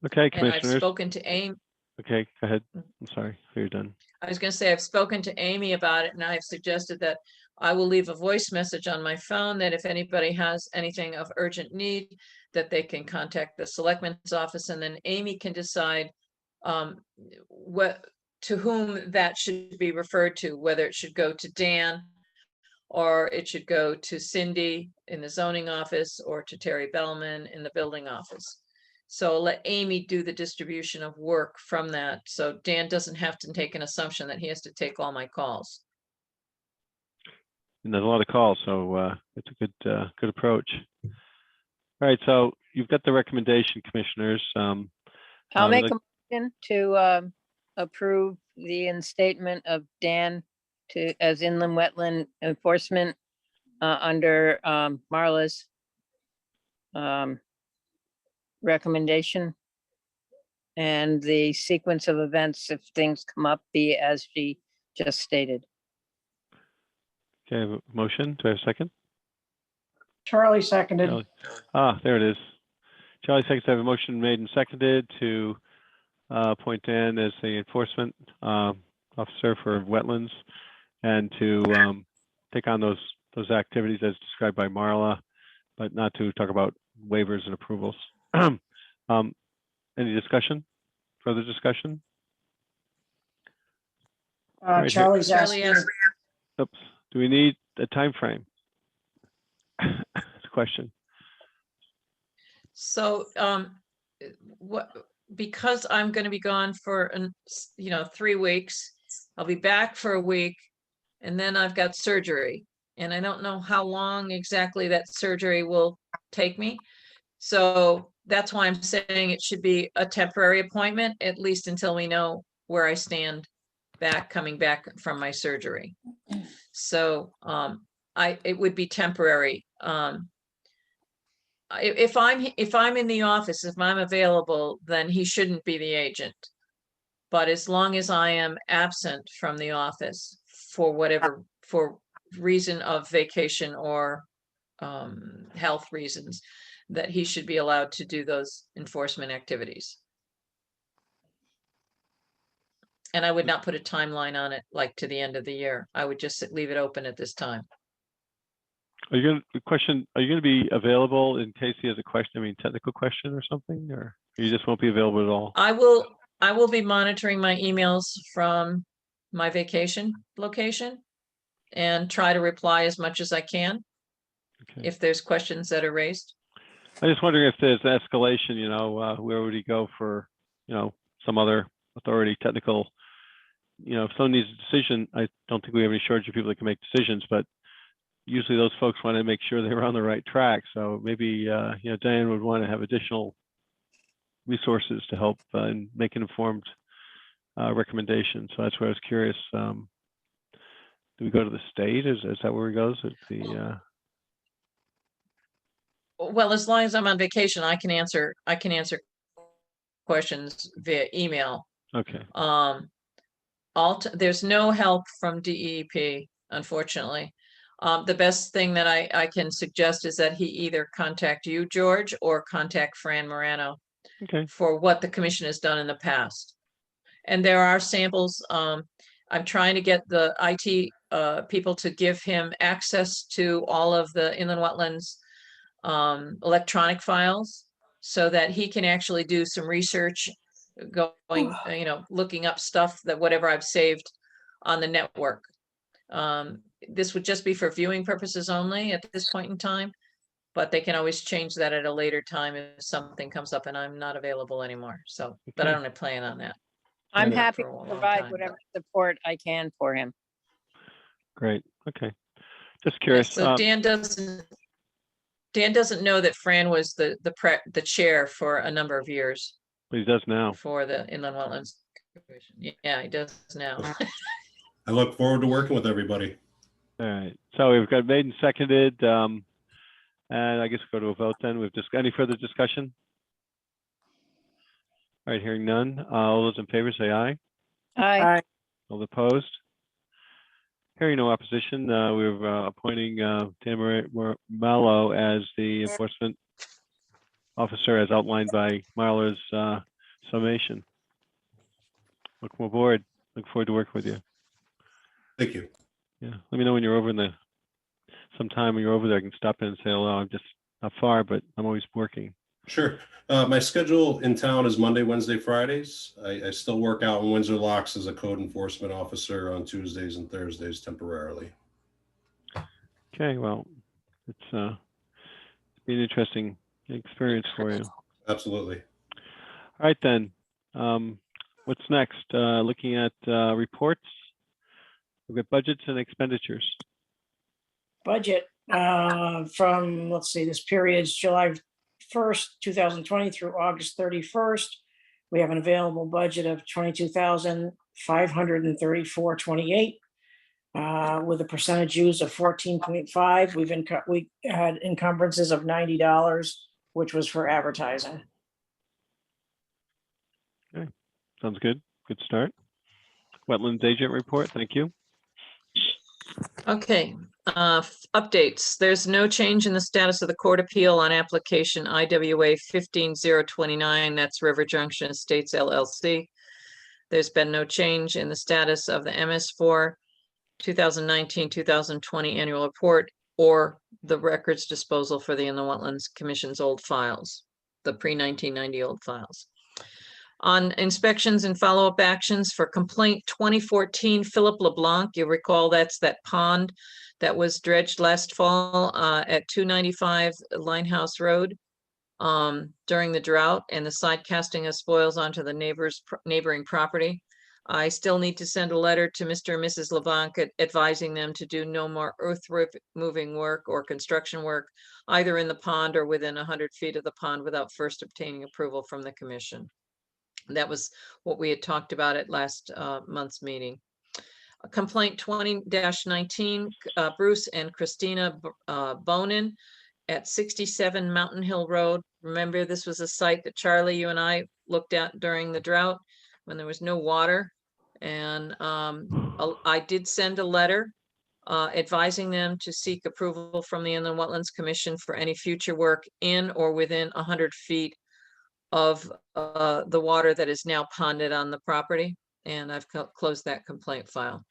Speaker 2: Okay,
Speaker 1: And I've
Speaker 2: commissioners.
Speaker 1: spoken to Amy.
Speaker 2: Okay, go ahead. I'm sorry, you're done.
Speaker 1: I was going to say, I've spoken to Amy about it, and I've suggested that I will leave a voice message on my phone, that if anybody has anything of urgent need, that they can contact the selectman's office, and then Amy can decide what, to whom that should be referred to, whether it should go to Dan, or it should go to Cindy in the zoning office, or to Terry Bellman in the building office. So let Amy do the distribution of work from that. So Dan doesn't have to take an assumption that he has to take all my calls.
Speaker 2: And there's a lot of calls, so it's a good approach. All right, so you've got the recommendation, commissioners.
Speaker 7: I'll make a motion to approve the instatement of Dan as inland wetland enforcement under Marla's recommendation, and the sequence of events, if things come up, be as she just stated.
Speaker 2: Okay, I have a motion. Do I have a second?
Speaker 8: Charlie seconded.
Speaker 2: Charlie. Ah, there it is. Charlie seconds. I have a motion made and seconded to appoint Dan as the enforcement officer for wetlands, and to take on those activities as described by Marla, but not to talk about waivers and approvals. Any discussion? Further discussion? Right,
Speaker 8: Charlie's
Speaker 1: Charlie
Speaker 8: asking.
Speaker 1: asked-
Speaker 2: Oops. Do we need a time frame? That's a question.
Speaker 1: So what, because I'm going to be gone for 3 weeks, I'll be back for a week, and then I've got surgery, and I don't know how long exactly that surgery will take me. So that's why I'm saying it should be a temporary appointment, at least until we know where I stand coming back from my surgery. So it would be temporary. If I'm in the office, if I'm available, then he shouldn't be the agent. But as long as I am absent from the office for reason of vacation or health reasons, that he should be allowed to do those enforcement activities. And I would not put a timeline on it, like to the end of the year. I would just leave it open at this time.
Speaker 2: Are you going to be available in case he has a question? I mean, technical question or something, or you just won't be available at all?
Speaker 1: I will be monitoring my emails from my vacation location and try to reply as much as I can
Speaker 2: Okay.
Speaker 1: if there's questions that are raised.
Speaker 2: I'm just wondering if there's an escalation, where would he go for, some other authority, technical, if someone needs a decision. I don't think we have any shortage of people that can make decisions, but usually those folks want to make sure they're on the right track. So maybe, Diane would want to have additional resources to help in make an informed recommendation. So that's why I was curious. Do we go to the state? Is that where he goes?
Speaker 1: Well, as long as I'm on vacation, I can answer questions via email.
Speaker 2: Okay.
Speaker 1: there's no help from DEP, unfortunately. The best thing that I can suggest is that he either contact you, George, or contact Fran Morano
Speaker 2: Okay,
Speaker 1: for what the commission has done in the past. And there are samples. I'm trying to get the IT people to give him access to all of the inland wetlands electronic files so that he can actually do some research going, looking up stuff that whatever I've saved on the network. This would just be for viewing purposes only at this point in time, but they can always change that at a later time if something comes up and I'm not available anymore. So, but I
Speaker 2: Okay.
Speaker 1: don't plan on that.
Speaker 7: I'm
Speaker 2: Got it.
Speaker 7: happy
Speaker 1: For
Speaker 7: to
Speaker 1: a long
Speaker 7: provide
Speaker 1: time,
Speaker 7: whatever support I can for him.
Speaker 2: great. Okay. Just
Speaker 1: Yeah,
Speaker 2: curious.
Speaker 1: so Dan doesn't know that Fran was the chair for a number of years
Speaker 2: He does now.
Speaker 1: for the Inland Wetlands Commission. Yeah, he does now.
Speaker 12: I look forward to working with everybody.
Speaker 2: All right. So we've got made and seconded. And I guess we'll go to a vote then. We've just, any further discussion? All right, hearing none. All those in favor say aye.
Speaker 7: Aye.
Speaker 2: All opposed? Hearing no opposition, we're appointing Dan Mallow as the enforcement officer as outlined by Marla's summation. Welcome aboard. Look forward to working with you.
Speaker 12: Thank you.
Speaker 2: Yeah, let me know when you're over sometime when you're over there, I can stop in and say hello. I'm just not far, but I'm always working.
Speaker 12: Sure. My schedule in town is Monday, Wednesday, Fridays. I still work out in Windsor Locks as a code enforcement officer on Tuesdays and Thursdays temporarily.
Speaker 2: Okay, well, it's been an interesting experience for you.
Speaker 12: Absolutely.
Speaker 2: All right, then. What's next? Looking at reports. We've got budgets and expenditures.
Speaker 8: Budget from, let's see, this period's July 1st, 2020 through August 31st. We have an available budget of $22,534.28 with a percentage used of 14.5. We had encumbrances of $90, which was for advertising.
Speaker 2: Sounds good. Good start. Wetlands agent report. Thank you.
Speaker 1: Okay, updates. There's no change in the status of the court appeal on application IWA 15029. That's River Junction Estates LLC. There's been no change in the status of the MS4 2019-2020 annual report or the records disposal for the Inland Wetlands Commission's old files, the pre-1990 old files. On inspections and follow-up actions for complaint 2014 Philip LeBlanc, you recall that's that pond that was dredged last fall at 295 Linehouse Road during the drought and the side casting of spoils onto the neighboring property. I still need to send a letter to Mr. and Mrs. LeBlanc advising them to do no more earth moving work or construction work either in the pond or within 100 feet of the pond without first obtaining approval from the commission. That was what we had talked about at last month's meeting. Complaint 20-19, Bruce and Christina Bonin at 67 Mountain Hill Road. Remember, this was a site that Charlie, you and I looked at during the drought when there was no water. And I did send a letter advising them to seek approval from the Inland Wetlands Commission for any future work in or within 100 feet of the water that is now ponded on the property, and I've closed that complaint file.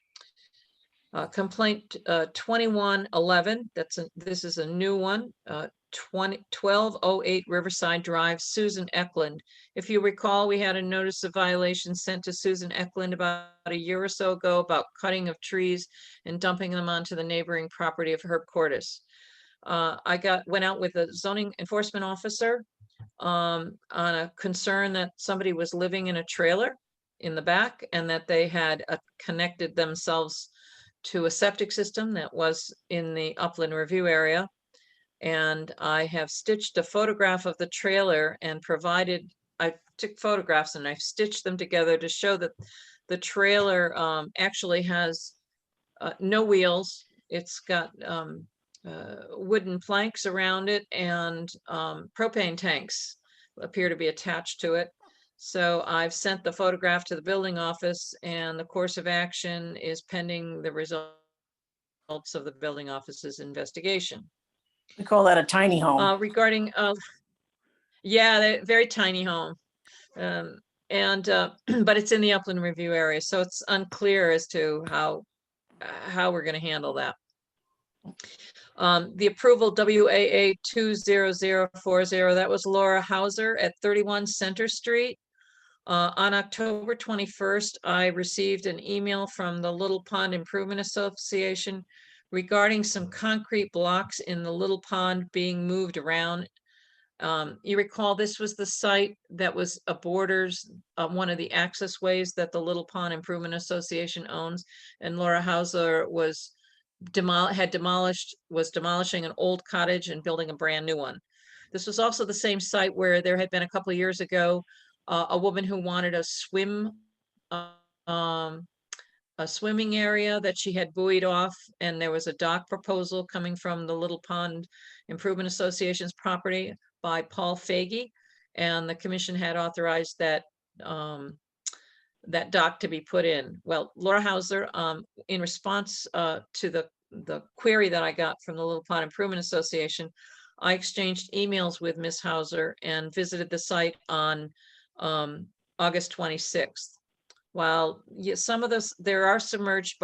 Speaker 1: Complaint 2111, this is a new one, 1208 Riverside Drive, Susan Eklund. If you recall, we had a notice of violation sent to Susan Eklund about a year or so ago about cutting of trees and dumping them onto the neighboring property of Herb Cordes. I went out with a zoning enforcement officer on a concern that somebody was living in a trailer in the back and that they had connected themselves to a septic system that was in the upland review area. And I have stitched a photograph of the trailer and I took photographs and I've stitched them together to show that the trailer actually has no wheels. It's got wooden planks around it and propane tanks appear to be attached to it. So I've sent the photograph to the building office, and the course of action is pending the results of the building office's investigation.
Speaker 8: We call that a tiny home.
Speaker 1: Regarding, yeah, very tiny home. And but it's in the upland review area, so it's unclear as to how we're going to handle that. The approval WAA 20040, that was Laura Hauser at 31 Center Street. On October 21st, I received an email from the Little Pond Improvement Association regarding some concrete blocks in the Little Pond being moved around. You recall this was the site that was borders one of the access ways that the Little Pond Improvement Association owns, and Laura Hauser was demolishing an old cottage and building a brand new one. This was also the same site where there had been a couple of years ago a woman who wanted a swimming area that she had buoyed off, and there was a dock proposal coming from the Little Pond Improvement Association's property by Paul Fagey, and the commission had authorized that that dock to be put in. Well, Laura Hauser, in response to the query that I got from the Little Pond Improvement Association, I exchanged emails with Ms. Hauser and visited the site on August 26th. While some of this, there are submerged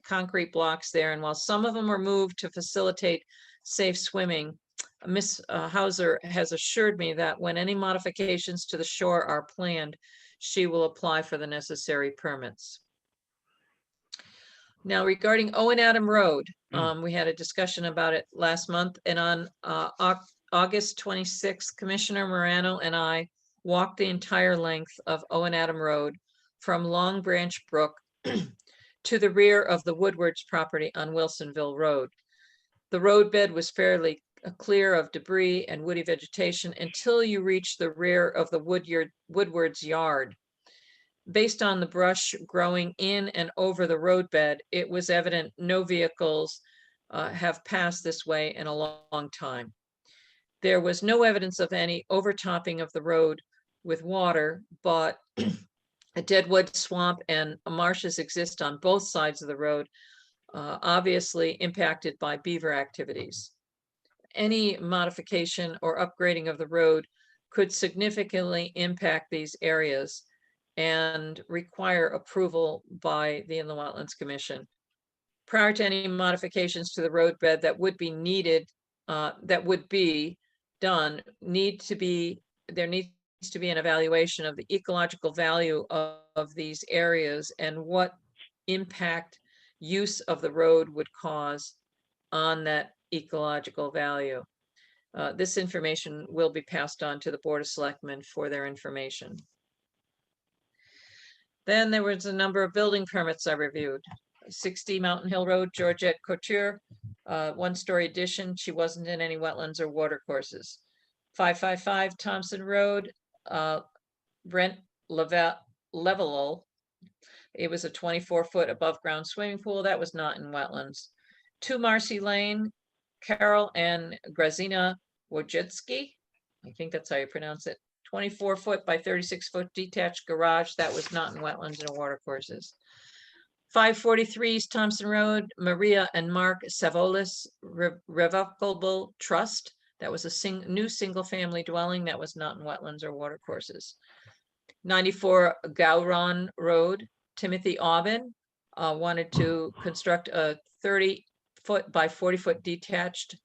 Speaker 1: concrete blocks there, and while some of them were moved to facilitate safe swimming, Ms. Hauser has assured me that when any modifications to the shore are planned, she will apply for the necessary permits. Now, regarding Owen Adam Road, we had a discussion about it last month, and on August 26th, Commissioner Morano and I walked the entire length of Owen Adam Road from Long Branch Brook to the rear of the Woodward's property on Wilsonville Road. The roadbed was fairly clear of debris and woody vegetation until you reach the rear of the Woodward's yard. Based on the brush growing in and over the roadbed, it was evident no vehicles have passed this way in a long time. There was no evidence of any overtopping of the road with water, but a deadwood swamp and marshes exist on both sides of the road, obviously impacted by beaver activities. Any modification or upgrading of the road could significantly impact these areas and require approval by the Inland Wetlands Commission. Prior to any modifications to the roadbed that would be needed, that would be done, there needs to be an evaluation of the ecological value of these areas and what impact use of the road would cause on that ecological value. This information will be passed on to the Board of Selectmen for their information. Then there was a number of building permits I reviewed. 60 Mountain Hill Road, Georgette Couture, one-story addition. She wasn't in any wetlands or water courses. 555 Thompson Road, Brent Levelol. It was a 24-foot above ground swimming pool. That was not in wetlands. 2 Marcy Lane, Carol and Grazina Wojcicki. I think that's how you pronounce it. 24-foot by 36-foot detached garage. That was not in wetlands or water courses. 543 East Thompson Road, Maria and Mark Savolis Revocable Trust. That was a new single-family dwelling. That was not in wetlands or water courses. 94 Gowron Road, Timothy Aubin wanted to construct a 30-foot by 40-foot detached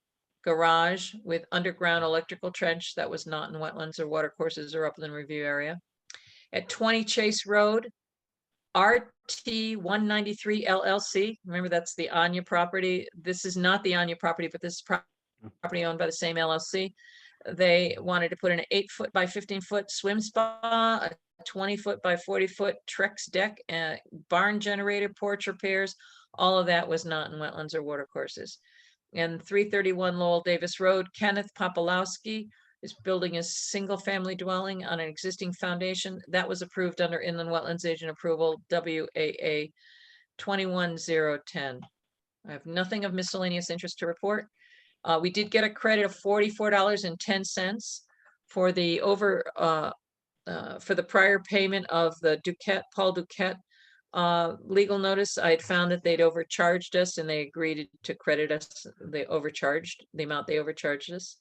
Speaker 1: garage with underground electrical trench. That was not in wetlands or water courses or upland review area. At 20 Chase Road, RT 193 LLC. Remember, that's the Anya property. This is not the Anya property, but this is property owned by the same LLC. They wanted to put in an 8-foot by 15-foot swim spa, a 20-foot by 40-foot Trex deck, barn generator, porch repairs. All of that was not in wetlands or water courses. And 331 Lowell Davis Road, Kenneth Popolowski is building a single-family dwelling on an existing foundation. That was approved under Inland Wetlands Agent Approval, WAA 21010. I have nothing of miscellaneous interest to report. We did get a credit of $44.10 for the for the prior payment of the Paul Duquette legal notice. I had found that they'd overcharged us and they agreed to credit us. They overcharged the amount they overcharged us.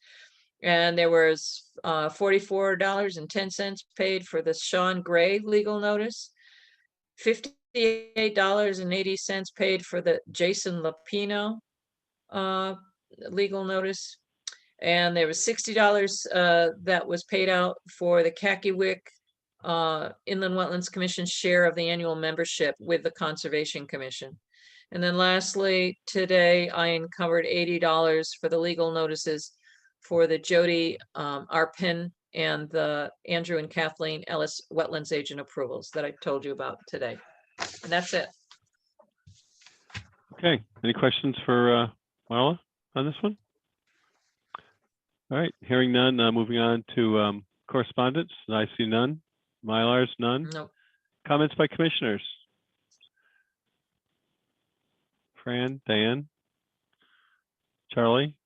Speaker 1: And there was $44.10 paid for the Sean Gray legal notice, $58.80 paid for the Jason Lapino legal notice, and there was $60 that was paid out for the Kakiewicz Inland Wetlands Commission share of the annual membership with the Conservation Commission. And then lastly, today I encumbered $80 for the legal notices for the Jody Arpin and the Andrew and Kathleen Ellis Wetlands Agent approvals that I told you about today. And that's it.
Speaker 2: Okay, any questions for Marla on this one? All right, hearing none, moving on to correspondence. I see none. Mylars, none.
Speaker 1: Nope.
Speaker 2: Comments by commissioners? Fran, Diane, Charlie?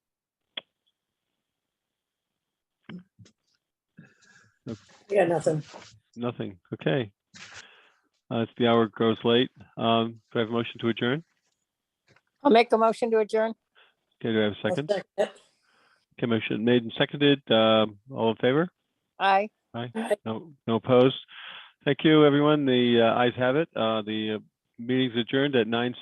Speaker 8: Yeah, nothing.
Speaker 2: Nothing. Okay. As the hour grows late, do I have a motion to adjourn?
Speaker 7: I'll make a motion to adjourn.
Speaker 2: Okay, do I have a
Speaker 8: I'll
Speaker 2: second?
Speaker 8: second it.
Speaker 2: Okay, motion made and seconded. All in favor?
Speaker 7: Aye.
Speaker 2: Aye. No opposed. Thank you, everyone. The ayes have it. The meeting's adjourned at 9:00.